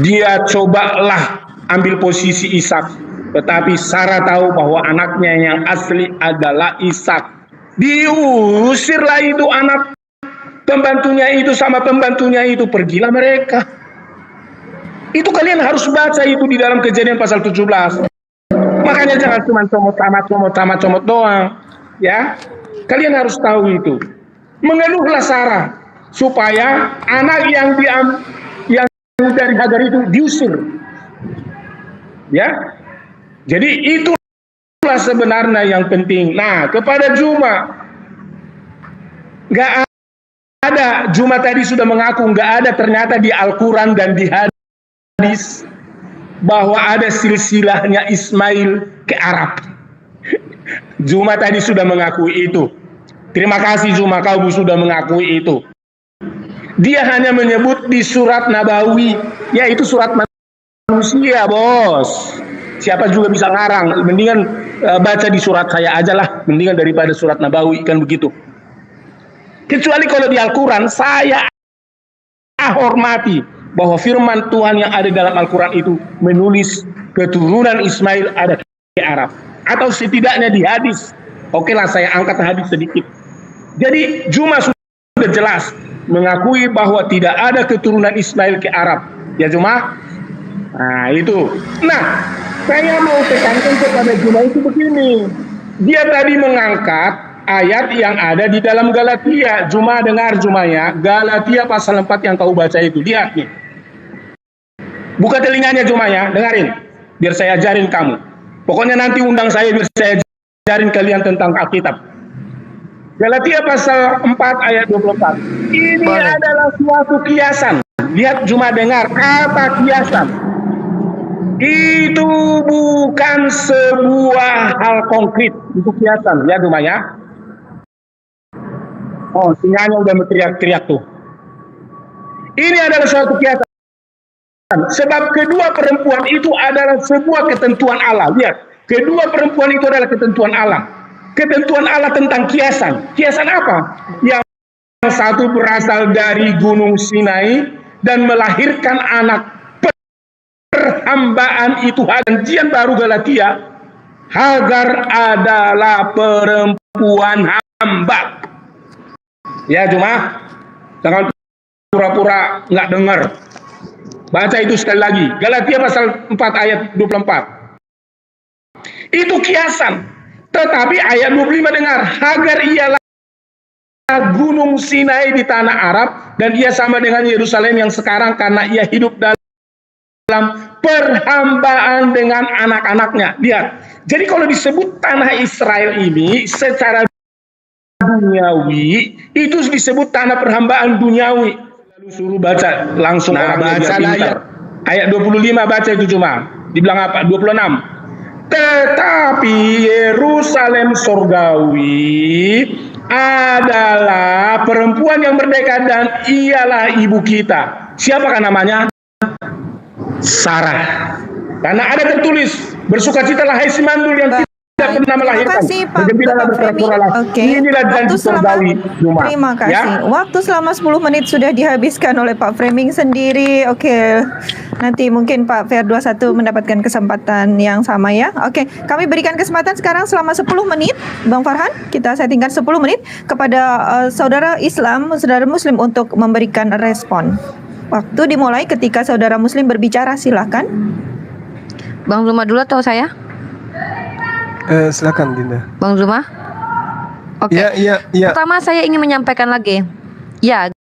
Dia cobalah ambil posisi Ishak, tetapi Sarah tahu bahwa anaknya yang asli adalah Ishak. Diusirlah itu anak pembantunya itu sama pembantunya itu, pergilah mereka. Itu kalian harus baca itu di dalam Kejadian pasal 17. Makanya jangan cuma comot doang, ya. Kalian harus tahu itu. Mengeluhlah Sarah supaya anak yang dari Hagar itu diusir. Ya. Jadi itulah sebenarnya yang penting. Nah, kepada Juma, nggak ada. Juma tadi sudah mengaku nggak ada ternyata di Al-Quran dan di hadis bahwa ada silsilahnya Ismail ke Arab. Juma tadi sudah mengakui itu. Terima kasih Juma, kau sudah mengakui itu. Dia hanya menyebut di surat Nabawi, yaitu surat manusia, bos. Siapa juga bisa ngarang. Mendingan baca di surat saya aja lah, mendingan daripada surat Nabawi, kan begitu. Kecuali kalau di Al-Quran, saya hormati bahwa firman Tuhan yang ada dalam Al-Quran itu menulis keturunan Ismail ada di Arab. Atau setidaknya di hadis. Oke lah, saya angkat hadis sedikit. Jadi Juma sudah jelas mengakui bahwa tidak ada keturunan Ismail ke Arab. Ya Juma? Nah itu. Nah, saya mau tekankan kepada Juma itu begini. Dia tadi mengangkat ayat yang ada di dalam Galatia. Juma dengar Juma ya. Galatia pasal 4 yang kau baca itu. Lihat nih. Buka telinganya Juma ya. Dengarin. Biar saya ajarin kamu. Pokoknya nanti undang saya biar saya ajarin kalian tentang Alkitab. Galatia pasal 4 ayat 24. Ini adalah suatu kiasan. Lihat Juma dengar kata kiasan. Itu bukan sebuah hal konkret. Itu kiasan. Ya Juma ya. Oh, sinyalnya udah teriak-teriak tuh. Ini adalah suatu kiasan. Sebab kedua perempuan itu adalah sebuah ketentuan Allah. Lihat, kedua perempuan itu adalah ketentuan Allah. Ketentuan Allah tentang kiasan. Kiasan apa? Yang satu berasal dari Gunung Sinai dan melahirkan anak perhambaan itu. Perjanjian baru Galatia, Hagar adalah perempuan hamba. Ya Juma, jangan pura-pura nggak dengar. Baca itu sekali lagi. Galatia pasal 4 ayat 24. Itu kiasan. Tetapi ayat 25 dengar. Hagar ialah gunung Sinai di tanah Arab. Dan ia sama dengan Yerusalem yang sekarang karena ia hidup dalam perhambaan dengan anak-anaknya. Lihat. Jadi kalau disebut tanah Israel ini secara duniawi, itu disebut tanah perhambaan duniawi. Suruh baca langsung. Nah, baca ayat 25 baca itu Cuma. Dibilang apa? 26. Tetapi Yerusalem surgawi adalah perempuan yang merdeka dan ialah ibu kita. Siapakah namanya? Sarah. Karena ada tertulis, bersukacitalah hai si mandul yang tidak pernah melahirkan. Bergembiralah bersorak-soraklah. Inilah janji surgawi Juma. Terima kasih. Ya? Waktu selama 10 menit sudah dihabiskan oleh Pak Framing sendiri. Oke. Nanti mungkin Pak Fer 21 mendapatkan kesempatan yang sama ya. Oke, kami berikan kesempatan sekarang selama 10 menit. Bang Farhan, kita settingkan 10 menit kepada saudara Islam, saudara Muslim untuk memberikan respon. Waktu dimulai ketika saudara Muslim berbicara, silakan. Bang Zuma dulu atau saya? Silakan Dinda. Bang Zuma? Oke. Ya. Pertama saya ingin menyampaikan lagi. Ya.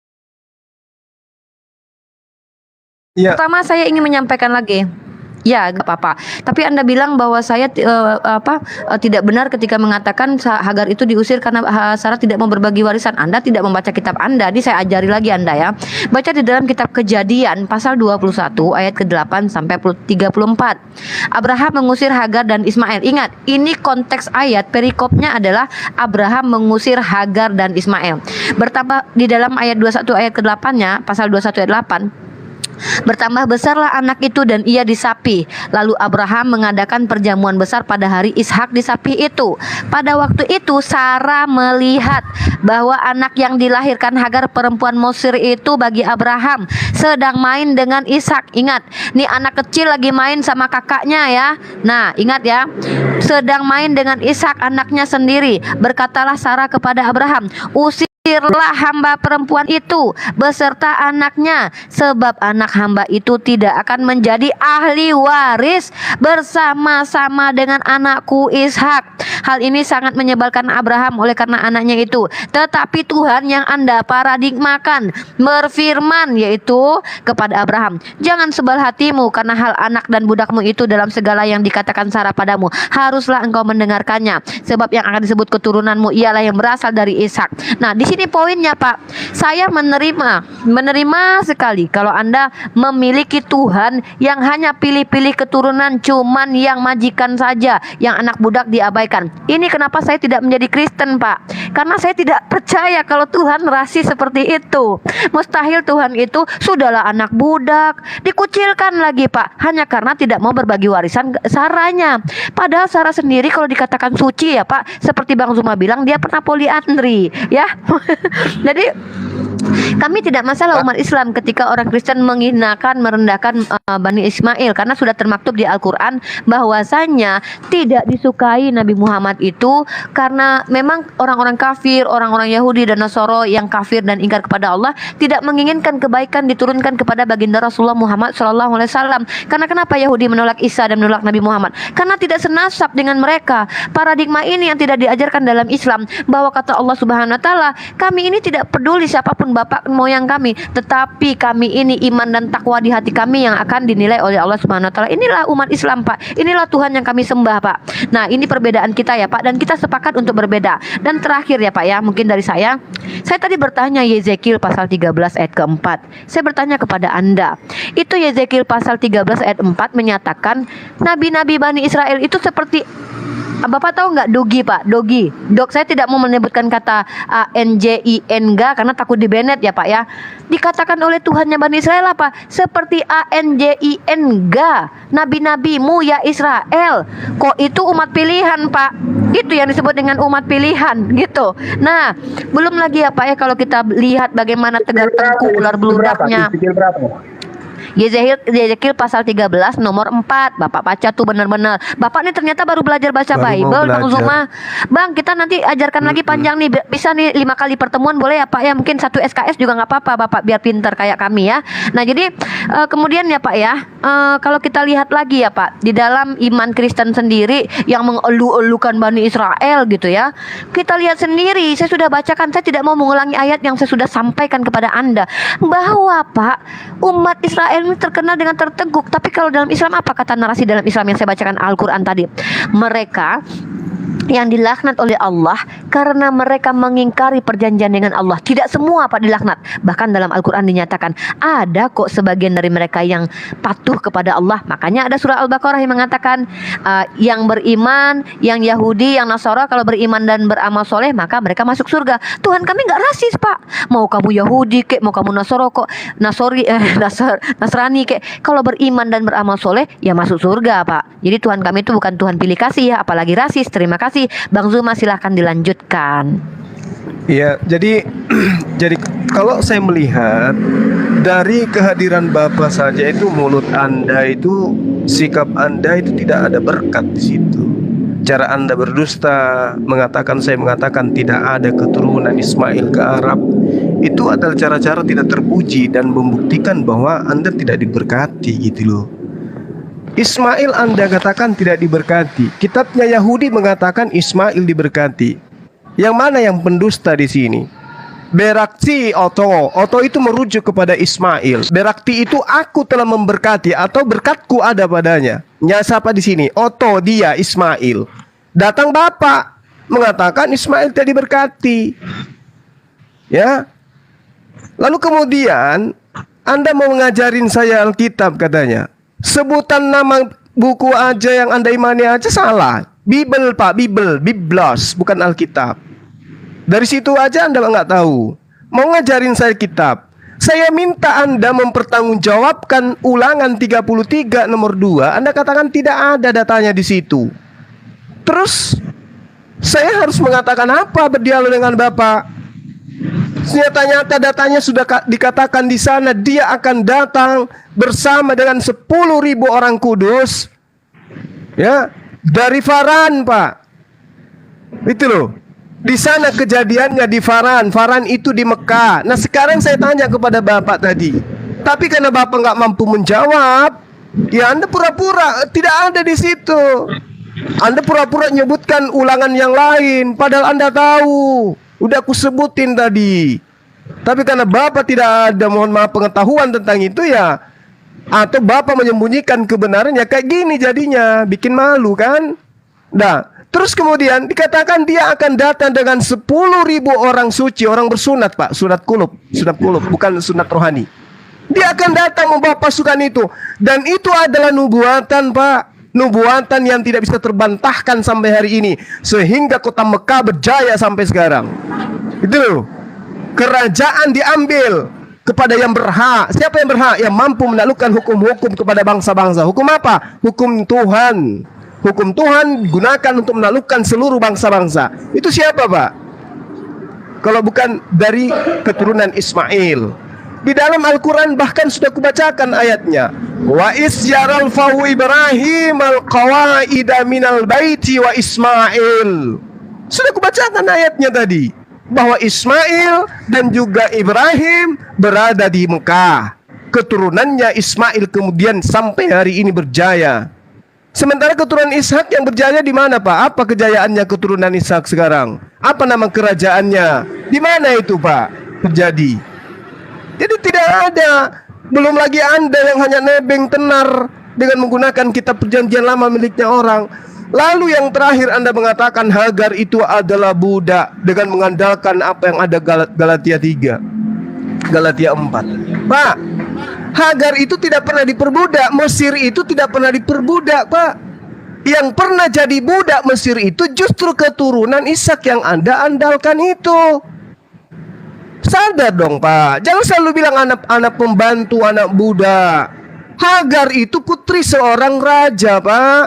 Ya. Pertama saya ingin menyampaikan lagi. Ya, gak apa-apa. Tapi Anda bilang bahwa saya tidak benar ketika mengatakan Hagar itu diusir karena Sarah tidak mau berbagi warisan. Anda tidak membaca kitab Anda. Jadi saya ajari lagi Anda ya. Baca di dalam kitab Kejadian pasal 21 ayat ke-8 sampai 34. Abraham mengusir Hagar dan Ismail. Ingat, ini konteks ayat perikopnya adalah Abraham mengusir Hagar dan Ismail. Bertambah di dalam ayat 21 ayat ke-8-nya, pasal 21 ayat 8. Bertambah besarlah anak itu dan ia disapi. Lalu Abraham mengadakan perjamuan besar pada hari Ishak disapi itu. Pada waktu itu Sarah melihat bahwa anak yang dilahirkan Hagar perempuan Mesir itu bagi Abraham sedang main dengan Ishak. Ingat, nih anak kecil lagi main sama kakaknya ya. Nah, ingat ya, sedang main dengan Ishak anaknya sendiri. Berkatalah Sarah kepada Abraham, usirlah hamba perempuan itu beserta anaknya, sebab anak hamba itu tidak akan menjadi ahli waris bersama-sama dengan anakku Ishak. Hal ini sangat menyebalkan Abraham oleh karena anaknya itu. Tetapi Tuhan yang Anda paradigmakan berfirman, yaitu kepada Abraham, jangan sebal hatimu karena hal anak dan budakmu itu dalam segala yang dikatakan Sarah padamu. Haruslah engkau mendengarkannya, sebab yang akan disebut keturunanmu ialah yang berasal dari Ishak. Nah, di sini poinnya Pak, saya menerima sekali kalau Anda memiliki Tuhan yang hanya pilih-pilih keturunan, cuman yang majikan saja, yang anak budak diabaikan. Ini kenapa saya tidak menjadi Kristen Pak, karena saya tidak percaya kalau Tuhan rasis seperti itu. Mustahil Tuhan itu sudahlah anak budak, dikucilkan lagi Pak, hanya karena tidak mau berbagi warisan Sarahnya. Padahal Sarah sendiri kalau dikatakan suci ya Pak, seperti Bang Zuma bilang, dia pernah poliandri ya. Jadi kami tidak masalah umat Islam ketika orang Kristen menghinakan, merendahkan Bani Ismail, karena sudah termaktub di Al-Quran bahwasanya tidak disukai Nabi Muhammad itu karena memang orang-orang kafir, orang-orang Yahudi dan Nasoro yang kafir dan ingkar kepada Allah tidak menginginkan kebaikan diturunkan kepada baginda Rasulullah Muhammad SAW. Karena kenapa Yahudi menolak Isa dan menolak Nabi Muhammad? Karena tidak senasab dengan mereka. Paradigma ini yang tidak diajarkan dalam Islam, bahwa kata Allah Subhanahu Wa Taala, kami ini tidak peduli siapapun bapak moyang kami, tetapi kami ini iman dan takwa di hati kami yang akan dinilai oleh Allah Subhanahu Wa Taala. Inilah umat Islam Pak, inilah Tuhan yang kami sembah Pak. Nah, ini perbedaan kita ya Pak, dan kita sepakat untuk berbeda. Dan terakhir ya Pak ya, mungkin dari saya tadi bertanya Yezekiel pasal 13 ayat keempat. Saya bertanya kepada Anda, itu Yezekiel pasal 13 ayat 4 menyatakan nabi-nabi Bani Israel itu seperti, Bapak tahu nggak dogi Pak? Dogi. Saya tidak mau menyebutkan kata ANJIN karena takut dibenet ya Pak ya. Dikatakan oleh Tuhannya Bani Israel apa? Seperti ANJIN nabi-nabimu ya Israel. Kok itu umat pilihan Pak? Itu yang disebut dengan umat pilihan gitu. Nah, belum lagi ya Pak ya, kalau kita lihat bagaimana tegar tengkuk ular beludaknya. Yezekiel pasal 13 nomor 4. Bapak baca tuh benar-benar. Bapak nih ternyata baru belajar baca Bible Bang Zuma. Bang, kita nanti ajarkan lagi panjang nih. Bisa nih 5 kali pertemuan boleh ya Pak ya. Mungkin 1 SKS juga nggak apa-apa Bapak, biar pintar kayak kami ya. Nah jadi kemudian ya Pak ya, kalau kita lihat lagi ya Pak, di dalam iman Kristen sendiri yang mengelu-elukan Bani Israel gitu ya, kita lihat sendiri. Saya sudah bacakan, saya tidak mau mengulangi ayat yang saya sudah sampaikan kepada Anda, bahwa Pak, umat Israel ini terkenal dengan terteguk. Tapi kalau dalam Islam, apa kata narasi dalam Islam yang saya bacakan Al-Quran tadi? Mereka yang dilaknat oleh Allah karena mereka mengingkari perjanjian dengan Allah. Tidak semua Pak dilaknat. Bahkan dalam Al-Quran dinyatakan ada kok sebagian dari mereka yang patuh kepada Allah. Makanya ada surah Al-Baqarah yang mengatakan yang beriman, yang Yahudi, yang Nasara, kalau beriman dan beramal soleh maka mereka masuk surga. Tuhan kami nggak rasis Pak. Mau kamu Yahudi kek, mau kamu Nasara kok, Nasrani kek, kalau beriman dan beramal soleh ya masuk surga Pak. Jadi Tuhan kami itu bukan Tuhan pilih kasih ya, apalagi rasis. Terima kasih Bang Zuma, silahkan dilanjutkan. Ya, jadi kalau saya melihat dari kehadiran Bapak saja itu, mulut Anda itu, sikap Anda itu tidak ada berkat di situ. Cara Anda berdusta, saya mengatakan tidak ada keturunan Ismail ke Arab, itu adalah cara-cara tidak terpuji dan membuktikan bahwa Anda tidak diberkati gitu loh. Ismail Anda katakan tidak diberkati. Kitabnya Yahudi mengatakan Ismail diberkati. Yang mana yang pendusta di sini? Berakti Oto itu merujuk kepada Ismail. Berakti itu aku telah memberkati atau berkatku ada padanya. Siapa di sini? Oto, dia Ismail. Datang bapak mengatakan Ismail tidak diberkati. Ya. Lalu kemudian Anda mau ngajarin saya Alkitab katanya. Sebutan nama buku aja yang Anda imani aja salah. Bible Pak, Biblos, bukan Alkitab. Dari situ aja Anda nggak tahu. Mau ngajarin saya kitab. Saya minta Anda mempertanggungjawabkan Ulangan 33 nomor 2. Anda katakan tidak ada datanya di situ. Terus saya harus mengatakan apa berdialog dengan Bapak? Nyata-nyata datanya sudah dikatakan di sana. Dia akan datang bersama dengan 10.000 orang kudus. Ya, dari Faran, Pak. Itu loh. Di sana kejadiannya di Faran. Faran itu di Mekah. Nah sekarang saya tanya kepada Bapak tadi. Tapi karena Bapak nggak mampu menjawab, ya Anda pura-pura tidak ada di situ. Anda pura-pura nyebutkan ulangan yang lain. Padahal Anda tahu. Udah aku sebutin tadi. Tapi karena Bapak tidak ada, mohon maaf, pengetahuan tentang itu ya. Atau Bapak menyembunyikan kebenarannya, kayak gini jadinya. Bikin malu kan. Nah, terus kemudian dikatakan dia akan datang dengan 10.000 orang suci, orang bersunat Pak, sunat kulub, bukan sunat rohani. Dia akan datang membawa pasukan itu, dan itu adalah nubuatan Pak, nubuatan yang tidak bisa terbantahkan sampai hari ini, sehingga kota Mekah berjaya sampai sekarang. Itu loh, kerajaan diambil kepada yang berhak. Siapa yang berhak? Yang mampu menaklukkan hukum-hukum kepada bangsa-bangsa. Hukum apa? Hukum Tuhan. Hukum Tuhan gunakan untuk menaklukkan seluruh bangsa-bangsa. Itu siapa Pak? Kalau bukan dari keturunan Ismail. Di dalam Al-Quran bahkan sudah kubacakan ayatnya. Wa isyaral fahu Ibrahim al-qawaida minal baiti wa Ismail. Sudah kubacakan ayatnya tadi. Bahwa Ismail dan juga Ibrahim berada di Mekah. Keturunannya Ismail kemudian sampai hari ini berjaya. Sementara keturunan Ishak yang berjaya di mana Pak? Apa kejayaannya keturunan Ishak sekarang? Apa nama kerajaannya? Di mana itu Pak terjadi? Jadi tidak ada. Belum lagi Anda yang hanya nebeng tenar dengan menggunakan kitab perjanjian lama miliknya orang. Lalu yang terakhir Anda mengatakan Hagar itu adalah budak dengan mengandalkan apa yang ada Galatia 3, Galatia 4. Pak, Hagar itu tidak pernah diperbudak. Mesir itu tidak pernah diperbudak Pak. Yang pernah jadi budak Mesir itu justru keturunan Ishak yang Anda andalkan itu. Sadar dong Pak. Jangan selalu bilang anak pembantu, anak budak. Hagar itu putri seorang raja Pak.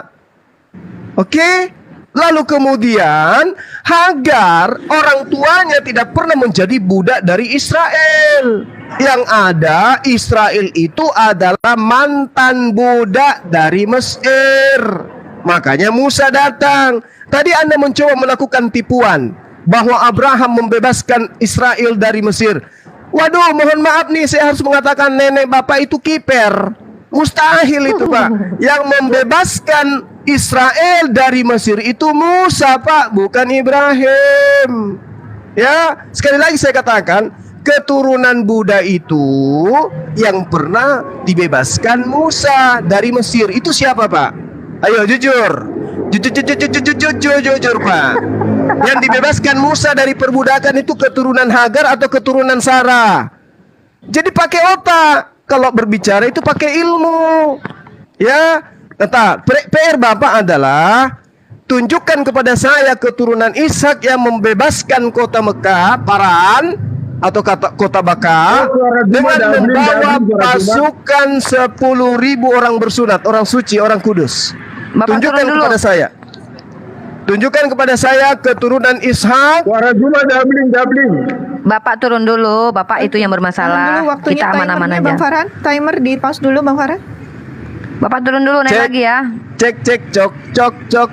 Oke? Lalu kemudian Hagar, orang tuanya tidak pernah menjadi budak dari Israel. Yang ada Israel itu adalah mantan budak dari Mesir. Makanya Musa datang. Tadi Anda mencoba melakukan tipuan bahwa Abraham membebaskan Israel dari Mesir. Waduh, mohon maaf nih, saya harus mengatakan nenek bapak itu kiper. Mustahil itu Pak. Yang membebaskan Israel dari Mesir itu Musa Pak, bukan Ibrahim. Ya, sekali lagi saya katakan, keturunan Buddha itu yang pernah dibebaskan Musa dari Mesir itu siapa Pak? Ayo jujur. Jujur Pak. Yang dibebaskan Musa dari perbudakan itu keturunan Hagar atau keturunan Sarah? Jadi pakai otak. Kalau berbicara itu pakai ilmu. Ya, PR Bapak adalah tunjukkan kepada saya keturunan Ishak yang membebaskan kota Mekah, Paran atau kota Bakar dengan membawa pasukan 10.000 orang bersunat, orang suci, orang kudus. Bapak Tunjukkan turun dulu. kepada saya. Tunjukkan kepada saya keturunan Ishak. Suara Juma dabling. Bapak turun dulu. Bapak itu yang Tahan bermasalah. dulu waktunya, Kita aman-aman timernya, aja. Bang Farhan. Timer di pause dulu Bang Farhan. Bapak turun dulu, naik Cek. lagi ya. Cek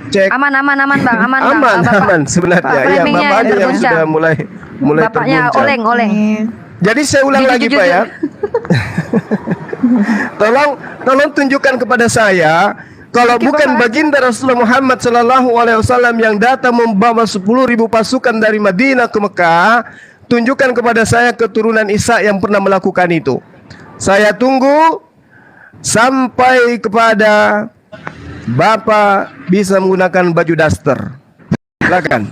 cek. Aman Bang, aman Bang. Aman Bapak. sebenarnya. Pak, Ya, framingnya Bapak aja yang terguncang. sudah mulai Bapaknya terguncang. oleng. Nih. Jadi saya ulang lagi Jujur. Pak ya. tolong tunjukkan kepada saya kalau Oke, bukan Bapak. baginda Rasulullah Muhammad Sallallahu Alaihi Wasallam yang datang membawa 10.000 pasukan dari Madinah ke Mekah, tunjukkan kepada saya keturunan Ishak yang pernah melakukan itu. Saya tunggu sampai kepada Bapak bisa menggunakan baju daster. Silakan.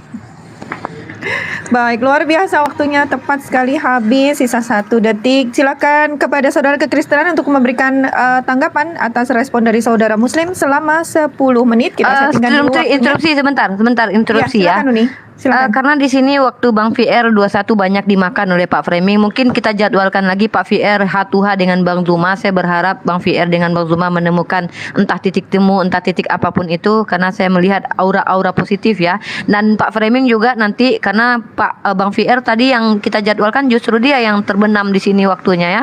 Baik, luar biasa waktunya tepat sekali habis, sisa 1 detik. Silakan kepada saudara kekristenan untuk memberikan tanggapan atas respon dari saudara muslim selama 10 menit. Kita settingkan dulu waktunya. Interupsi sebentar, interupsi ya. Silakan Uni. Silakan. Karena di sini waktu Bang VR 21 banyak dimakan oleh Pak Framing. Mungkin kita jadwalkan lagi Pak VR H2H dengan Bang Zuma. Saya berharap Bang VR dengan Bang Zuma menemukan entah titik temu, entah titik apapun itu, karena saya melihat aura-aura positif ya. Dan Pak Framing juga nanti, karena Bang VR tadi yang kita jadwalkan justru dia yang terbenam di sini waktunya ya.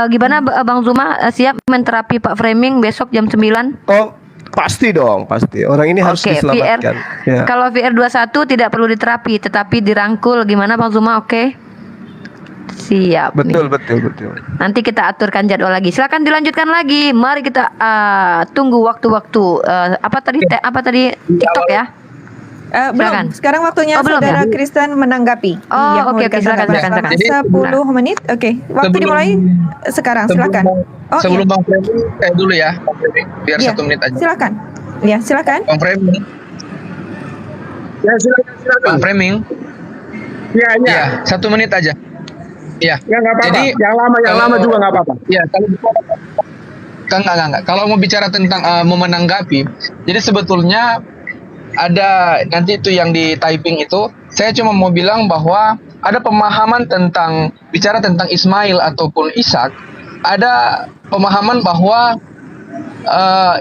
Gimana Bang Zuma, siap menterapi Pak Framing besok jam 9? Oh, pasti dong, pasti. Orang ini harus diselamatkan. Ya. Kalau VR 21 tidak perlu diterapi, tetapi dirangkul. Gimana Bang Zuma? Oke. Siap. Betul, nih. betul. Nanti kita aturkan jadwal lagi. Silakan dilanjutkan lagi. Mari kita tunggu waktu-waktu. Apa tadi TikTok ya? Belum. Sekarang waktunya belum saudara ya? Kristen menanggapi. Oh, Yang oke, memberikan silakan, tanggapan silakan. selama 10 menit. Oke. Waktu dimulai sekarang. Silakan. Sebelum iya. Bang Framing, dulu ya, Bang Framing, biar Iya, 1 menit aja. Silakan. Ya, silakan. Bang Framing, Ya, silakan. Bang Framing, Ya, ya. ya 1 menit aja. Ya. Ya, nggak apa-apa. Jadi Yang lama juga nggak apa-apa. Ya, enggak. Kalau mau bicara tentang mau menanggapi, jadi sebetulnya ada nanti itu yang di typing itu, saya cuma mau bilang bahwa ada pemahaman tentang bicara tentang Ismail ataupun Ishak, ada pemahaman bahwa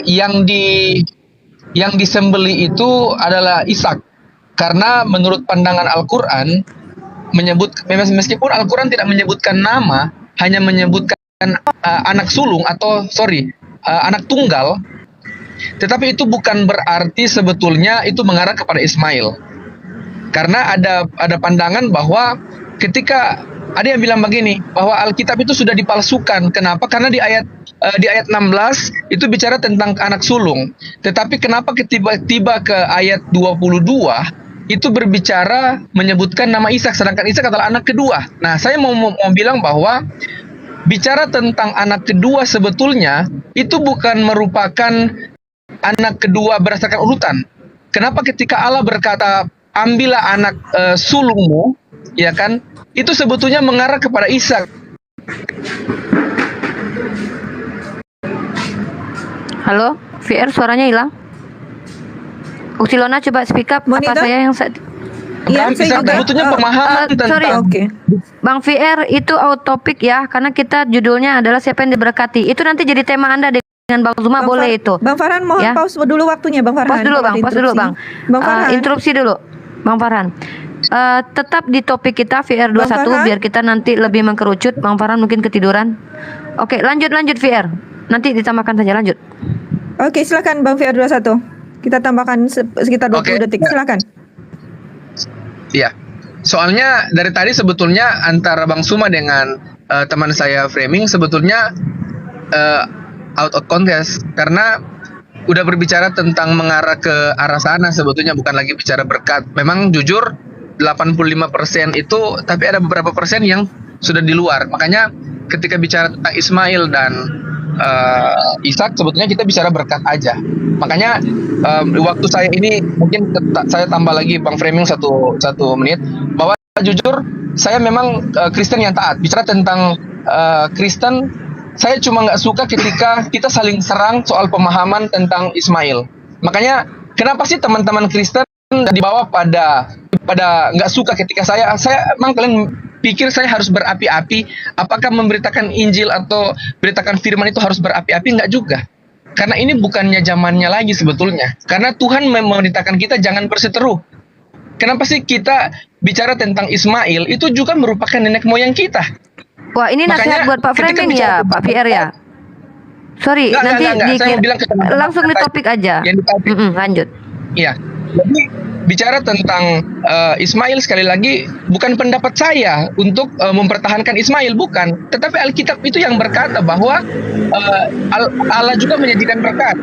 yang disembeli itu adalah Ishak, karena menurut pandangan Al-Quran meskipun Al-Quran tidak menyebutkan nama, hanya menyebutkan anak sulung atau anak tunggal, tetapi itu bukan berarti sebetulnya itu mengarah kepada Ismail. Karena ada pandangan bahwa ketika ada yang bilang begini, bahwa Alkitab itu sudah dipalsukan. Kenapa? Karena di ayat 16 itu bicara tentang anak sulung. Tetapi kenapa tiba-tiba ke ayat 22 itu berbicara menyebutkan nama Ishak, sedangkan Ishak adalah anak kedua. Nah, saya mau bilang bahwa bicara tentang anak kedua sebetulnya itu bukan merupakan anak kedua berdasarkan urutan. Kenapa ketika Allah berkata ambillah anak sulungmu, ya kan? Itu sebetulnya mengarah kepada Ishak. Halo, VR suaranya hilang. Uksilona coba speak up. Monitor? Apa saya yang Iya, saya juga. Sebetulnya pemahaman tentang sorry. Oke. Bang VR itu out topic ya, karena kita judulnya adalah siapa yang diberkati. Itu nanti jadi tema Anda dengan Bang Zuma, boleh itu. Bang Farhan, mohon Ya. pause dulu waktunya Bang Farhan. Pause dulu Bang, pause dulu Bang. Bang Farhan. Interupsi dulu, Bang Farhan. Tetap di topik kita VR 21 Bang Farhan? biar kita nanti lebih mengkerucut. Bang Farhan mungkin ketiduran. Oke, lanjut VR. Nanti ditambahkan saja, lanjut. Oke, silakan Bang VR 21. Kita tambahkan sekitar 20 Oke. detik. Silakan. Iya. Soalnya dari tadi sebetulnya antara Bang Suma dengan teman saya Framing sebetulnya out of context, karena udah berbicara tentang mengarah ke arah sana, sebetulnya bukan lagi bicara berkat. Memang jujur 85% itu, tapi ada beberapa persen yang sudah di luar. Makanya ketika bicara tentang Ismail dan Ishak, sebetulnya kita bicara berkat aja. Makanya waktu saya ini mungkin saya tambah lagi Bang Framing satu menit, bahwa jujur saya memang Kristen yang taat. Bicara tentang Kristen, saya cuma nggak suka ketika kita saling serang soal pemahaman tentang Ismail. Makanya kenapa sih teman-teman Kristen dibawa pada nggak suka ketika saya emang kalian pikir saya harus berapi-api? Apakah memberitakan Injil atau beritakan firman itu harus berapi-api? Enggak juga. Karena ini bukannya zamannya lagi sebetulnya. Karena Tuhan memerintahkan kita jangan berseteru. Kenapa sih kita bicara tentang Ismail? Itu juga merupakan nenek moyang kita. Wah, ini Makanya nasihat buat Pak ketika Framing bicara ya, tentang Pak VR ya. Sorry, Enggak, nanti enggak. Saya mau bilang ke teman-teman langsung di kita topik aja. yang di topik. Lanjut. Iya. Jadi bicara tentang Ismail, sekali lagi bukan pendapat saya untuk mempertahankan Ismail, bukan. Tetapi Alkitab itu yang berkata bahwa Allah juga menyajikan berkat.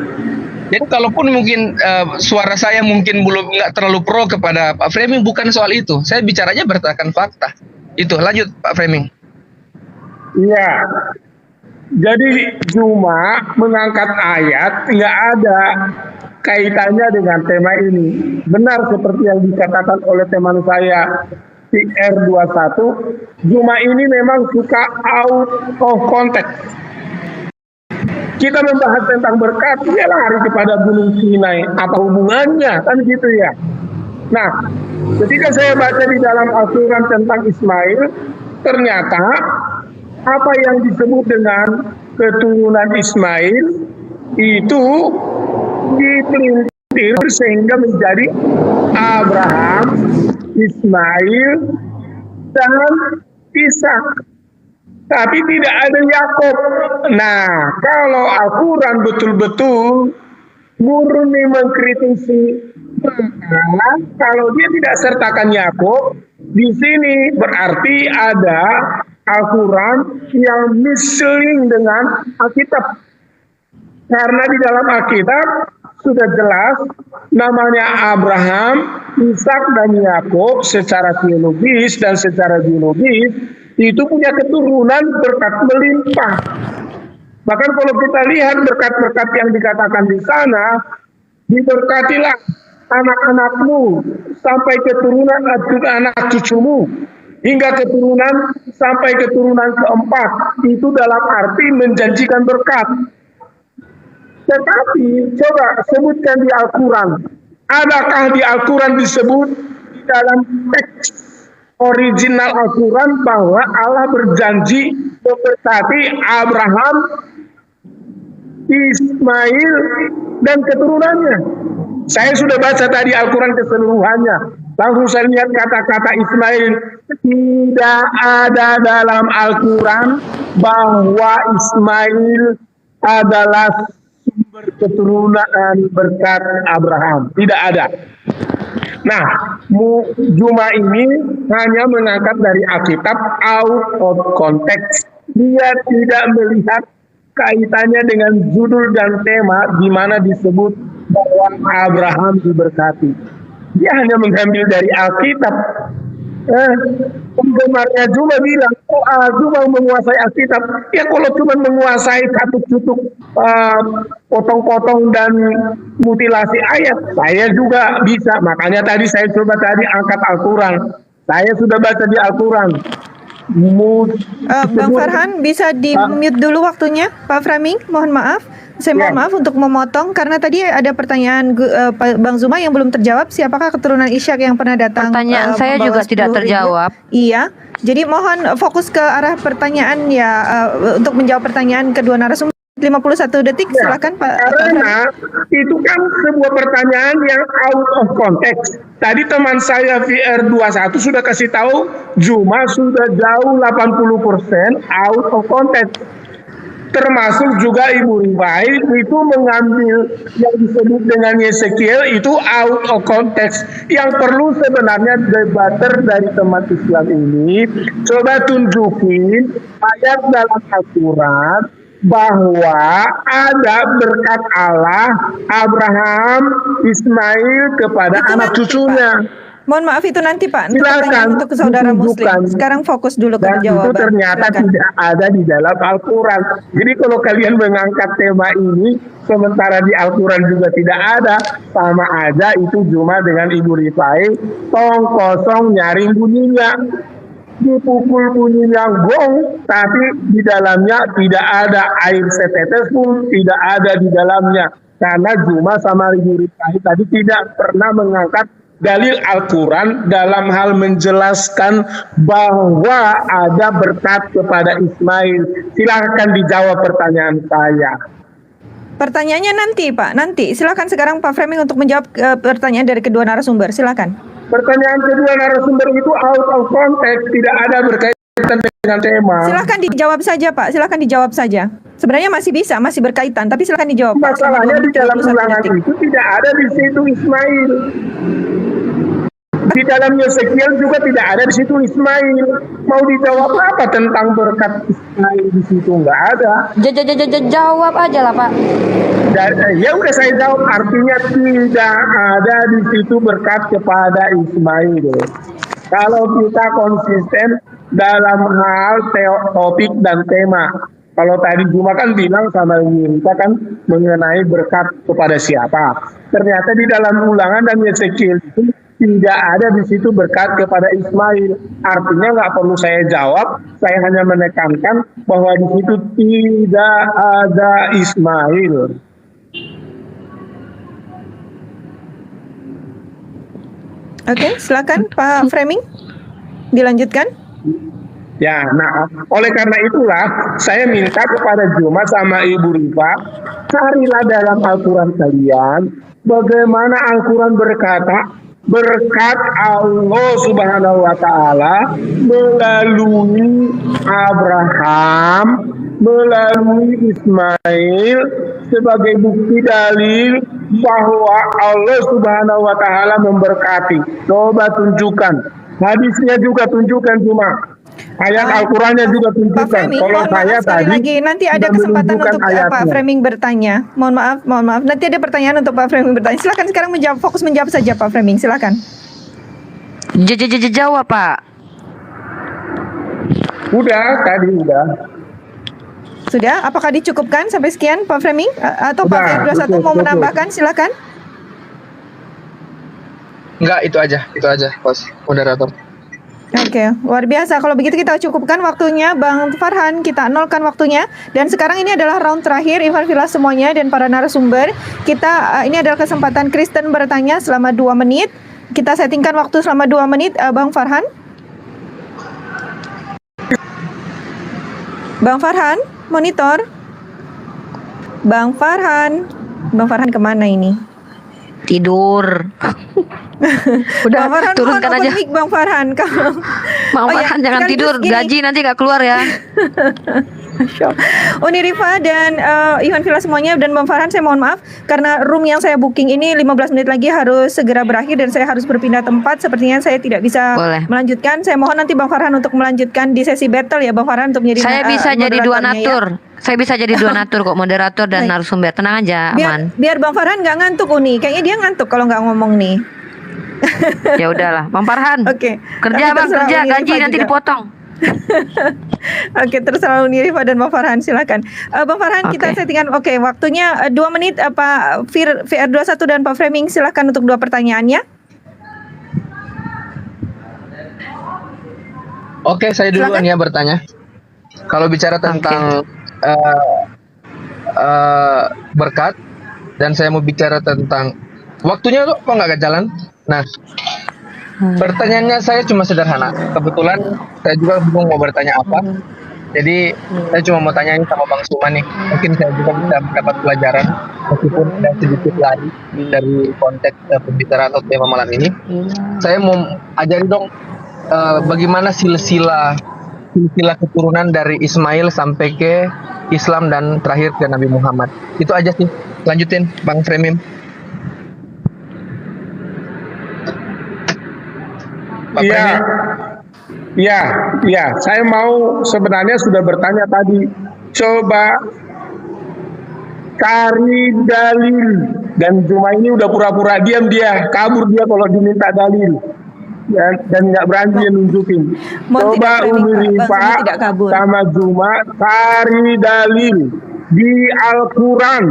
Jadi kalaupun mungkin suara saya mungkin belum nggak terlalu pro kepada Pak Framing, bukan soal itu. Saya bicaranya berdasarkan fakta. Itu lanjut Pak Framing. Iya. Jadi Juma mengangkat ayat nggak ada kaitannya dengan tema ini. Benar seperti yang dikatakan oleh teman saya PR21, Juma ini memang suka out of context. Kita membahas tentang berkat, dia lari kepada Gunung Sinai. Apa hubungannya? Kan gitu ya. Nah, ketika saya baca di dalam Al-Quran tentang Ismail, ternyata apa yang disebut dengan keturunan Ismail itu dipelintir sehingga menjadi Abraham, Ismail, dan Ishak. Tapi tidak ada Yakub. Nah, kalau Al-Quran betul-betul murni mengkritisi, maka kalau dia tidak sertakan Yakub, di sini berarti ada Al-Quran yang misleading dengan Alkitab. Karena di dalam Alkitab sudah jelas namanya Abraham, Ishak, dan Yakub secara teologis dan secara biologis itu punya keturunan berkat melimpah. Bahkan kalau kita lihat berkat-berkat yang dikatakan di sana, diberkatilah anak-anakmu sampai keturunan anak cucumu, hingga keturunan sampai keturunan keempat. Itu dalam arti menjanjikan berkat. Tetapi coba sebutkan di Al-Quran, adakah di Al-Quran disebut di dalam teks original Al-Quran bahwa Allah berjanji memberkati Abraham, Ismail, dan keturunannya? Saya sudah baca tadi Al-Quran keseluruhannya. Langsung saya lihat kata-kata Ismail. Tidak ada dalam Al-Quran bahwa Ismail adalah sumber keturunan berkat Abraham. Tidak ada. Nah, Juma ini hanya mengangkat dari Alkitab out of context. Dia tidak melihat kaitannya dengan judul dan tema di mana disebut bahwa Abraham diberkati. Dia hanya mengambil dari Alkitab. Penggemarnya Juma bilang, Juma menguasai Alkitab. Ya kalau cuma menguasai katuk-cutuk, potong-potong dan mutilasi ayat, saya juga bisa. Makanya tadi saya coba angkat Al-Quran. Saya sudah baca di Al-Quran. Bang Farhan bisa di-mute dulu waktunya, Pak Framing, mohon maaf. Saya mohon maaf untuk memotong karena tadi ada pertanyaan Bang Zuma yang belum terjawab. Siapakah keturunan Ishak yang pernah datang? Pertanyaan saya juga tidak terjawab. Iya, jadi mohon fokus ke arah pertanyaan ya, untuk menjawab pertanyaan kedua narasumber. 51 detik, silakan Pak. Karena itu kan sebuah pertanyaan yang out of context. Tadi teman saya VR21 sudah kasih tahu Juma sudah jauh 80% out of context. Termasuk juga Ibu Rifai itu mengambil yang disebut dengan Yesekiel itu out of context. Yang perlu sebenarnya debater dari teman Islam ini coba tunjukin ayat dalam Al-Quran bahwa ada berkat Allah Abraham, Ismail kepada itu anak nanti, cucunya. Pak. Mohon maaf itu nanti Pak. Silakan untuk saudara Muslim. Sekarang fokus dulu ke dan jawaban. itu ternyata tidak ada di dalam Al-Quran. Jadi kalau kalian mengangkat tema ini sementara di Al-Quran juga tidak ada, sama aja itu cuma dengan Ibu Rifai tong kosong nyaring bunyinya. Dipukul bunyinya gong, tapi di dalamnya tidak ada air setetes pun tidak ada di dalamnya. Karena Juma sama Ibu Rifai tadi tidak pernah mengangkat dalil Al-Quran dalam hal menjelaskan bahwa ada berkat kepada Ismail. Silahkan dijawab pertanyaan saya. Pertanyaannya nanti Pak, nanti. Silakan sekarang Pak Framing untuk menjawab pertanyaan dari kedua narasumber. Silakan. Pertanyaan kedua narasumber itu out of context, tidak ada berkaitan dengan tema. Silakan dijawab saja Pak, silakan dijawab saja. Sebenarnya masih bisa, masih berkaitan, tapi silakan dijawab. Masalahnya di dalam ulangan itu tidak ada di situ Ismail. Di dalam Yesekiel juga tidak ada di situ Ismail. Mau dijawab apa tentang berkat Ismail di situ? Nggak ada. Jawab aja lah Pak. Ya udah saya jawab, artinya tidak ada di situ berkat kepada Ismail. Kalau kita konsisten dalam hal topik dan tema. Kalau tadi Juma kan bilang sama Yunita kan mengenai berkat kepada siapa. Ternyata di dalam Ulangan dan Yesekiel itu tidak ada di situ berkat kepada Ismail. Artinya nggak perlu saya jawab, saya hanya menekankan bahwa di situ tidak ada Ismail. Oke, silakan Pak Framing dilanjutkan. Ya, nah oleh karena itulah saya minta kepada Juma sama Ibu Rifa, carilah dalam Al-Quran kalian bagaimana Al-Quran berkata berkat Allah Subhanahu wa Ta'ala melalui Abraham, melalui Ismail sebagai bukti dalil bahwa Allah Subhanahu wa Ta'ala memberkati. Coba tunjukkan, hadisnya juga tunjukkan Cuma. Ayat Al-Qurannya juga Pak tunjukkan. Framing, Kalau mohon saya maaf sekali tadi lagi, nanti ada sudah kesempatan menunjukkan untuk Pak ayatnya. Framing bertanya. Mohon maaf, nanti ada pertanyaan untuk Pak Framing bertanya. Silakan sekarang fokus menjawab saja Pak Framing, silakan. Jawab Pak. Udah, tadi udah. Sudah, apakah dicukupkan sampai sekian Pak Framing? Atau Pak Sudah, F21 mau cukup. menambahkan, silakan. Enggak, itu aja, Bos moderator. Oke, luar biasa. Kalau begitu kita cukupkan waktunya, Bang Farhan, kita nolkan waktunya. Dan sekarang ini adalah round terakhir, Ivan Villa semuanya dan para narasumber. Kita ini adalah kesempatan Kristen bertanya selama 2 menit. Kita settingkan waktu selama 2 menit, Bang Farhan. Bang Farhan, monitor. Bang Farhan kemana ini? Tidur. Udah, Bang Farhan, turunkan mohon aja. open mic, Bang Farhan. Bang Oh ya, Farhan jangan sekaligus tidur, gini. gaji nanti gak keluar ya. Uni Rifa dan Ivan Villa semuanya dan Bang Farhan, saya mohon maaf karena room yang saya booking ini 15 menit lagi harus segera berakhir dan saya harus berpindah tempat. Sepertinya saya tidak bisa Boleh. melanjutkan. Saya mohon nanti Bang Farhan untuk melanjutkan di sesi battle ya Bang Farhan untuk menjadi Saya bisa jadi dua moderatornya ya. natur. Saya bisa jadi dua natur kok, moderator dan Baik. narasumber. Tenang aja, aman. Biar Bang Farhan nggak ngantuk Uni. Kayaknya dia ngantuk kalau nggak ngomong nih. Ya udahlah, Bang Farhan. Oke. Kerja Tapi Bang, terserah kerja, Uni gaji Rifa nanti juga. dipotong. Oke, terserah Uni Rifa dan Bang Farhan, silakan. Bang Farhan, kita Oke. settingan. Oke, waktunya 2 menit. Pak VR21 dan Pak Framing, silakan untuk 2 pertanyaannya. Oke, saya duluan Silakan. ya bertanya. Kalau bicara tentang berkat dan saya mau bicara tentang waktunya kok nggak jalan. Nah, pertanyaannya saya cuma sederhana. Kebetulan saya juga bingung mau bertanya apa. Jadi saya cuma mau tanya ini sama Bang Suma nih. Mungkin saya juga bisa mendapat pelajaran meskipun ada sedikit lagi dari konteks pembicaraan atau tema malam ini. Saya mau ajari dong bagaimana silsilah keturunan dari Ismail sampai ke Islam dan terakhir ke Nabi Muhammad. Itu aja sih. Lanjutin Bang Fremim. Pak Iya, Fremim. iya. Saya mau sebenarnya sudah bertanya tadi. Coba cari dalil. Dan Juma ini udah pura-pura diam dia, kabur dia kalau diminta dalil. Ya, dan nggak berani dia nunjukin. Mohon Coba tidak framing, Umi Pak. Bang Rifa Sumi tidak kabur. sama Juma cari dalil di Al-Quran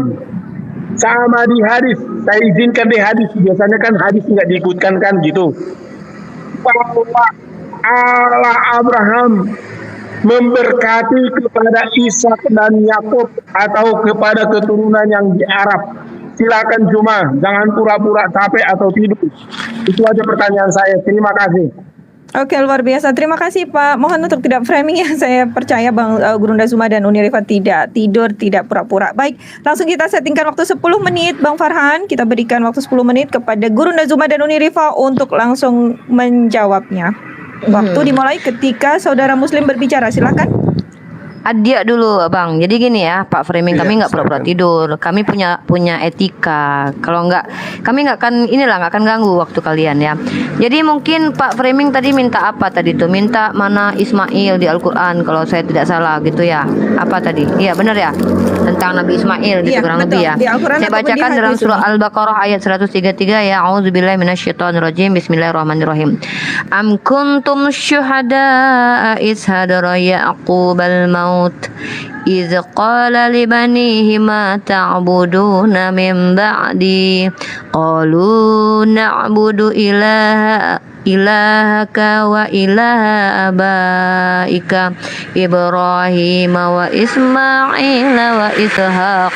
sama di hadis. Saya izinkan di hadis. Biasanya kan hadis nggak diikutkan kan gitu. Bahwa Allah Abraham memberkati kepada Ishak dan Yakub atau kepada keturunan yang di Arab. Silakan Juma, jangan pura-pura capek atau tidur. Itu aja pertanyaan saya. Terima kasih. Oke, luar biasa. Terima kasih Pak. Mohon untuk tidak framing ya. Saya percaya Bang Gurunda Zuma dan Uni Rifa tidak tidur, tidak pura-pura. Baik, langsung kita settingkan waktu 10 menit Bang Farhan. Kita berikan waktu 10 menit kepada Gurunda Zuma dan Uni Rifa untuk langsung menjawabnya. Waktu dimulai ketika saudara muslim berbicara. Silakan. Adia dulu, Bang. Jadi gini ya, Pak Framing, kami nggak pura-pura tidur. Kami punya etika. Kalau nggak, kami nggak akan nggak akan ganggu waktu kalian ya. Jadi mungkin Pak Framing tadi minta apa tadi tuh? Minta mana Ismail di Al-Qur'an kalau saya tidak salah gitu ya. Apa tadi? Iya benar ya. Tentang Nabi Ismail gitu Iya, kurang betul. lebih ya. Di Al-Qur'an Saya ataupun di bacakan dalam hadis surah ini. Al-Baqarah ayat 133 ya. A'udzubillahi minasyaitonirrajim. Bismillahirrahmanirrahim. Am kuntum syuhada iz hadara yaqubal maut iz qala li banihi ma ta'buduna min ba'di qalu na'budu ilahaka wa ilaha abaika Ibrahim wa Ismail wa Ishaq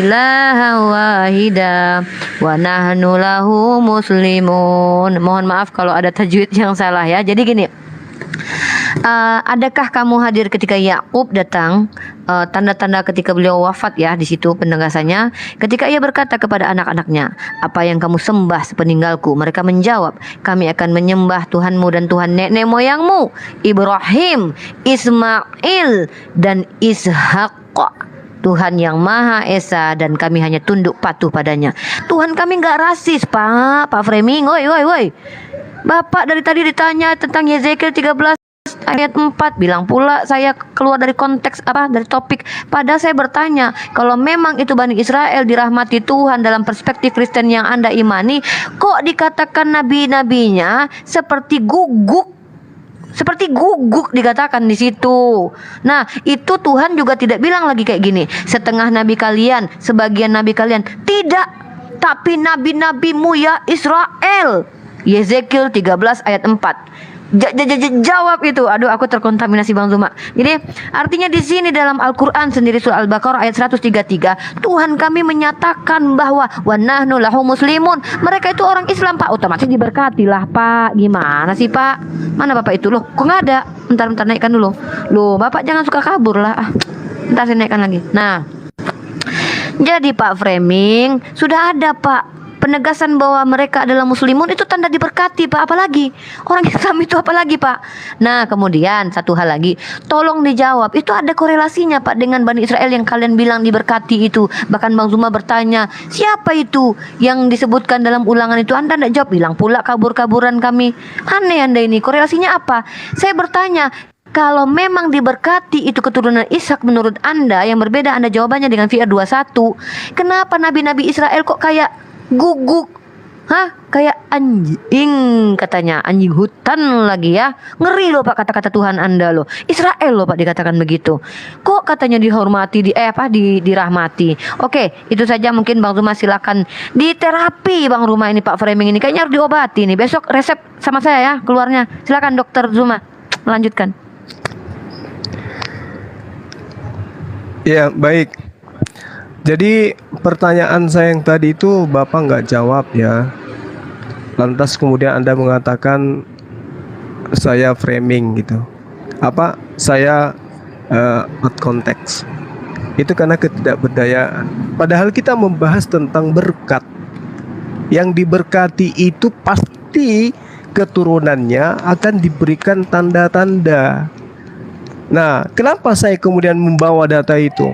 ilaha wahida wa nahnu lahu muslimun. Mohon maaf kalau ada tajwid yang salah ya. Jadi gini, adakah kamu hadir ketika Yakub datang? Tanda-tanda ketika beliau wafat ya, di situ penegasannya. Ketika ia berkata kepada anak-anaknya, apa yang kamu sembah sepeninggalku? Mereka menjawab, kami akan menyembah Tuhanmu dan Tuhan nenek moyangmu Ibrahim, Ismail dan Ishak, Tuhan yang Maha Esa, dan kami hanya tunduk patuh padanya. Tuhan kami nggak rasis, Pak Framing. Woi. Bapak dari tadi ditanya tentang Yezekiel 13 ayat 4, bilang pula saya keluar dari konteks dari topik. Padahal saya bertanya, kalau memang itu Bani Israel dirahmati Tuhan dalam perspektif Kristen yang Anda imani, kok dikatakan nabi-nabinya seperti guguk? Seperti guguk dikatakan di situ. Nah, itu Tuhan juga tidak bilang lagi kayak gini, setengah nabi kalian, sebagian nabi kalian. Tidak, tapi nabi-nabimu ya Israel. Yezekiel 13 ayat 4. Jawab itu. Aduh, aku terkontaminasi Bang Zuma. Jadi artinya di sini dalam Al-Qur'an sendiri surah Al-Baqarah ayat 133, Tuhan kami menyatakan bahwa wa nahnu lahu muslimun. Mereka itu orang Islam, Pak. Otomatis diberkati lah, Pak. Gimana sih, Pak? Mana Bapak itu? Loh, kok nggak ada? Bentar naikkan dulu. Loh, Bapak jangan suka kabur lah. Bentar saya naikkan lagi. Nah, jadi Pak Framing, sudah ada Pak penegasan bahwa mereka adalah muslimun, itu tanda diberkati, Pak. Apalagi orang Islam itu apalagi, Pak. Nah, kemudian satu hal lagi, tolong dijawab, itu ada korelasinya, Pak, dengan Bani Israel yang kalian bilang diberkati itu. Bahkan Bang Zuma bertanya, siapa itu yang disebutkan dalam ulangan itu? Anda tidak jawab, bilang pula kabur-kaburan kami. Aneh Anda ini, korelasinya apa? Saya bertanya, kalau memang diberkati itu keturunan Ishak menurut Anda yang berbeda, Anda jawabannya dengan VR 21. Kenapa nabi-nabi Israel kok kayak guguk? Kayak anjing katanya, anjing hutan lagi ya. Ngeri loh Pak kata-kata Tuhan Anda loh. Israel loh Pak dikatakan begitu. Kok katanya dihormati, dirahmati. Oke, itu saja mungkin Bang Zuma, silakan diterapi Bang Rumah ini, Pak Framing ini kayaknya harus diobati nih. Besok resep sama saya ya keluarnya. Silakan Dokter Zuma, melanjutkan. Ya, baik. Jadi pertanyaan saya yang tadi itu Bapak nggak jawab ya. Lantas kemudian Anda mengatakan saya framing gitu. Apa? Saya out konteks. Itu karena ketidakberdayaan. Padahal kita membahas tentang berkat. Yang diberkati itu pasti keturunannya akan diberikan tanda-tanda. Nah, kenapa saya kemudian membawa data itu?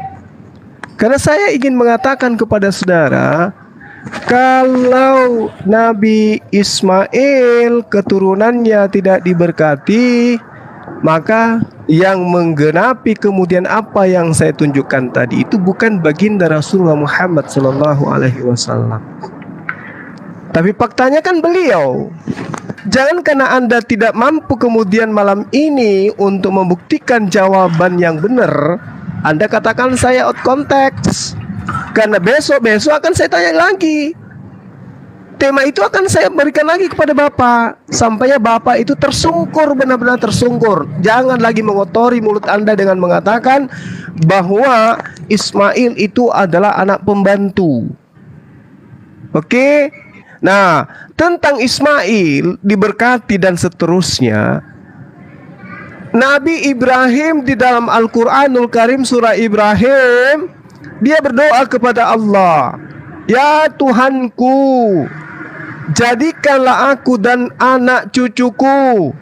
Karena saya ingin mengatakan kepada saudara, kalau Nabi Ismail keturunannya tidak diberkati, maka yang menggenapi kemudian apa yang saya tunjukkan tadi itu bukan baginda Rasulullah Muhammad SAW. Tapi faktanya kan beliau. Jangan karena Anda tidak mampu kemudian malam ini untuk membuktikan jawaban yang benar, Anda katakan saya out konteks. Karena besok akan saya tanya lagi. Tema itu akan saya berikan lagi kepada Bapak. Sampainya Bapak itu tersungkur, benar-benar tersungkur. Jangan lagi mengotori mulut Anda dengan mengatakan bahwa Ismail itu adalah anak pembantu. Oke? Nah, tentang Ismail diberkati dan seterusnya, Nabi Ibrahim di dalam Al-Quranul Karim surah Ibrahim, dia berdoa kepada Allah, ya Tuhanku, jadikanlah aku dan anak cucuku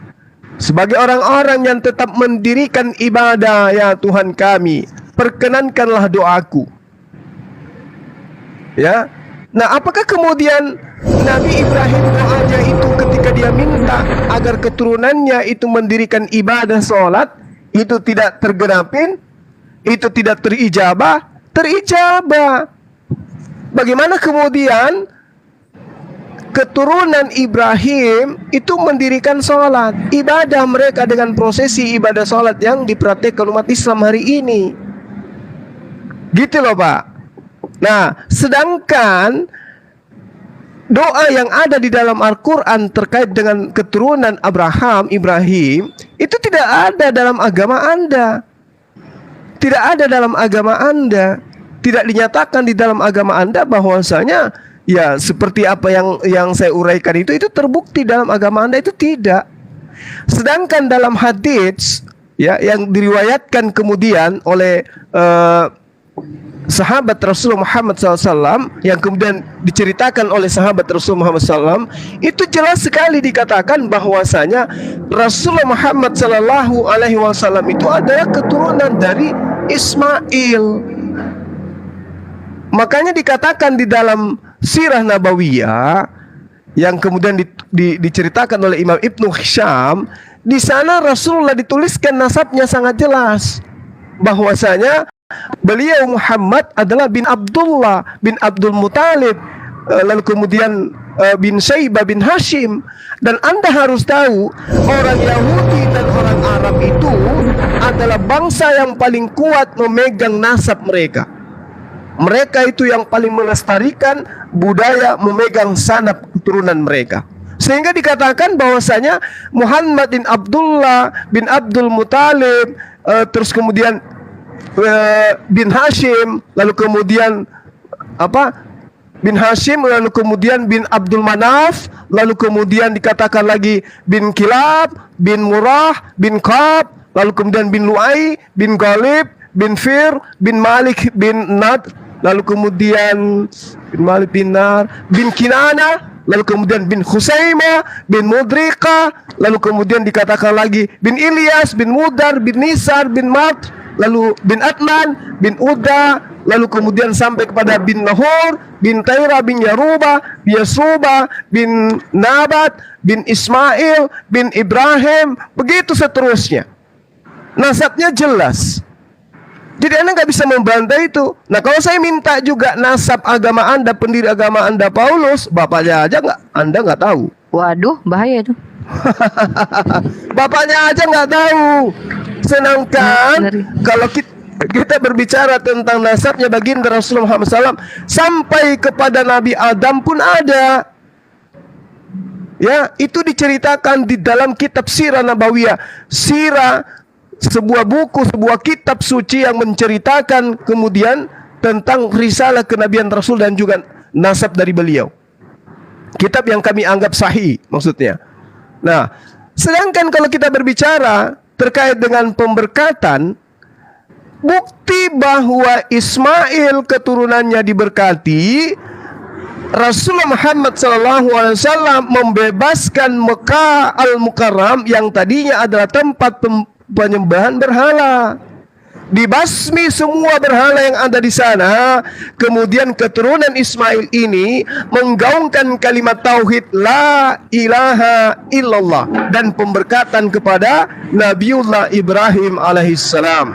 sebagai orang-orang yang tetap mendirikan ibadah, ya Tuhan kami, perkenankanlah doaku. Ya. Nah, apakah kemudian Nabi Ibrahim doanya itu ketika dia minta agar keturunannya itu mendirikan ibadah sholat, itu tidak tergenapin, itu tidak terijabah? Terijabah. Bagaimana kemudian keturunan Ibrahim itu mendirikan sholat, ibadah mereka dengan prosesi ibadah sholat yang dipraktikkan umat Islam hari ini? Gitu loh Pak. Nah, sedangkan doa yang ada di dalam Al-Quran terkait dengan keturunan Abraham, Ibrahim, itu tidak ada dalam agama Anda. Tidak ada dalam agama Anda. Tidak dinyatakan di dalam agama Anda bahwasanya ya seperti apa yang saya uraikan itu terbukti dalam agama Anda, itu tidak. Sedangkan dalam hadits ya yang diriwayatkan kemudian oleh sahabat Rasulullah Muhammad SAW, yang kemudian diceritakan oleh sahabat Rasulullah Muhammad SAW, itu jelas sekali dikatakan bahwasanya Rasulullah Muhammad SAW itu adalah keturunan dari Ismail. Makanya dikatakan di dalam Sirah Nabawiyah yang kemudian diceritakan oleh Imam Ibnu Hisham, di sana Rasulullah dituliskan nasabnya sangat jelas bahwasanya beliau Muhammad adalah bin Abdullah bin Abdul Muthalib, lalu kemudian bin Syaibah bin Hashim. Dan Anda harus tahu, orang Yahudi dan orang Arab itu adalah bangsa yang paling kuat memegang nasab mereka. Mereka itu yang paling melestarikan budaya memegang sanad keturunan mereka. Sehingga dikatakan bahwasanya Muhammad bin Abdullah bin Abdul Muthalib, terus kemudian bin Hashim, lalu kemudian bin Hashim, lalu kemudian bin Abdul Manaf, lalu kemudian dikatakan lagi bin Kilab, bin Murrah, bin Ka'ab, lalu kemudian bin Lu'ay, bin Ghalib, bin Fir, bin Malik, bin Nad, lalu kemudian bin Malik bin Nar, bin Kinana, lalu kemudian bin Khusaimah, bin Mudrika, lalu kemudian dikatakan lagi bin Ilyas, bin Mudar, bin Nisar, bin Mat, lalu bin Adnan, bin Uda, lalu kemudian sampai kepada bin Nahur, bin Taira, bin Yaruba, bin Yasruba, bin Nabat, bin Ismail, bin Ibrahim, begitu seterusnya. Nasabnya jelas. Jadi Anda nggak bisa membantah itu. Nah, kalau saya minta juga nasab agama Anda, pendiri agama Anda Paulus, bapaknya aja Anda nggak tahu. Waduh, bahaya itu. Bapaknya aja nggak tahu. Sedangkan kalau kita berbicara tentang nasabnya baginda Rasulullah Muhammad SAW, sampai kepada Nabi Adam pun ada. Ya, itu diceritakan di dalam kitab Sirah Nabawiyah. Sirah, sebuah buku, sebuah kitab suci yang menceritakan kemudian tentang risalah kenabian Rasul dan juga nasab dari beliau. Kitab yang kami anggap sahih maksudnya. Nah, sedangkan kalau kita berbicara terkait dengan pemberkatan, bukti bahwa Ismail keturunannya diberkati, Rasulullah Muhammad SAW membebaskan Mekah Al-Mukarram yang tadinya adalah tempat penyembahan berhala. Dibasmi semua berhala yang ada di sana. Kemudian keturunan Ismail ini menggaungkan kalimat tauhid la ilaha illallah dan pemberkatan kepada Nabiullah Ibrahim alaihissalam.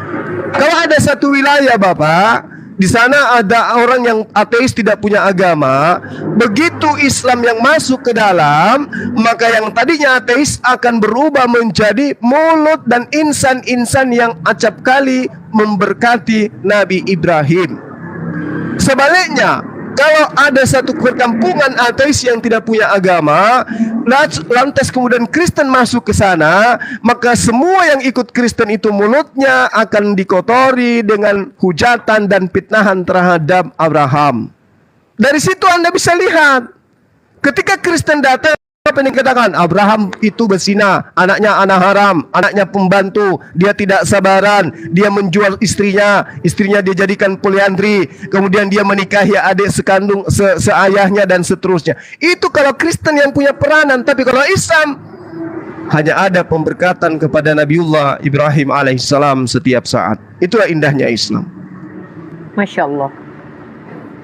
Kalau ada satu wilayah Bapak, di sana ada orang yang ateis, tidak punya agama. Begitu Islam yang masuk ke dalam, maka yang tadinya ateis akan berubah menjadi mulut dan insan-insan yang acap kali memberkati Nabi Ibrahim. Sebaliknya, kalau ada satu perkampungan ateis yang tidak punya agama, lantas kemudian Kristen masuk ke sana, maka semua yang ikut Kristen itu mulutnya akan dikotori dengan hujatan dan fitnahan terhadap Abraham. Dari situ Anda bisa lihat, ketika Kristen datang, apa yang dikatakan? Abraham itu berzina, anaknya anak haram, anaknya pembantu, dia tidak sabaran, dia menjual istrinya dia jadikan poliandri, kemudian dia menikahi adik sekandung seayahnya dan seterusnya. Itu kalau Kristen yang punya peranan. Tapi kalau Islam, hanya ada pemberkatan kepada Nabiullah Ibrahim alaihissalam setiap saat. Itulah indahnya Islam. Masya Allah.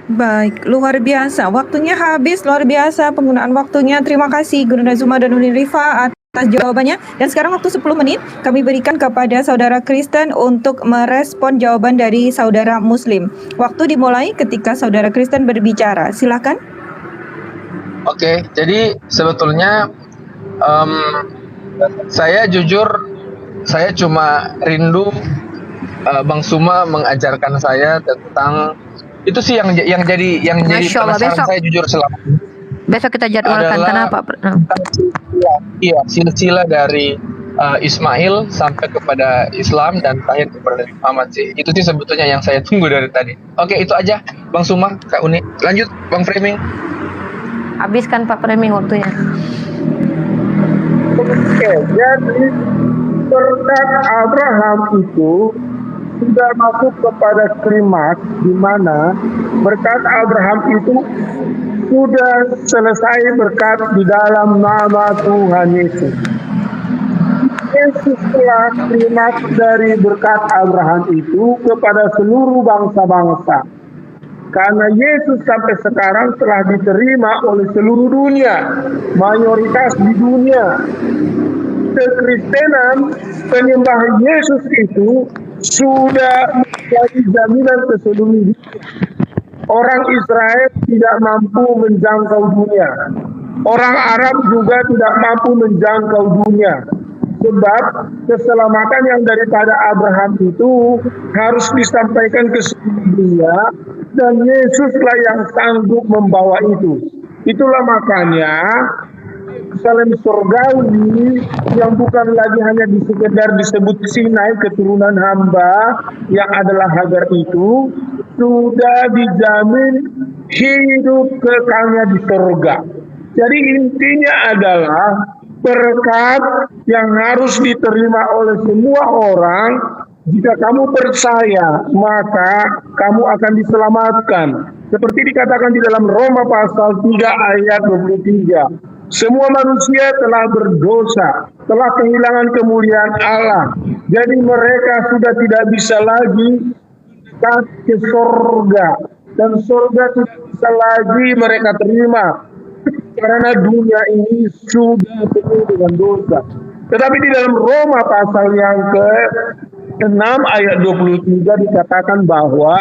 Baik, luar biasa. Waktunya habis, luar biasa penggunaan waktunya. Terima kasih Guru Nazuma dan Uni Rifa atas jawabannya. Dan sekarang waktu 10 menit kami berikan kepada saudara Kristen untuk merespon jawaban dari saudara Muslim. Waktu dimulai ketika saudara Kristen berbicara. Silakan. Oke, jadi sebetulnya saya jujur, saya cuma rindu Bang Suma mengajarkan saya tentang itu sih yang jadi Masya Allah, penasaran besok. saya jujur selama ini. Besok kita jadwalkan. Adalah- Kenapa? Iya, silsilah dari Ismail sampai kepada Islam dan terakhir kepada Nabi Muhammad sih. Itu sih sebetulnya yang saya tunggu dari tadi. Oke, itu aja Bang Suma, Kak Uni. Lanjut Bang Framing. Habiskan Pak Framing waktunya. Oke, jadi berkat Abraham itu sudah masuk kepada klimaks di mana berkat Abraham itu sudah selesai berkat di dalam nama Tuhan Yesus. Yesuslah klimaks dari berkat Abraham itu kepada seluruh bangsa-bangsa. Karena Yesus sampai sekarang telah diterima oleh seluruh dunia, mayoritas di dunia. Kekristenan penyembah Yesus itu sudah menjadi jaminan ke seluruh dunia. Orang Israel tidak mampu menjangkau dunia. Orang Arab juga tidak mampu menjangkau dunia. Sebab keselamatan yang daripada Abraham itu harus disampaikan ke seluruh dunia dan Yesuslah yang sanggup membawa itu. Itulah makanya Yerusalem surgawi yang bukan lagi hanya sekedar disebut Sinai keturunan hamba yang adalah Hagar itu sudah dijamin hidup kekalnya di surga. Jadi intinya adalah berkat yang harus diterima oleh semua orang. Jika kamu percaya, maka kamu akan diselamatkan. Seperti dikatakan di dalam Roma pasal 3 ayat 23. Semua manusia telah berdosa, telah kehilangan kemuliaan Allah. Jadi mereka sudah tidak bisa lagi ke surga. Dan surga tidak bisa lagi mereka terima. Karena dunia ini sudah penuh dengan dosa. Tetapi di dalam Roma pasal yang ke-6 ayat 23 dikatakan bahwa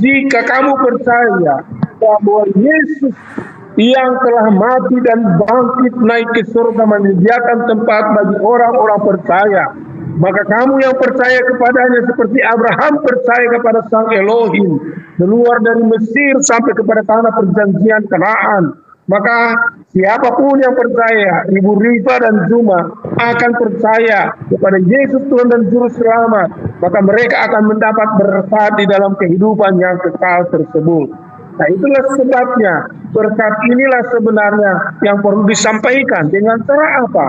jika kamu percaya bahwa Yesus yang telah mati dan bangkit naik ke surga menyediakan tempat bagi orang-orang percaya, maka kamu yang percaya kepadanya seperti Abraham percaya kepada Sang Elohim, keluar dari Mesir sampai kepada tanah perjanjian Kanaan. Maka siapapun yang percaya, Ibu Rifa dan Zuma akan percaya kepada Yesus Tuhan dan Juru Selamat, maka mereka akan mendapat berkat di dalam kehidupan yang kekal tersebut. Nah, itulah sebabnya berkat inilah sebenarnya yang perlu disampaikan. Dengan cara apa?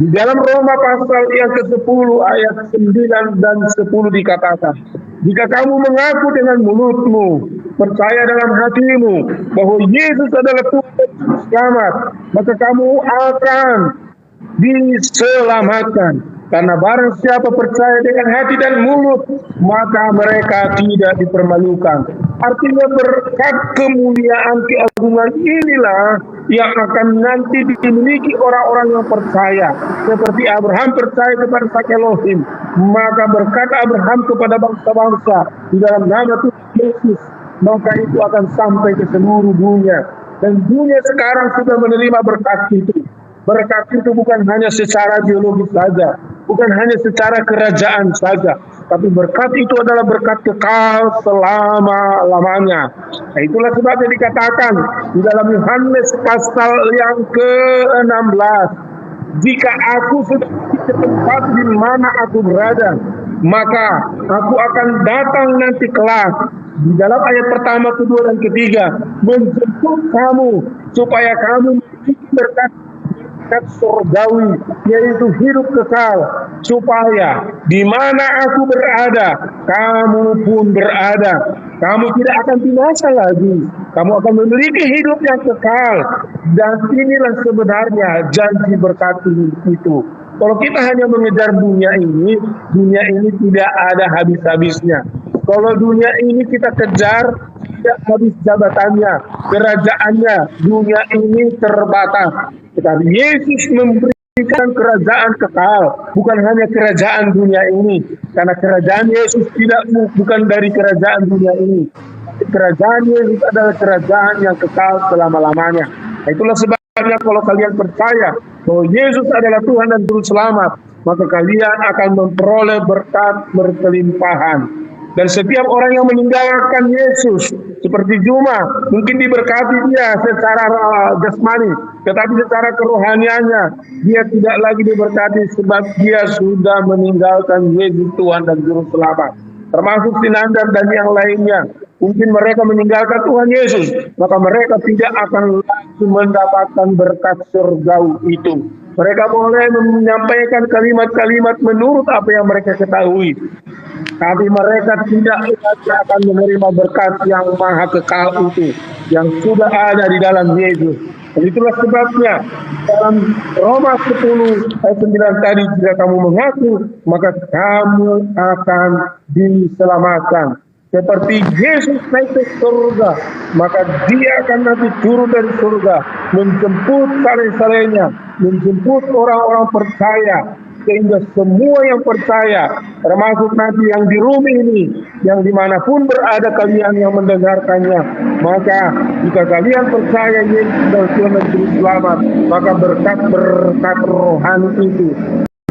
Di dalam Roma pasal yang ke-10 ayat 9 dan 10 dikatakan, jika kamu mengaku dengan mulutmu, percaya dalam hatimu bahwa Yesus adalah Tuhan dan Juru Selamat, maka kamu akan diselamatkan. Karena barang siapa percaya dengan hati dan mulut, maka mereka tidak dipermalukan. Artinya berkat kemuliaan keagungan inilah yang akan nanti dimiliki orang-orang yang percaya. Seperti Abraham percaya kepada Sang Elohim, maka berkat Abraham kepada bangsa-bangsa di dalam nama Tuhan Yesus, maka itu akan sampai ke seluruh dunia. Dan dunia sekarang sudah menerima berkat itu. Berkat itu bukan hanya secara biologis saja, bukan hanya secara kerajaan saja, tapi berkat itu adalah berkat kekal selama-lamanya. Nah, itulah sebabnya dikatakan di dalam Yohanes pasal yang ke-16, jika aku sudah di tempat di mana aku berada, maka aku akan datang nanti kelak. Di dalam ayat pertama, kedua, dan ketiga, menjemput kamu supaya kamu memiliki berkat surgawi, yaitu hidup kekal, supaya di mana aku berada, kamu pun berada. Kamu tidak akan binasa lagi. Kamu akan memiliki hidup yang kekal. Dan inilah sebenarnya janji berkat itu. Kalau kita hanya mengejar dunia ini tidak ada habis-habisnya. Kalau dunia ini kita kejar, tidak habis jabatannya, kerajaannya. Dunia ini terbatas. Tetapi Yesus memberikan kerajaan kekal, bukan hanya kerajaan dunia ini. Karena kerajaan Yesus bukan dari kerajaan dunia ini. Kerajaan Yesus adalah kerajaan yang kekal selama-lamanya. Nah, itulah sebabnya kalau kalian percaya bahwa Yesus adalah Tuhan dan Juru Selamat, maka kalian akan memperoleh berkat berkelimpahan. Dan setiap orang yang meninggalkan Yesus, seperti Juma, mungkin diberkati dia secara jasmani, tetapi secara kerohaniannya, dia tidak lagi diberkati sebab dia sudah meninggalkan Yesus Tuhan dan Juru Selamat. Termasuk Sinandar dan yang lainnya. Mungkin mereka meninggalkan Tuhan Yesus, maka mereka tidak akan lagi mendapatkan berkat surgawi itu. Mereka boleh menyampaikan kalimat-kalimat menurut apa yang mereka ketahui, tapi mereka tidak akan menerima berkat yang maha kekal itu, yang sudah ada di dalam Yesus. Dan itulah sebabnya dalam Roma 10 ayat 9 tadi, jika kamu mengaku, maka kamu akan diselamatkan. Seperti Yesus naik ke surga, maka dia akan nanti turun dari surga, menjemput saleh-salehnya, menjemput orang-orang percaya, sehingga semua yang percaya, termasuk nanti yang di Rumi ini, yang dimanapun berada kalian yang mendengarkannya, maka jika kalian percaya Yesus adalah Tuhan dan Juru Selamat, maka berkat-berkat rohani itu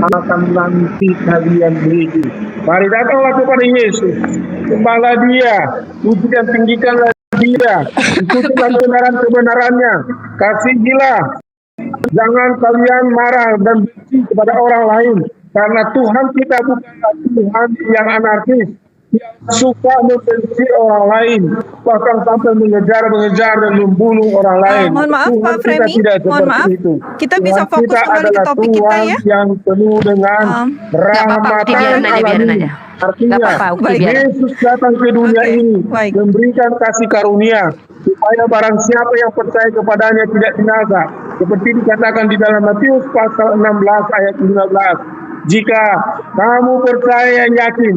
akan nanti kalian miliki. Mari datanglah kepada Yesus, sembahlah Dia, puji dan tinggikanlah Dia, ikutilah kebenaran-kebenarannya, kasihilah. Jangan kalian marah dan benci kepada orang lain, karena Tuhan kita bukanlah Tuhan yang anarkis, yang suka membenci orang lain, bahkan sampai mengejar dan membunuh orang lain. Mohon maaf Tuhan Pak kita Framing, tidak mohon seperti maaf. itu. Kita bisa Tuhan fokus kita kembali ke adalah topik kita Tuhan ya. yang penuh dengan Nggak apa-apa, Ukti, biarin aja, biarin aja. Artinya, Nggak apa-apa, Ukti, biarin. Yesus datang ke dunia Oke, ini baik. memberikan kasih karunia supaya barang siapa yang percaya kepadanya tidak binasa. Seperti dikatakan di dalam Matius pasal 16 ayat 15. Jika kamu percaya dan yakin,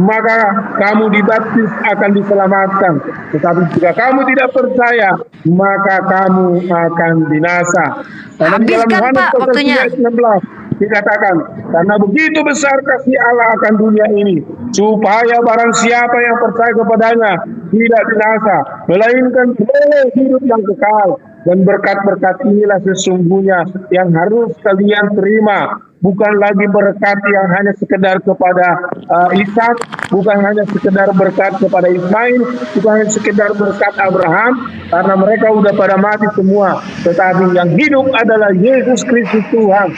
maka kamu dibaptis akan diselamatkan. Tetapi jika kamu tidak percaya, maka kamu akan binasa. Karena di dalam Habiskan, Yohanes Pak, pasal waktunya. 3 ayat 16 dikatakan, karena begitu besar kasih Allah akan dunia ini, supaya barang siapa yang percaya kepadanya tidak binasa, melainkan boleh hidup yang kekal. Dan berkat-berkat inilah sesungguhnya yang harus kalian terima. Bukan lagi berkat yang hanya sekedar kepada Ishak, bukan hanya sekedar berkat kepada Ismail, bukan hanya sekedar berkat Abraham, karena mereka udah pada mati semua. Tetapi yang hidup adalah Yesus Kristus Tuhan.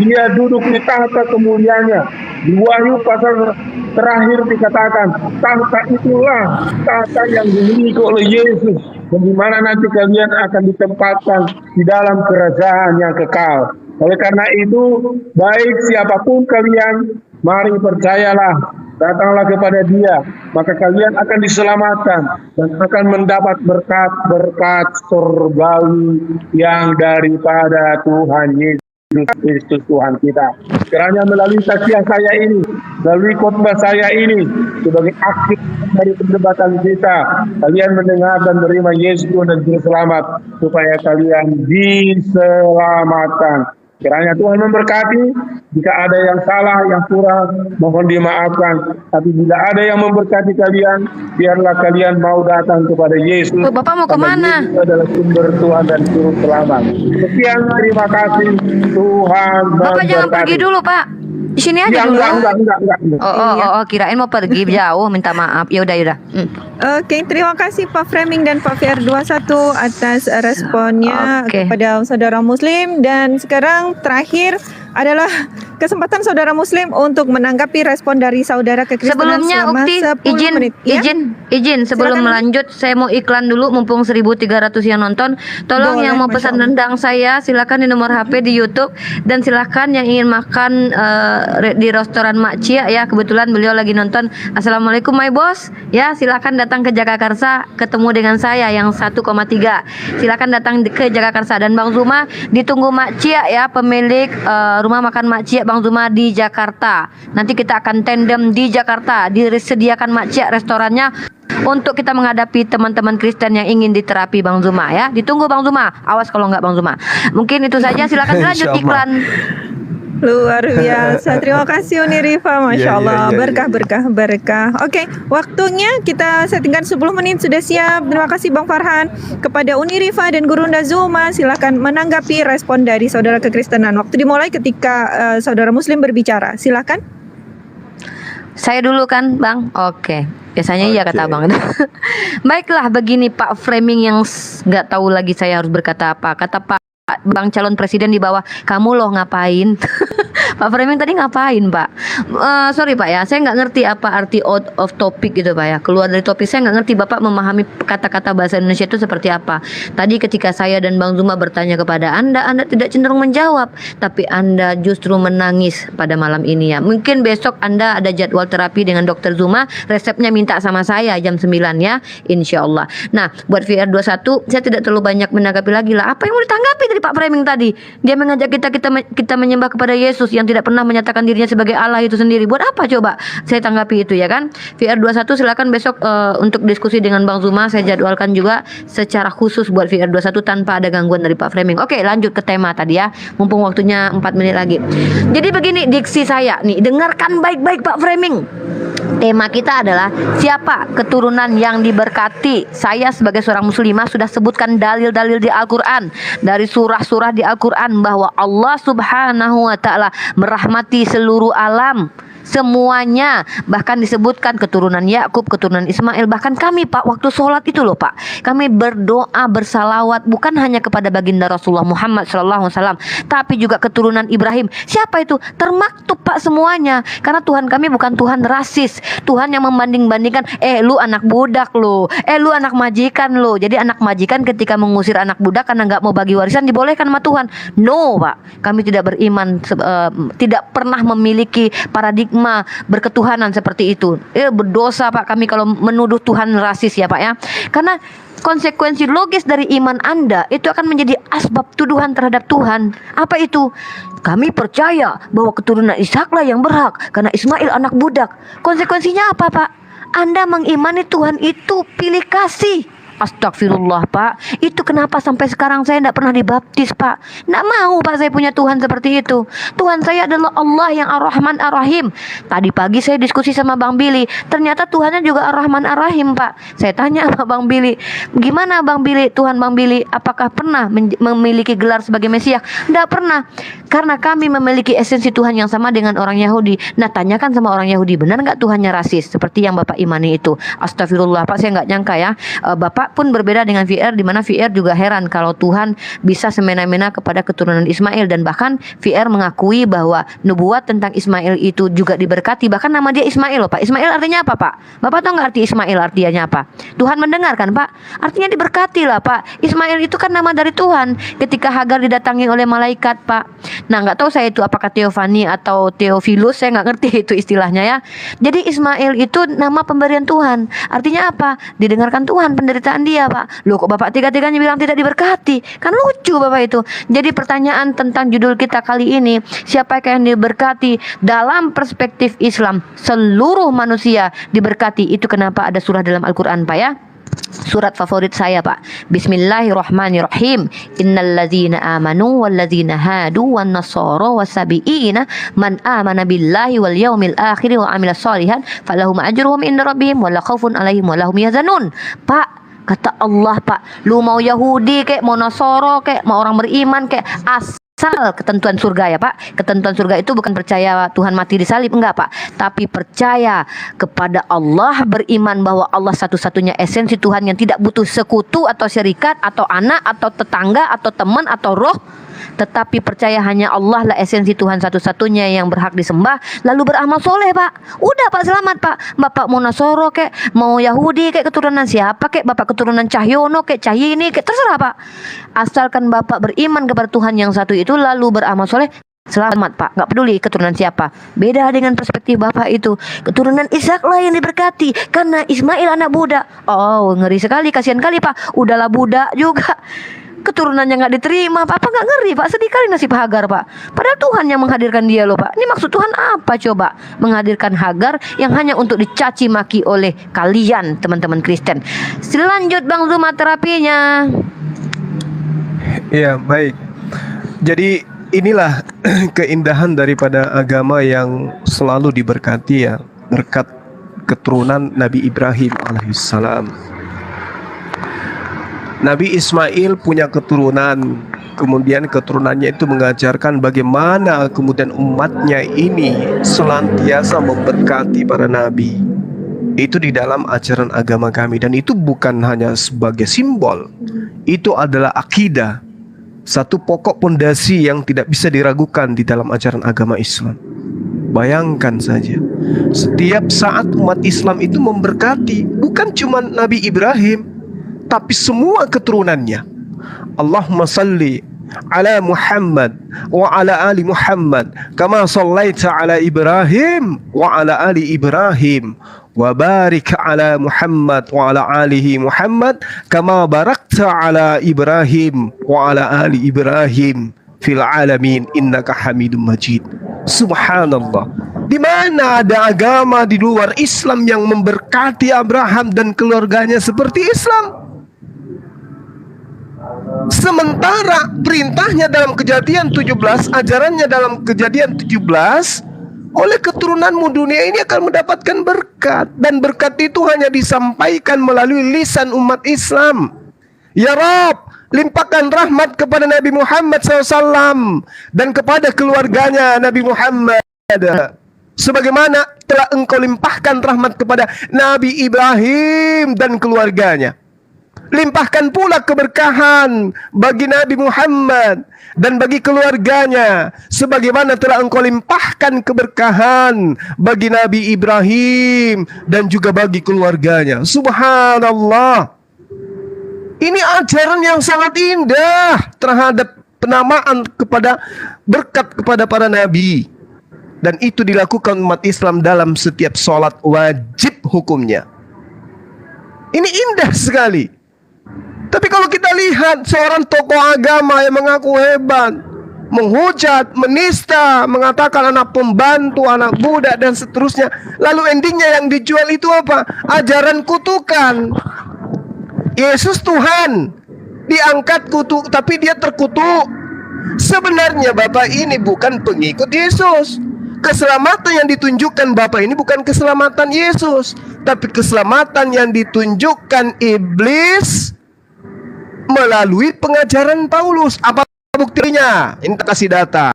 Dia duduk di tahta kemuliaannya. Di Wahyu pasal terakhir dikatakan, tahta itulah tahta yang dimiliki oleh Yesus, dan di mana nanti kalian akan ditempatkan di dalam kerajaan yang kekal. Oleh karena itu, baik siapapun kalian, mari percayalah, datanglah kepada Dia, maka kalian akan diselamatkan dan akan mendapat berkat-berkat surgawi yang daripada Tuhan Yesus Kristus Tuhan kita. Kiranya melalui saksian saya ini, melalui khotbah saya ini, sebagai akhir dari perdebatan kita, kalian mendengar dan menerima Yesus Tuhan dan Juru Selamat, supaya kalian diselamatkan. Kiranya Tuhan memberkati. Jika ada yang salah, yang kurang, mohon dimaafkan. Tapi bila ada yang memberkati kalian, biarlah kalian mau datang kepada Yesus. Oh, Bapak mau Karena kemana? Yesus adalah sumber Tuhan dan Juru Selamat. Sekian, terima kasih. Tuhan Bapak jangan memberkati. pergi dulu, Pak. Di sini aja Ya, dulu. enggak. Oh, kirain mau pergi jauh, minta maaf. Ya udah. Oke, terima kasih Pak Framing dan Pak VR21 atas responnya Oke. kepada saudara Muslim. Dan sekarang terakhir adalah kesempatan saudara Muslim untuk menanggapi respon dari saudara kekristenan Sebelumnya selama Ukti, 10 menit. Ya? izin sebelum Silakan. melanjut saya mau iklan dulu mumpung 1.300 yang nonton. Tolong Boleh, yang mau Masya pesan Allah. rendang saya silakan di nomor HP di YouTube, dan silakan yang ingin makan di restoran Mak Cia ya, kebetulan beliau lagi nonton. Assalamualaikum my boss. Ya, silakan datang ke Jagakarsa ketemu dengan saya yang 1,3. Silakan datang ke Jagakarsa, dan Bang Zuma ditunggu Mak Cia ya, pemilik rumah makan makciak Bang Zuma di Jakarta. Nanti kita akan tandem di Jakarta. Disediakan makciak restorannya untuk kita menghadapi teman-teman Kristen yang ingin diterapi Bang Zuma ya. Ditunggu Bang Zuma. Awas kalau nggak Bang Zuma. Mungkin itu saja. Silakan lanjut Insya Allah. iklan. Luar biasa. Terima kasih Uni Rifa, Masya Iya, iya, Allah. iya, Berkah, berkah, berkah. Oke, waktunya kita settingkan 10 menit sudah siap. Terima kasih Bang Farhan. Kepada Uni Rifa dan Guru Zuma, silakan menanggapi respon dari saudara kekristenan. Waktu dimulai ketika saudara Muslim berbicara. Silakan. Saya dulu kan Bang. Oke. Biasanya iya kata Bang. Baiklah, begini Pak framing yang nggak tahu lagi saya harus berkata apa. Kata Pak Bang calon presiden di bawah, kamu loh ngapain? Pak framing tadi ngapain Pak? Sorry Pak ya, saya nggak ngerti apa arti out of topic gitu Pak ya. Keluar dari topik, saya nggak ngerti Bapak memahami kata-kata bahasa Indonesia itu seperti apa. Tadi ketika saya dan Bang Zuma bertanya kepada Anda tidak cenderung menjawab, tapi Anda justru menangis pada malam ini ya. Mungkin besok Anda ada jadwal terapi dengan Dokter Zuma, resepnya minta sama saya jam 9 ya, insya Allah. Nah, buat VR21 saya tidak terlalu banyak menanggapi lagi lah. Apa yang mau ditanggapi dari Pak framing tadi? Dia mengajak kita menyembah kepada Yesus yang tidak pernah menyatakan dirinya sebagai Allah itu sendiri. Buat apa coba saya tanggapi itu ya kan? VR21 silakan besok untuk diskusi dengan Bang Zuma. Saya jadwalkan juga secara khusus buat VR21 tanpa ada gangguan dari Pak framing. Oke, lanjut ke tema tadi ya. Mumpung waktunya 4 menit lagi. Jadi begini diksi saya nih, dengarkan baik-baik Pak framing. Tema kita adalah siapa keturunan yang diberkati. Saya sebagai seorang muslimah sudah sebutkan dalil-dalil di Al-Quran, dari surah-surah di Al-Quran, bahwa Allah subhanahu wa ta'ala merahmati seluruh alam, semuanya. Bahkan disebutkan keturunan Yakub, keturunan Ismail. Bahkan kami Pak waktu sholat itu loh Pak, kami berdoa bersalawat bukan hanya kepada baginda Rasulullah Muhammad SAW, tapi juga keturunan Ibrahim. Siapa itu? Termaktub Pak semuanya. Karena Tuhan kami bukan Tuhan rasis, Tuhan yang membanding-bandingkan, lu anak budak lo, lu anak majikan lo. Jadi anak majikan ketika mengusir anak budak karena nggak mau bagi warisan dibolehkan sama Tuhan? No Pak, kami tidak beriman, tidak pernah memiliki paradigma berketuhanan seperti itu. Berdosa Pak kami kalau menuduh Tuhan rasis ya Pak ya. Karena konsekuensi logis dari iman Anda itu akan menjadi asbab tuduhan terhadap Tuhan. Apa itu? Kami percaya bahwa keturunan Ishaklah yang berhak karena Ismail anak budak. Konsekuensinya apa Pak? Anda mengimani Tuhan itu pilih kasih. Astagfirullah Pak, itu kenapa sampai sekarang saya tidak pernah dibaptis Pak? Tidak mau Pak saya punya Tuhan seperti itu. Tuhan saya adalah Allah yang Ar-Rahman Ar-Rahim. Tadi pagi saya diskusi sama Bang Billy, ternyata Tuhannya juga Ar-Rahman Ar-Rahim Pak. Saya tanya sama Bang Billy, gimana Bang Billy, Tuhan Bang Billy apakah pernah memiliki gelar sebagai Mesias? Tidak pernah. Karena kami memiliki esensi Tuhan yang sama dengan orang Yahudi. Nah tanyakan sama orang Yahudi, benar nggak Tuhannya rasis seperti yang Bapak imani itu? Astagfirullah Pak, saya nggak nyangka ya. Bapak pun berbeda dengan VR, di mana VR juga heran kalau Tuhan bisa semena-mena kepada keturunan Ismail, dan bahkan VR mengakui bahwa nubuat tentang Ismail itu juga diberkati. Bahkan nama dia Ismail loh Pak. Ismail artinya apa Pak? Bapak tahu nggak arti Ismail artinya apa? Tuhan mendengarkan Pak. Artinya diberkati lah Pak. Ismail itu kan nama dari Tuhan. Ketika Hagar didatangi oleh malaikat Pak. Nah nggak tahu saya itu apakah Theophany atau Theophilus, saya nggak ngerti itu istilahnya ya. Jadi Ismail itu nama pemberian Tuhan. Artinya apa? Didengarkan Tuhan penderitaan dia Pak. Loh kok Bapak tiga-tiganya bilang tidak diberkati? Kan lucu Bapak itu. Jadi pertanyaan tentang judul kita kali ini, siapakah yang diberkati? Dalam perspektif Islam, seluruh manusia diberkati. Itu kenapa ada surah dalam Al-Quran Pak ya. Surat favorit saya Pak, Bismillahirrahmanirrahim. Innalladzina amanu walladzina hadu wan nasara wasabiina man amana billahi wal yaumil akhir wa amila sholihan falahum ajruhum inda rabbihim wala khaufun alaihim walahum yahzanun. Pak, kata Allah Pak, lu mau Yahudi kek, mau Nasoro kek, mau orang beriman kek, asal ketentuan surga ya Pak. Ketentuan surga itu bukan percaya Tuhan mati di salib, enggak Pak, tapi percaya kepada Allah, beriman bahwa Allah satu-satunya esensi Tuhan yang tidak butuh sekutu atau syarikat atau anak atau tetangga atau teman atau roh, tetapi percaya hanya Allah lah esensi Tuhan satu-satunya yang berhak disembah, lalu beramal soleh Pak. Udah Pak, selamat Pak. Bapak mau Nasoro kek, mau Yahudi kek, keturunan siapa kek, Bapak keturunan Cahyono kek, Cahyini kek, terserah Pak. Asalkan Bapak beriman kepada Tuhan yang satu itu lalu beramal soleh, selamat Pak. Nggak peduli keturunan siapa. Beda dengan perspektif Bapak itu, keturunan Ishak lah yang diberkati karena Ismail anak budak. Oh ngeri sekali, kasihan kali Pak. Udahlah budak juga. keturunannya nggak diterima, Pak. Apa nggak ngeri, Pak? Sedih kali nasib Hagar, Pak. Padahal Tuhan yang menghadirkan dia loh, Pak. Ini maksud Tuhan apa coba? Menghadirkan Hagar yang hanya untuk dicaci maki oleh kalian, teman-teman Kristen. Selanjut Bang Zuma terapinya. Ya, baik. Jadi inilah keindahan daripada agama yang selalu diberkati ya, berkat keturunan Nabi Ibrahim alaihissalam. Nabi Ismail punya keturunan, kemudian keturunannya itu mengajarkan bagaimana kemudian umatnya ini senantiasa memberkati para nabi. Itu di dalam ajaran agama kami, dan itu bukan hanya sebagai simbol, itu adalah akidah, satu pokok pondasi yang tidak bisa diragukan di dalam ajaran agama Islam. Bayangkan saja, setiap saat umat Islam itu memberkati bukan cuma Nabi Ibrahim, tapi semua keturunannya. Allahumma salli ala Muhammad wa ala ali Muhammad kama sallaita ala Ibrahim wa ala ali Ibrahim wa barik ala Muhammad wa ala alihi Muhammad kama barakta ala Ibrahim wa ala ali Ibrahim fil alamin innaka Hamidum Majid. Subhanallah. Di mana ada agama di luar Islam yang memberkati Abraham dan keluarganya seperti Islam? Sementara perintahnya dalam Kejadian 17, ajarannya dalam Kejadian 17, oleh keturunanmu dunia ini akan mendapatkan berkat, dan berkat itu hanya disampaikan melalui lisan umat Islam. Ya Rabb, limpahkan rahmat kepada Nabi Muhammad SAW dan kepada keluarganya Nabi Muhammad, sebagaimana telah engkau limpahkan rahmat kepada Nabi Ibrahim dan keluarganya. Limpahkan pula keberkahan bagi Nabi Muhammad dan bagi keluarganya, sebagaimana telah engkau limpahkan keberkahan bagi Nabi Ibrahim dan juga bagi keluarganya. Subhanallah. Ini ajaran yang sangat indah terhadap penamaan kepada berkat kepada para nabi. Dan itu dilakukan umat Islam dalam setiap sholat wajib hukumnya. Ini indah sekali. Tapi kalau kita lihat seorang tokoh agama yang mengaku hebat, menghujat, menista, mengatakan anak pembantu, anak budak dan seterusnya, lalu endingnya yang dijual itu apa? Ajaran kutukan. Yesus Tuhan, diangkat kutuk, tapi dia terkutuk. Sebenarnya Bapak ini bukan pengikut Yesus. Keselamatan yang ditunjukkan Bapak ini bukan keselamatan Yesus, tapi keselamatan yang ditunjukkan iblis melalui pengajaran Paulus. Apa buktinya? Ini kita kasih data.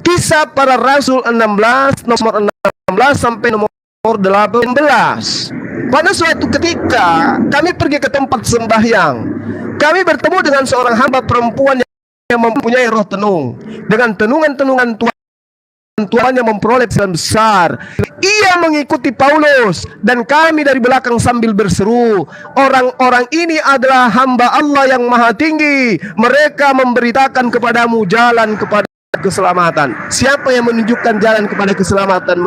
Kisah Para Rasul 16, nomor 16 sampai nomor 18. Pada suatu ketika kami pergi ke tempat sembahyang. Kami bertemu dengan seorang hamba perempuan yang mempunyai roh tenung. Dengan tenungan-tenungan tuannya memperoleh kesalahan besar. Ia mengikuti Paulus, dan kami dari belakang sambil berseru, orang-orang ini adalah hamba Allah yang maha tinggi. Mereka memberitakan kepadamu jalan kepada keselamatan. Siapa yang menunjukkan jalan kepada keselamatan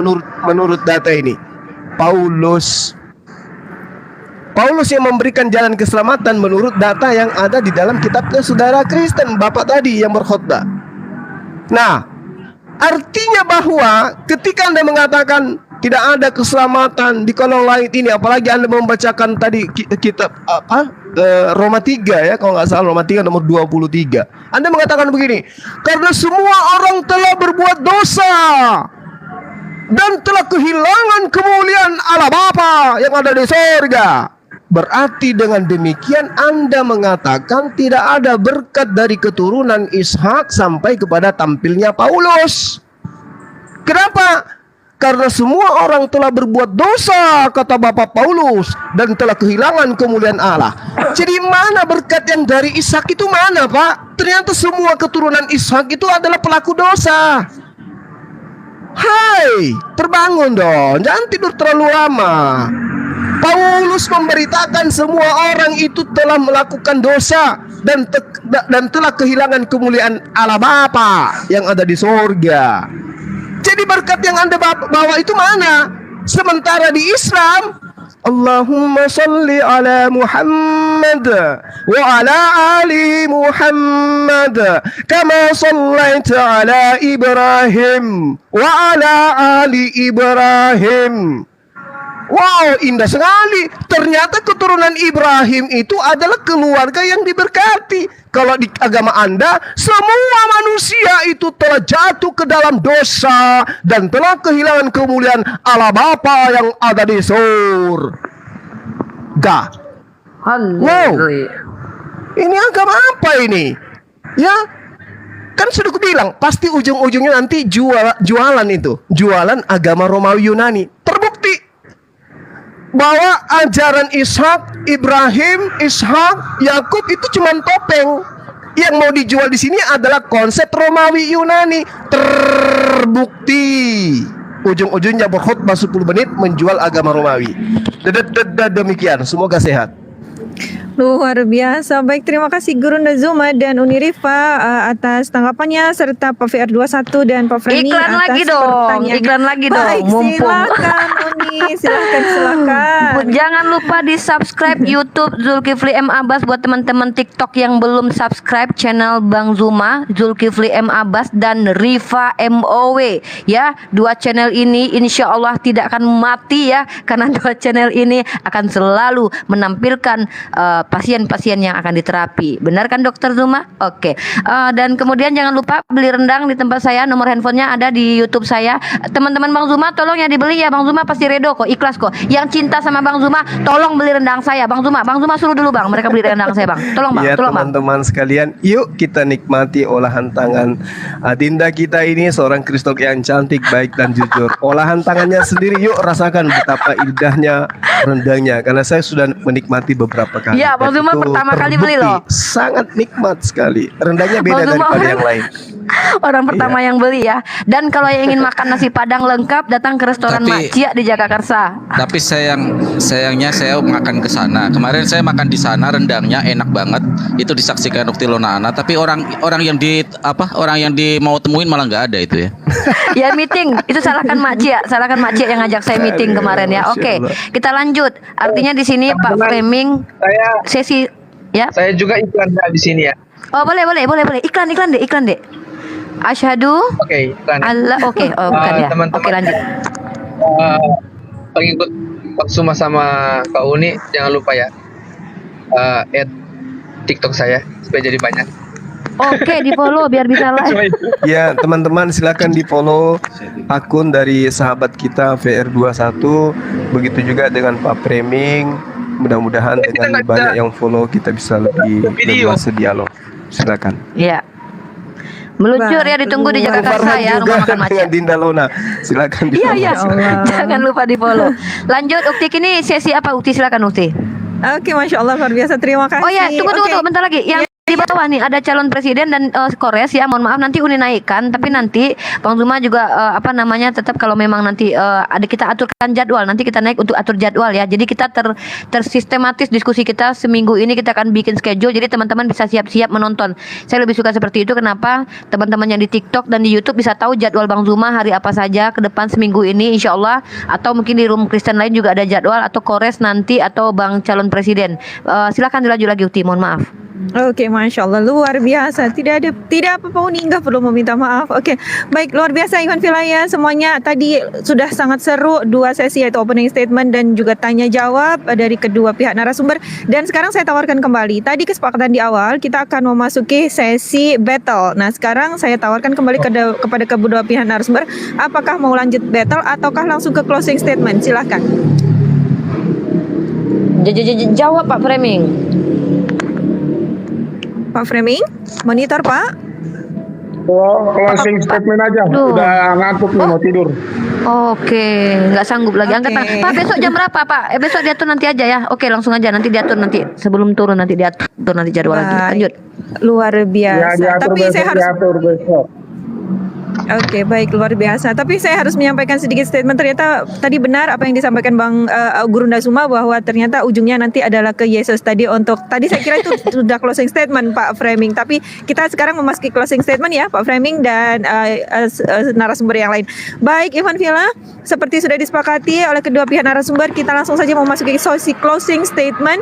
menurut data ini? Paulus. Paulus yang memberikan jalan keselamatan menurut data yang ada di dalam kitabnya saudara Kristen, Bapak tadi yang berkhotbah. Nah, artinya bahwa ketika Anda mengatakan tidak ada keselamatan di kolong langit ini, apalagi Anda membacakan tadi kitab Roma 3 ya, kalau nggak salah Roma 3 nomor 23. Anda mengatakan begini, karena semua orang telah berbuat dosa dan telah kehilangan kemuliaan Allah Bapa yang ada di surga. Berarti dengan demikian Anda mengatakan tidak ada berkat dari keturunan Ishak sampai kepada tampilnya Paulus. Kenapa? Karena semua orang telah berbuat dosa, kata Bapak Paulus, dan telah kehilangan kemuliaan Allah. Jadi mana berkat yang dari Ishak itu mana, Pak? Ternyata semua keturunan Ishak itu adalah pelaku dosa. Hai, terbangun dong, jangan tidur terlalu lama. Paulus memberitakan semua orang itu telah melakukan dosa dan telah kehilangan kemuliaan Allah Bapa yang ada di surga. Jadi berkat yang Anda bawa itu mana? Sementara di Islam Allahumma salli ala Muhammad wa ala ali Muhammad kama sallaita ala Ibrahim wa ala ali Ibrahim. Wow, indah sekali. Ternyata keturunan Ibrahim itu adalah keluarga yang diberkati. Kalau di agama Anda, semua manusia itu telah jatuh ke dalam dosa dan telah kehilangan kemuliaan Allah Bapa yang ada di surga. Wow, ini agama apa ini? Ya, kan sudah kubilang, pasti ujung-ujungnya nanti jualan itu. Jualan agama Romawi Yunani. Terbukti bahwa ajaran Ishak, Ibrahim, Ishak, Yakub itu cuma topeng. Yang mau dijual di sini adalah konsep Romawi Yunani. Terbukti. Ujung-ujungnya berkhutbah 10 menit menjual agama Romawi. Demikian, semoga sehat. Luar biasa. Baik, terima kasih Guru Nazuma dan Uni Rifa atas tanggapannya serta Pak VR21 dan Pak Framing Iklan atas lagi dong, pertanyaan. iklan lagi dong, Baik, mumpung. silakan Uni, silakan. Jangan lupa di subscribe YouTube Zulkifli M Abbas. Buat teman-teman TikTok yang belum subscribe channel Bang Zuma, Zulkifli M Abbas dan Rifa MOW ya. Dua channel ini insya Allah tidak akan mati ya, karena dua channel ini akan selalu menampilkan pasien-pasien yang akan diterapi. Benar kan Dokter Zuma? Oke. Dan kemudian jangan lupa beli rendang di tempat saya. Nomor handphonenya ada di YouTube saya. Teman-teman Bang Zuma tolong ya dibeli ya. Bang Zuma pasti redo kok, ikhlas kok. Yang cinta sama Bang Zuma tolong beli rendang saya. Bang Zuma suruh dulu Bang, mereka beli rendang saya Bang. Tolong Bang, Ya tolong Bang. teman-teman sekalian, yuk kita nikmati olahan tangan Adinda kita ini, seorang Kristok yang cantik, baik dan jujur. Olahan tangannya sendiri, yuk rasakan betapa indahnya rendangnya. Karena saya sudah menikmati beberapa kali. Iya, Bang Dan Zuma itu pertama kali beli terbukti loh. sangat nikmat sekali. Rendangnya beda Bang Zuma daripada yang lain. Orang pertama yang beli ya. Dan kalau yang ingin makan nasi Padang lengkap, datang ke restoran Tapi- Mak Cia di Jagakarsa. Tapi sayangnya saya makan ke sana. Kemarin saya makan di sana, rendangnya enak banget. Itu disaksikan Ukti Lonana. Tapi orang yang di mau temuin malah nggak ada itu ya. Ya meeting, itu salahkan Mak Cia, yang ngajak saya meeting kemarin ya. Oke, kita lanjut. Artinya di sini Pak Framing sesi ya. Saya juga iklan di sini ya. Oh boleh. Iklan deh. Asyhadu Oke, iklan. Allah. Oke, oh bukan ya. Teman-teman. Oke lanjut. Pengikut Pak Suma sama Kak Uni jangan lupa ya add TikTok saya supaya jadi banyak. Oke, di follow biar bisa live. Ya teman-teman, silakan di follow akun dari sahabat kita VR21. Begitu juga dengan Pak Framing. Mudah-mudahan dengan nggak banyak bisa yang follow kita bisa lebih video. luas dialog. Silakan. Iya. Meluncur ya, ditunggu di Jakarta ya, rumah makan Mak Cia. dengan Dinda Lona. Silakan di Iya. follow. Jangan lupa di follow. Lanjut Ukti, ini sesi apa Ukti? Silakan Ukti. Oke, Masya Allah, luar biasa. Terima kasih. Oh ya, tunggu, Oke. bentar lagi. Yang di bawah nih ada calon presiden dan Kores ya. Mohon maaf nanti Uni naikkan, tapi nanti Bang Zuma juga tetap kalau memang nanti ada kita aturkan jadwal. Nanti kita naik untuk atur jadwal ya. Jadi kita tersistematis diskusi kita seminggu ini kita akan bikin schedule. Jadi teman-teman bisa siap-siap menonton. Saya lebih suka seperti itu. Kenapa? Teman-teman yang di TikTok dan di YouTube bisa tahu jadwal Bang Zuma hari apa saja ke depan seminggu ini insya Allah. Atau mungkin di room Kristen lain juga ada jadwal, atau Kores nanti, atau Bang calon presiden. Silakan dilanjut lagi Ukti, mohon maaf. Oke, Masya Allah, luar biasa. Tidak apa-apa Uni, nggak perlu meminta maaf. Oke, baik, luar biasa Iwan Filaya. Semuanya tadi sudah sangat seru, dua sesi yaitu opening statement dan juga tanya jawab dari kedua pihak narasumber. Dan sekarang saya tawarkan kembali. Tadi kesepakatan di awal kita akan memasuki sesi battle. Nah, sekarang saya tawarkan kembali kepada kedua pihak narasumber. Apakah mau lanjut battle ataukah langsung ke closing statement? Silahkan. Jawab Pak Framing. Pak Framing, monitor Pak. Closing statement aja. Aduh. Udah ngantuk nih, mau tidur. Oke, nggak sanggup lagi. Angkat Oke. tangan. Pak, besok jam berapa Pak? Besok diatur nanti aja ya. Oke, langsung aja nanti diatur nanti sebelum turun nanti diatur nanti jadwal lagi. Baik. Lanjut. Luar Ya, biasa. diatur Tapi besok, saya harus diatur besok. Oke, baik, luar biasa. Tapi saya harus menyampaikan sedikit statement. Ternyata tadi benar apa yang disampaikan Bang Guru Ndasuma, bahwa ternyata ujungnya nanti adalah ke Yesus tadi. Tadi saya kira itu sudah closing statement Pak Framing. Tapi kita sekarang memasuki closing statement ya Pak Framing dan narasumber yang lain. Baik, Ivan Villa, seperti sudah disepakati oleh kedua pihak narasumber, kita langsung saja memasuki sesi closing statement.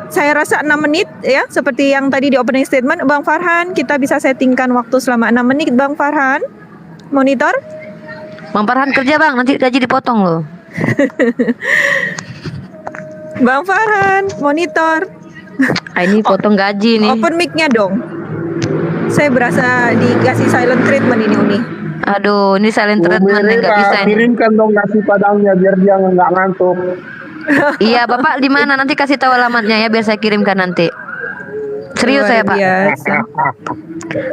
Saya rasa 6 menit ya, seperti yang tadi di opening statement. Bang Farhan, kita bisa settingkan waktu selama 6 menit. Bang Farhan, monitor. Bang Farhan kerja bang, nanti gaji dipotong loh. Bang Farhan, monitor. Ini potong gaji nih. Open mic-nya dong. Saya berasa dikasih silent treatment ini Uni. Aduh, ini silent treatment nggak bisa ini. Kirimkan dong nasi padangnya biar dia nggak ngantuk. Iya, Bapak di mana? Nanti kasih tahu alamatnya ya, biar saya kirimkan nanti. Serius saya, Pak. Biasa.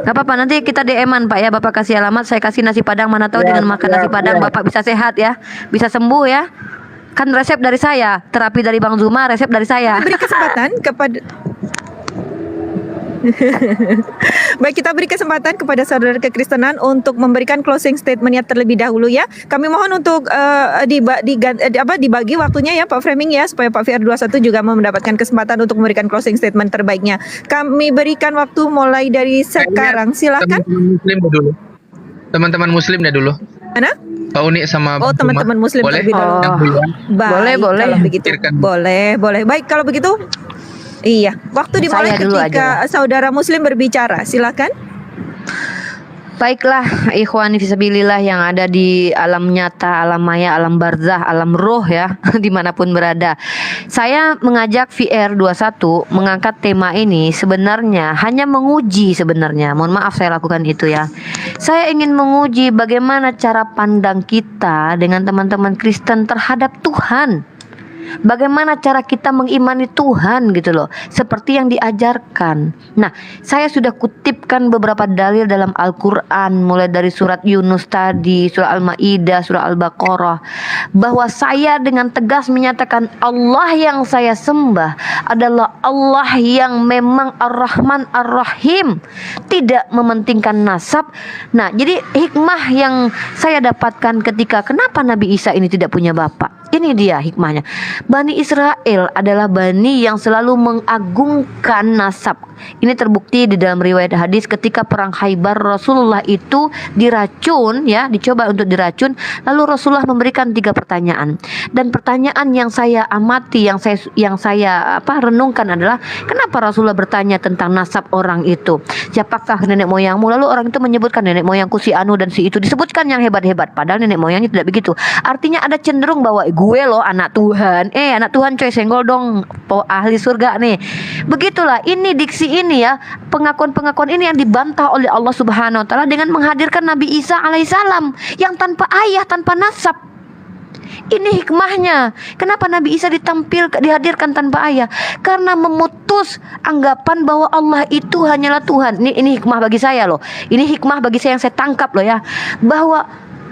Gak apa-apa, nanti kita DM-an Pak ya. Bapak kasih alamat, saya kasih nasi padang. Mana tahu dengan makan nasi padang Bapak bisa sehat ya, bisa sembuh ya. Kan resep dari saya, terapi dari Bang Zuma, resep dari saya. Beri kesempatan kepada Baik, kita beri kesempatan kepada saudara kekristenan untuk memberikan closing statementnya terlebih dahulu ya. Kami mohon untuk dibagi waktunya ya Pak Framing ya, supaya Pak VR21 juga mendapatkan kesempatan untuk memberikan closing statement terbaiknya. Kami berikan waktu mulai dari sekarang. Silakan. Teman-teman Muslim dah dulu. Mana? Pak Uni sama Oh, teman-teman Muslim boleh? terlebih dahulu. Yang duluan. Baik, Boleh. kalau begitu. Boleh. Baik, kalau begitu. Iya, waktu dimulai Saya dulu ketika saudara Muslim berbicara. Silakan. Baiklah, ikhwani fisabilillah yang ada di alam nyata, alam maya, alam barzah, alam roh ya, dimanapun berada. Saya mengajak VR21 mengangkat tema ini sebenarnya hanya menguji sebenarnya. Mohon maaf saya lakukan itu ya. Saya ingin menguji bagaimana cara pandang kita dengan teman-teman Kristen terhadap Tuhan. Bagaimana cara kita mengimani Tuhan gitu loh, seperti yang diajarkan. Nah, saya sudah kutipkan beberapa dalil dalam Al-Quran, mulai dari surat Yunus tadi, surah Al-Ma'idah, surah Al-Baqarah, bahwa saya dengan tegas menyatakan Allah yang saya sembah adalah Allah yang memang Ar-Rahman Ar-Rahim, tidak mementingkan nasab. Nah, jadi hikmah yang saya dapatkan ketika kenapa Nabi Isa ini tidak punya bapak, ini dia hikmahnya. Bani Israel adalah bani yang selalu mengagungkan nasab. Ini terbukti di dalam riwayat hadis ketika perang Khaybar, Rasulullah itu diracun ya, dicoba untuk diracun, lalu Rasulullah memberikan 3 pertanyaan. Dan pertanyaan yang saya amati, yang saya renungkan adalah kenapa Rasulullah bertanya tentang nasab orang itu? Siapakah nenek moyangmu? Lalu orang itu menyebutkan nenek moyangku si anu dan si itu, disebutkan yang hebat-hebat, padahal nenek moyangnya tidak begitu. Artinya ada cenderung bahwa gue loh anak Tuhan, anak Tuhan coy, senggol dong, ahli surga nih. Begitulah, ini diksi ini ya, pengakuan-pengakuan ini yang dibantah oleh Allah Subhanahu wa taala dengan menghadirkan Nabi Isa alaihissalam yang tanpa ayah, tanpa nasab. Ini hikmahnya. Kenapa Nabi Isa dihadirkan tanpa ayah? Karena memutus anggapan bahwa Allah itu hanyalah Tuhan. Ini hikmah bagi saya loh. Ini hikmah bagi saya yang saya tangkap loh ya, bahwa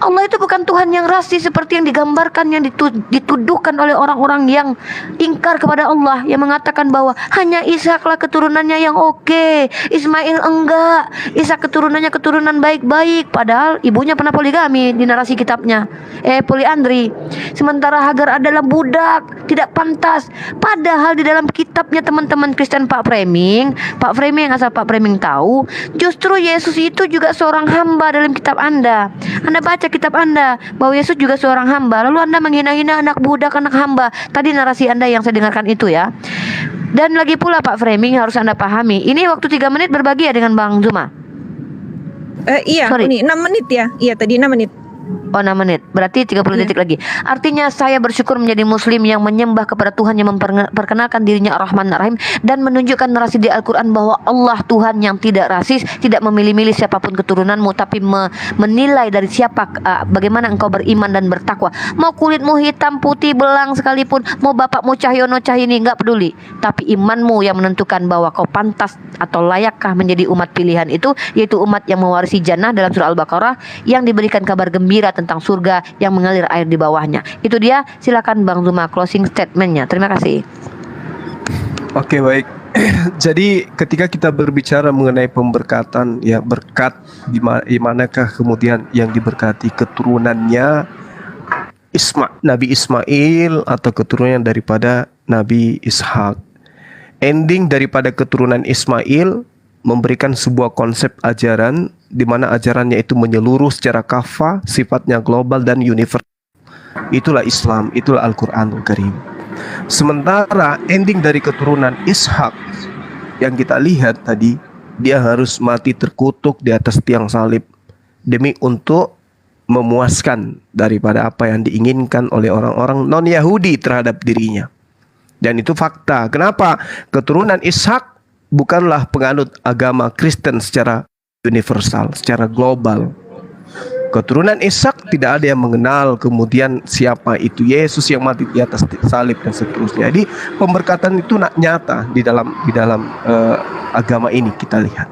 Allah itu bukan Tuhan yang rasis seperti yang digambarkan, yang dituduhkan oleh orang-orang yang ingkar kepada Allah, yang mengatakan bahwa hanya Ishaklah keturunannya yang oke, Ismail enggak, Ishak keturunannya keturunan baik-baik, padahal ibunya pernah poligami di narasi kitabnya, poliandri. Sementara Hagar adalah budak, tidak pantas. Padahal di dalam kitabnya teman-teman Kristen Pak Framing asal Pak Framing tahu, justru Yesus itu juga seorang hamba dalam kitab Anda. Anda baca kitab Anda bahwa Yesus juga seorang hamba, lalu Anda menghina-hina anak budak, anak hamba. Tadi narasi Anda yang saya dengarkan itu ya. Dan lagi pula Pak Framing harus Anda pahami, ini waktu 3 menit berbagi ya dengan Bang Zuma. Iya, Sorry. ini 6 menit ya. Iya, tadi 6 menit. Oh 6 menit, berarti 30 detik lagi. Artinya saya bersyukur menjadi muslim yang menyembah kepada Tuhan, yang memperkenalkan dirinya Ar-Rahman Ar-Rahim, dan menunjukkan narasi di Al-Quran bahwa Allah Tuhan yang tidak rasis, tidak memilih-milih siapapun keturunanmu, tapi menilai dari siapa, bagaimana engkau beriman dan bertakwa. Mau kulitmu hitam, putih, belang sekalipun, mau bapakmu Cahyono Cahyini, nggak peduli, tapi imanmu yang menentukan bahwa kau pantas atau layakkah menjadi umat pilihan itu, yaitu umat yang mewarisi jannah dalam surah Al-Baqarah, yang diberikan kabar gembira tentang surga yang mengalir air di bawahnya. Itu dia, silakan Bang Zuma closing statementnya. Terima kasih. Oke, baik. Jadi ketika kita berbicara mengenai pemberkatan, ya berkat di manakah kemudian yang diberkati, keturunannya Nabi Ismail atau keturunan daripada Nabi Ishak. Ending daripada keturunan Ismail memberikan sebuah konsep ajaran di mana ajarannya itu menyeluruh secara kafah, sifatnya global dan universal. Itulah Islam, itulah Al-Qur'anul Karim. Sementara ending dari keturunan Ishak yang kita lihat tadi, dia harus mati terkutuk di atas tiang salib demi untuk memuaskan daripada apa yang diinginkan oleh orang-orang non-Yahudi terhadap dirinya. Dan itu fakta. Kenapa? Keturunan Ishak bukanlah penganut agama Kristen secara universal, secara global. Keturunan Ishak tidak ada yang mengenal kemudian siapa itu Yesus yang mati di atas salib dan seterusnya. Jadi pemberkatan itu nyata di dalam agama ini kita lihat.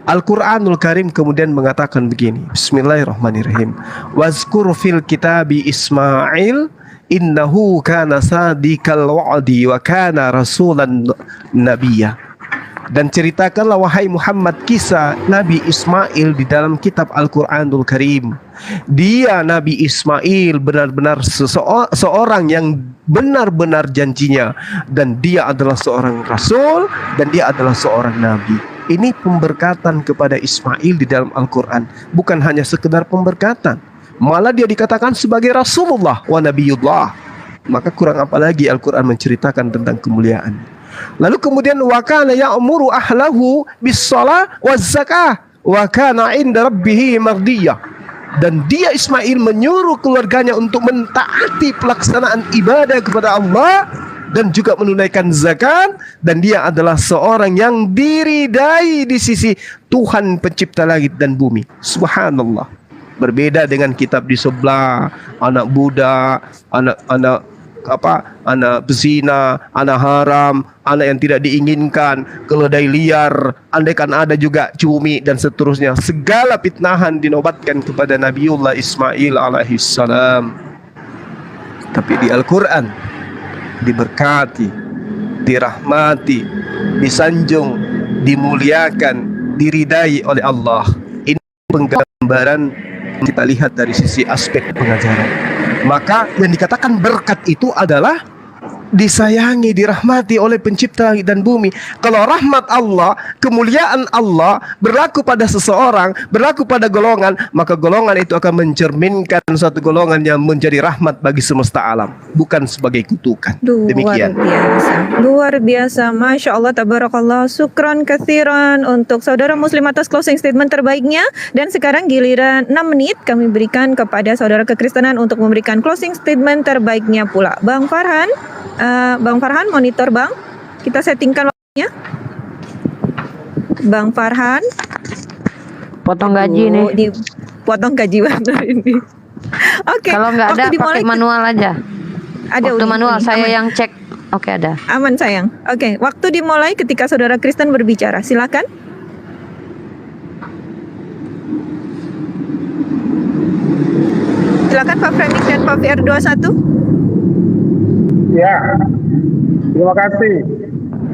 Al-Qur'anul Karim kemudian mengatakan begini. Bismillahirrahmanirrahim. Wazkur fil kitabi Ismail innahu kana sadiqal wa'di wa kana rasulan nabiyya. Dan ceritakanlah wahai Muhammad kisah Nabi Ismail di dalam kitab Al-Quranul Karim. Dia Nabi Ismail benar-benar seorang yang benar-benar janjinya. Dan dia adalah seorang rasul dan dia adalah seorang nabi. Ini pemberkatan kepada Ismail di dalam Al-Quran. Bukan hanya sekedar pemberkatan, malah dia dikatakan sebagai Rasulullah wa Nabiyullah. Maka kurang apa lagi Al-Quran menceritakan tentang kemuliaan. Lalu kemudian wa kana ya'muru ahlahu bis-shalah waz-zakah wa kana 'inda rabbih mardiyah. Dan dia Ismail menyuruh keluarganya untuk mentaati pelaksanaan ibadah kepada Allah dan juga menunaikan zakat, dan dia adalah seorang yang diridai di sisi Tuhan pencipta langit dan bumi. Subhanallah. Berbeda dengan kitab di sebelah, anak budak, anak bezina, anak haram, anak yang tidak diinginkan, keledai liar, andaikan ada juga cumi dan seterusnya. Segala fitnahan dinobatkan kepada Nabiullah Ismail alaihissalam. Tapi di Al-Quran diberkati, dirahmati, disanjung, dimuliakan, diridai oleh Allah. Ini penggambaran kita lihat dari sisi aspek pengajaran. Maka yang dikatakan berkat itu adalah disayangi, dirahmati oleh pencipta langit dan bumi. Kalau rahmat Allah, kemuliaan Allah berlaku pada seseorang, berlaku pada golongan, maka golongan itu akan mencerminkan satu golongan yang menjadi rahmat bagi semesta alam, bukan sebagai kutukan. Demikian. Luar biasa, Masya Allah, tabarakallah. Syukran kathiran untuk saudara muslim atas closing statement terbaiknya. Dan sekarang giliran 6 menit kami berikan kepada saudara kekristenan untuk memberikan closing statement terbaiknya pula. Bang Farhan, monitor Bang, kita settingkan waktunya. Bang Farhan, Potong gaji nih. Dipotong gaji benar ini. Oke. Kalau nggak ada pakai manual aja. Ada waktu manual saya aman. yang cek. Oke, ada. Aman sayang. Oke, waktu dimulai ketika saudara Kristen berbicara. Silakan. Silakan Pak Fremik dan Pak VR21. Ya, terima kasih.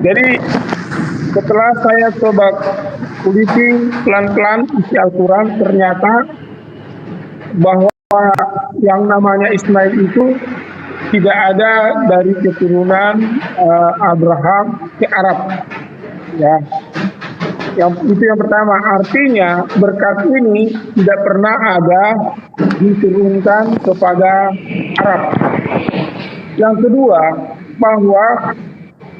Jadi setelah saya coba kuliti pelan-pelan isi Al-Quran, ternyata bahwa yang namanya Ismail itu tidak ada dari keturunan Abraham ke Arab. Ya, itu yang pertama. Artinya berkat ini tidak pernah ada diturunkan kepada Arab. Yang kedua, bahwa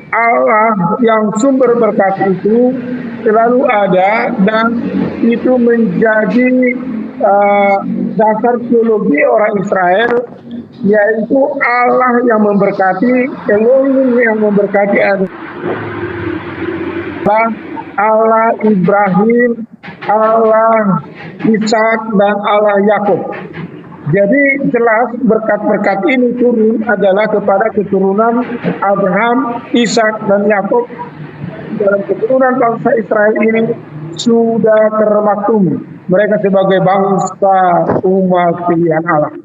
Allah yang sumber berkat itu selalu ada dan itu menjadi dasar teologi orang Israel, yaitu Allah yang memberkati, Elohim yang memberkati adalah Allah Ibrahim, Allah Ishak dan Allah Yakub. Jadi jelas berkat-berkat ini turun adalah kepada keturunan Abraham, Ishak dan Yakub. Dalam keturunan bangsa Israel ini sudah termaktum mereka sebagai bangsa umat pilihan Allah.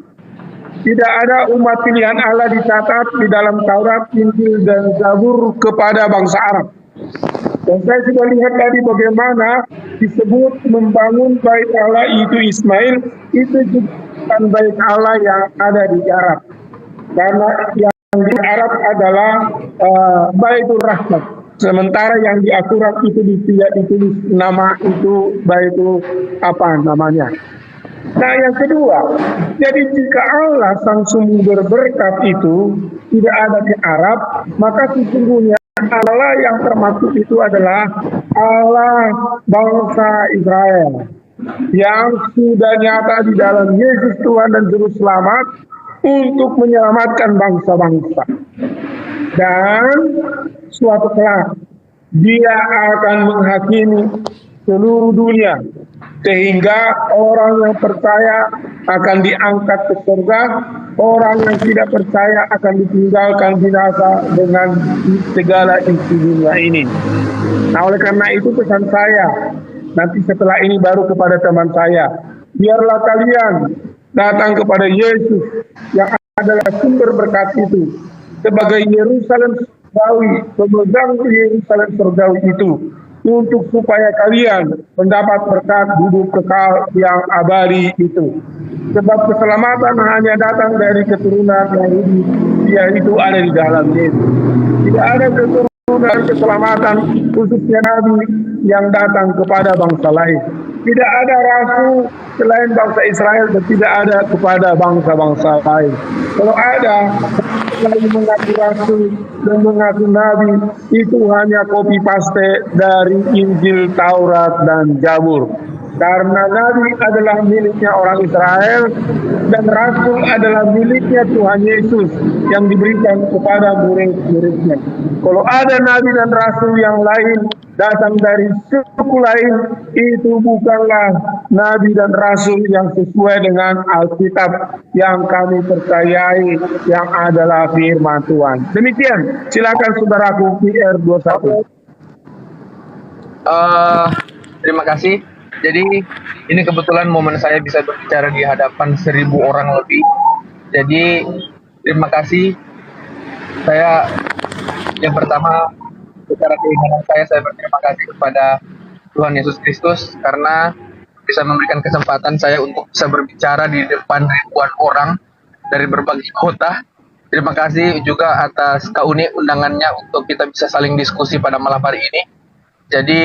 Tidak ada umat pilihan Allah dicatat di dalam Taurat, Injil dan Zabur kepada bangsa Arab. Dan saya sudah lihat tadi bagaimana disebut membangun bait Allah itu Ismail, itu bukan bait Allah yang ada di Arab. Karena yang di Arab adalah Baitul Rahmat. Sementara yang di Al-Quran itu tidak ditulis nama itu Baitul apa namanya. Nah yang kedua, jadi jika Allah sang sumber berkat itu tidak ada di Arab, maka sesungguhnya Allah yang termasuk itu adalah Allah bangsa Israel yang sudah nyata di dalam Yesus Tuhan dan Juru Selamat untuk menyelamatkan bangsa-bangsa. Dan suatu kelak dia akan menghakimi seluruh dunia sehingga orang yang percaya akan diangkat ke surga, orang yang tidak percaya akan ditinggalkan binasa dengan segala isi dunia ini. Nah oleh karena itu pesan saya nanti setelah ini baru kepada teman saya, biarlah kalian datang kepada Yesus yang adalah sumber berkat itu sebagai Yerusalem surgawi, pemegang Yerusalem surgawi itu, untuk supaya kalian mendapat berkat hidup kekal yang abadi itu. Sebab keselamatan hanya datang dari keturunan Yahudi, yaitu ada di dalam Yesus. Tidak ada keturunan dari keselamatan khususnya Nabi yang datang kepada bangsa lain. Tidak ada rasul selain bangsa Israel dan tidak ada kepada bangsa-bangsa lain. Kalau ada yang mengaku rasul dan mengaku nabi, itu hanya copy paste dari Injil, Taurat, dan Zabur. Karena nabi adalah miliknya orang Israel dan rasul adalah miliknya Tuhan Yesus yang diberikan kepada murid-muridnya. Kalau ada nabi dan rasul yang lain datang dari suku lain, itu bukanlah nabi dan rasul yang sesuai dengan Alkitab yang kami percayai, yang adalah firman Tuhan. Demikian, silakan saudaraku PR21. Terima kasih. Jadi ini kebetulan momen saya bisa berbicara di hadapan 1.000 orang lebih. Jadi terima kasih. Saya yang pertama secara keinginan saya berterima kasih kepada Tuhan Yesus Kristus karena bisa memberikan kesempatan saya untuk bisa berbicara di depan ribuan orang dari berbagai kota. Terima kasih juga atas Kak Uni undangannya untuk kita bisa saling diskusi pada malam hari ini. Jadi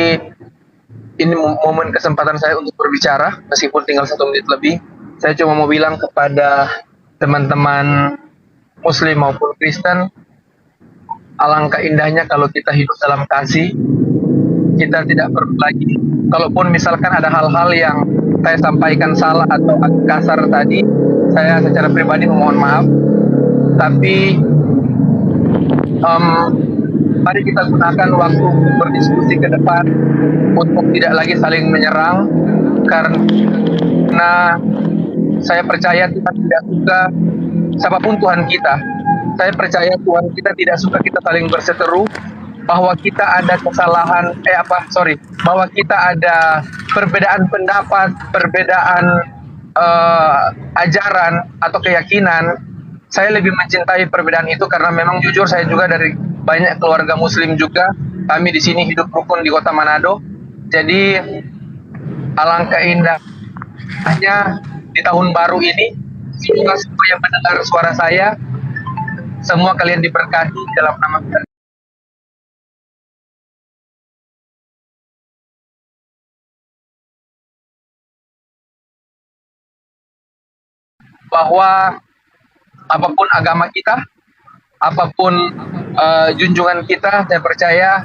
ini momen kesempatan saya untuk berbicara meskipun tinggal 1 menit lebih. Saya cuma mau bilang kepada teman-teman Muslim maupun Kristen, alangkah indahnya kalau kita hidup dalam kasih. Kita tidak perlu lagi, kalaupun misalkan ada hal-hal yang saya sampaikan salah atau kasar tadi, saya secara pribadi memohon maaf. Tapi mari kita gunakan waktu berdiskusi ke depan untuk tidak lagi saling menyerang, karena saya percaya Tuhan tidak suka, siapapun Tuhan kita, saya percaya Tuhan kita tidak suka kita saling berseteru, bahwa kita ada kesalahan, bahwa kita ada perbedaan pendapat, perbedaan ajaran atau keyakinan. Saya lebih mencintai perbedaan itu karena memang jujur saya juga dari banyak keluarga Muslim juga. Kami di sini hidup rukun di kota Manado. Jadi alangkah indahnya di tahun baru ini, semoga semua yang mendengar suara saya, semua kalian diberkati dalam nama Tuhan. Bahwa apapun agama kita, apapun junjungan kita, saya percaya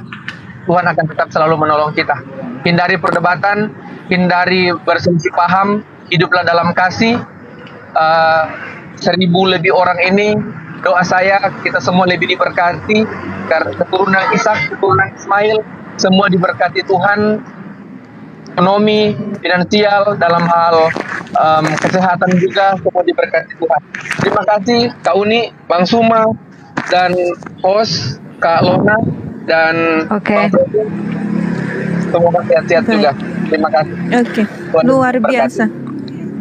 Tuhan akan tetap selalu menolong kita. Hindari perdebatan, hindari berselisih paham, hiduplah dalam kasih. 1.000 lebih orang ini, doa saya kita semua lebih diberkati karena keturunan Ishak, keturunan Ismail, semua diberkati Tuhan. Ekonomi, finansial, dalam hal kesehatan juga semua diberkati Tuhan. Terima kasih Kak Uni, Bang Suma, dan host Kak Lona, dan Bang Freddy. Semoga sehat-sehat juga. Terima kasih. Luar biasa.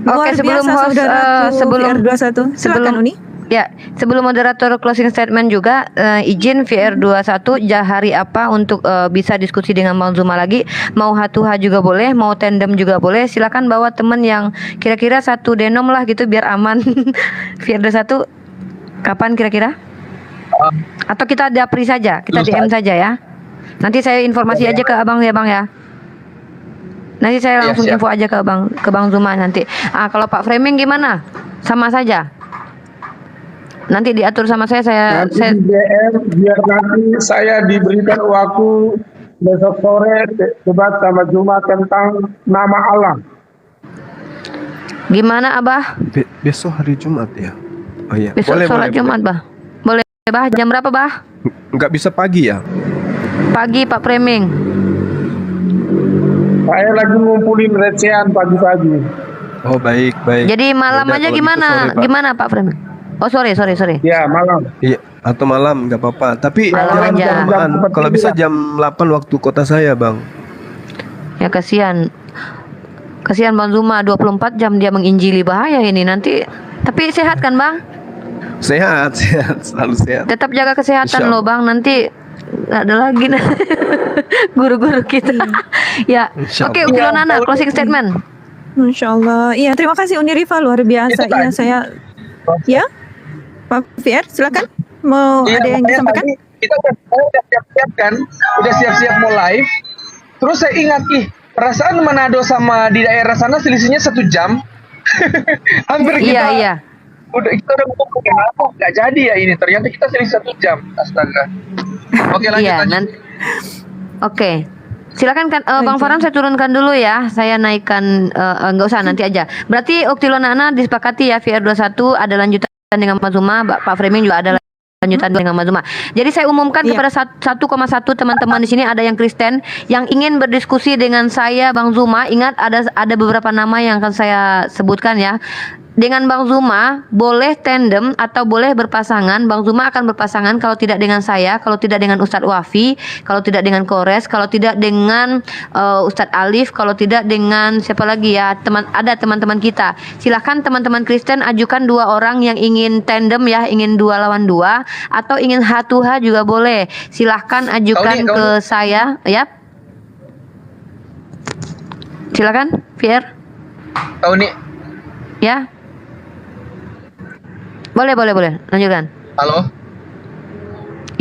Luar sebelum biasa, host, saudaraku sebelum PR21. Silakan Uni. Ya, sebelum moderator closing statement juga izin VR21 hari apa untuk bisa diskusi dengan Bang Zuma lagi. Mau hatuha juga boleh, mau tandem juga boleh. Silakan bawa temen yang kira-kira satu denom lah gitu biar aman. VR21 kapan kira-kira? Atau kita dapri saja, kita DM saja ya. Nanti saya informasi aja ke Abang ya Bang ya. Nanti saya langsung siap. info aja ke Bang Zuma nanti. Kalau Pak Framing gimana? Sama saja. Nanti diatur sama saya Nanti di DM biar nanti saya diberikan waktu besok sore debat sama Zuma tentang nama Allah. gimana Abah? Besok hari Jumat ya. Oh iya. Besok sholat Jumat Bah. Boleh Bah? Jam berapa Bah? Nggak bisa pagi ya? Pagi Pak Framing. Saya lagi ngumpulin recehan pagi-pagi. Oh baik baik. Jadi malam Yaudah, aja kalau gitu gimana? sore, Pak. Gimana Pak Framing? Oh sorry. Ya malam. Iya, atau malam nggak apa-apa. Tapi Malam aja. kalau bisa jam 8 waktu kota saya, Bang. Ya kasihan Bang Zuma 24 jam dia menginjili, bahaya ini nanti. Tapi sehat kan Bang? Sehat, selalu sehat. Tetap jaga kesehatan Insya loh Bang, nanti nggak ada lagi nah. Guru-guru kita. Ya. Insya Oke, Allah. Ukilonana closing statement. Masya Allah. Iya, terima kasih Uni Rifa, luar biasa. Iya, saya. Ya, Pak Fier, silakan. Mau Iya, ada yang makanya disampaikan? tadi kita udah siap-siap kan, udah siap-siap mau live. Terus saya ingat, perasaan Manado sama di daerah sana selisihnya 1 jam. Hampir kita, Iya. kita udah ngomong kenapa nggak jadi ya ini. Ternyata kita selisih 1 jam. Astaga. Oke lanjut. Iya, nanti. Oke. Silakan kan Bang Farhan, saya turunkan dulu ya. Saya naikkan nggak usah nanti aja. Berarti Uktilonana disepakati ya VR21 ada lanjutan dengan Mas Zuma, Pak Framing juga ada lanjutan dengan Mas Zuma. Jadi saya umumkan Iya. kepada 1,1 teman-teman di sini ada yang Kristen yang ingin berdiskusi dengan saya Bang Zuma. Ingat ada beberapa nama yang akan saya sebutkan ya. Dengan Bang Zuma boleh tandem atau boleh berpasangan. Bang Zuma akan berpasangan kalau tidak dengan saya, kalau tidak dengan Ustadz Wafi, kalau tidak dengan Kores, kalau tidak dengan Ustadz Alif, kalau tidak dengan siapa lagi ya, teman-teman kita. Silahkan teman-teman Kristen ajukan 2 orang yang ingin tandem ya, ingin 2 lawan 2 atau ingin hatuha juga boleh. Silahkan ajukan Kauni. ke saya ya. Silakan Pierre. Tahu nih, Ya. Boleh. Lanjutkan. halo.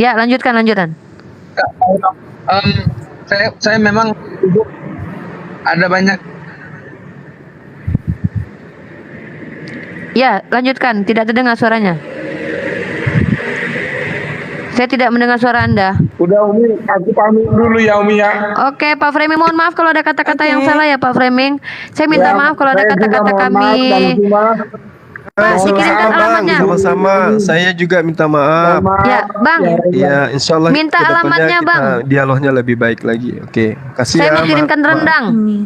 Ya, lanjutkan. Kak, saya memang ada banyak. Ya, lanjutkan. Tidak terdengar suaranya. Saya tidak mendengar suara Anda. Udah Umi, aku pamit dulu ya Umi ya. Oke, Pak Framing, mohon maaf kalau ada kata-kata yang Oke. salah ya, Pak Framing. Saya minta Ya, maaf kalau ada saya juga kata-kata mohon maaf, Bang kami. Zuma. Pak, dikirimkan Sama-sama, Bang. alamatnya. Sama-sama. Saya juga minta maaf. Mohon maaf. Ya, Bang. Ya, insya Allah Minta kedepannya alamatnya, kita Bang. dialognya lebih baik lagi. Oke, kasih Saya ya. mau kirimkan maaf. rendang. Amin.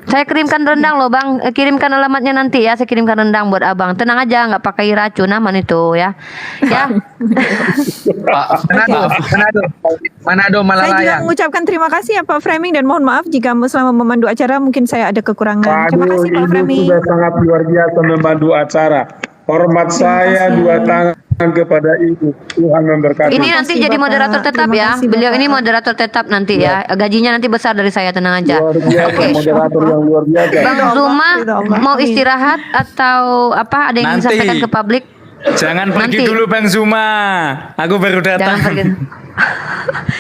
Saya kirimkan rendang loh Bang. Kirimkan alamatnya nanti ya. Saya kirimkan rendang buat Abang. Tenang aja, nggak pakai racun aman itu ya. Ya. Manado Saya juga Malalayang. mengucapkan terima kasih ya Pak Framing dan mohon maaf jika selama memandu acara mungkin saya ada kekurangan. Terima Waduh, kasih Pak Ibu Framing. sudah sangat luar biasa membantu acara. Hormat saya 2 tangan kepada Ibu. Tuhan memberkati. Ini nanti kasih, jadi Bapak. moderator tetap Terima ya. kasih, Beliau Bapak. ini moderator tetap nanti ya. Gajinya nanti besar dari saya, tenang aja. Luar biasa, Oke. moderator yang luar biasa. Bang Ridho Allah, Zuma ridho Allah. mau Amin. istirahat atau apa? Ada yang Nanti. disampaikan ke publik? Jangan pergi Nanti. dulu Bang Zuma. Aku baru Jangan datang. pergi.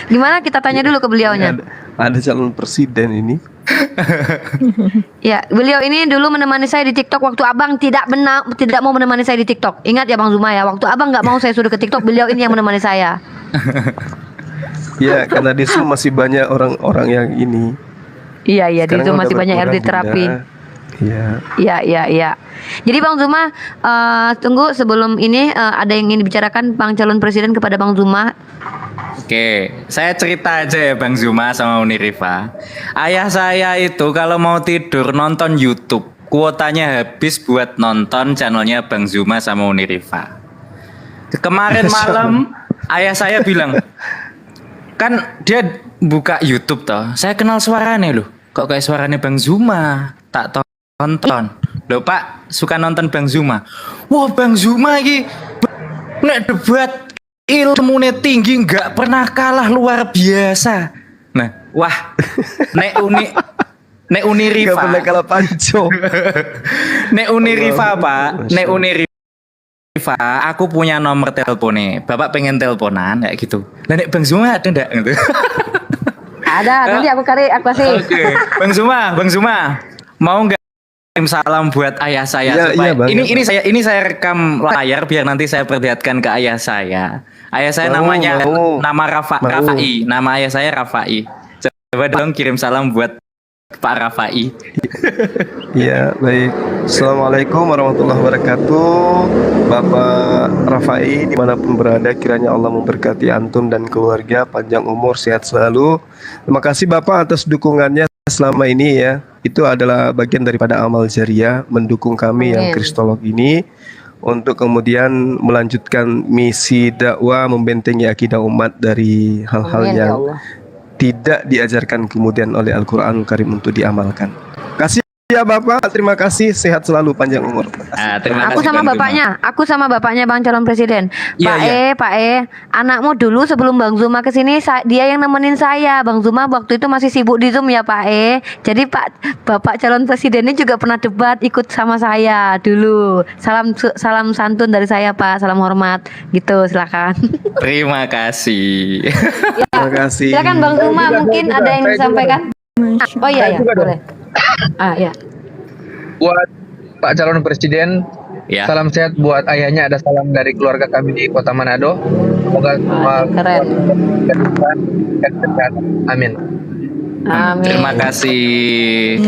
Gimana kita tanya dulu ke beliaunya? Ada calon presiden ini. Ya, beliau ini dulu menemani saya di TikTok waktu Abang tidak mau menemani saya di TikTok. Ingat ya Bang Zuma ya, waktu Abang nggak mau saya suruh ke TikTok, beliau ini yang menemani saya. Ya, karena di situ masih banyak orang-orang yang ini. Iya, di Sekarang situ udah masih banyak berkurang, RD terapi. Bunda. Iya. Iya. Jadi Bang Zuma, tunggu sebelum ini ada yang ingin dibicarakan Bang calon presiden kepada Bang Zuma. Oke, saya cerita aja ya Bang Zuma sama Uni Rifa. Ayah saya itu kalau mau tidur nonton YouTube, kuotanya habis buat nonton channelnya Bang Zuma sama Uni Rifa. Kemarin malam ayah saya bilang, kan dia buka YouTube toh, saya kenal suaranya loh, kok kayak suaranya Bang Zuma, tak tonton. Loh Pak, suka nonton Bang Zuma. Wah Bang Zuma ini Nek debat ilmunya tinggi nggak pernah kalah luar biasa. Nah, wah, nek uni Gak Rifa, pernah kalah Panco. nek uni Rifa Pak, nek uni Rifa, aku punya nomor teleponnya. Bapak pengen teleponan kayak gitu. Lah nek Bang Zuma ada enggak gitu? Ada, nanti aku kasih. Oke, Bang Zuma, mau nggak kirim salam buat ayah saya Iya, supaya iya, Bang. ini saya rekam layar biar nanti saya perlihatkan ke ayah saya. Ayah saya Mau, namanya mau. nama Mau. Rafai, nama ayah saya Rafai. Coba dong kirim salam buat Pak Rafai. Ya, baik. Assalamualaikum warahmatullahi wabarakatuh. Bapak Rafai dimanapun berada, kiranya Allah memberkati antum dan keluarga, panjang umur, sehat selalu. Terima kasih Bapak atas dukungannya selama ini ya. Itu adalah bagian daripada amal jariah mendukung kami yang Amin. kristolog ini untuk kemudian melanjutkan misi dakwah membentengi akidah umat dari hal-hal Amin, ya yang Allah. tidak diajarkan kemudian oleh Al-Qur'anul Karim untuk diamalkan. Kasih ya Bapak, terima kasih, sehat selalu, panjang umur. Terima Aku kasih, sama Bang Zuma. aku sama bapaknya Bang calon presiden. Iya, Pak anakmu dulu sebelum Bang Zuma kesini dia yang nemenin saya. Bang Zuma waktu itu masih sibuk di Zoom ya Pak Jadi Bapak calon presidennya juga pernah debat ikut sama saya dulu. Salam santun dari saya Pak, salam hormat gitu, silakan. Terima kasih. Terima kasih. Silakan Bang Zuma, mungkin ada yang disampaikan. Oh iya ya, boleh. Ya. Buat Pak calon presiden, Ya. salam sehat buat ayahnya. Ada salam dari keluarga kami di Kota Manado. Semoga semua Keren. sehat. Amin. Amin. Terima kasih.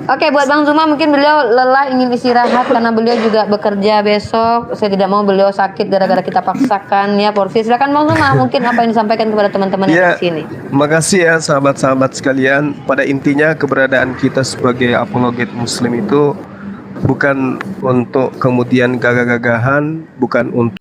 Oke, buat Bang Zuma mungkin beliau lelah ingin istirahat karena beliau juga bekerja besok. Saya tidak mau beliau sakit gara-gara kita paksakan ya porsi. Silakan Bang Zuma, mungkin apa yang disampaikan kepada teman-teman yang Ya, di sini. makasih ya sahabat-sahabat sekalian. Pada intinya keberadaan kita sebagai apologet muslim itu bukan untuk kemudian gagah-gagahan, bukan untuk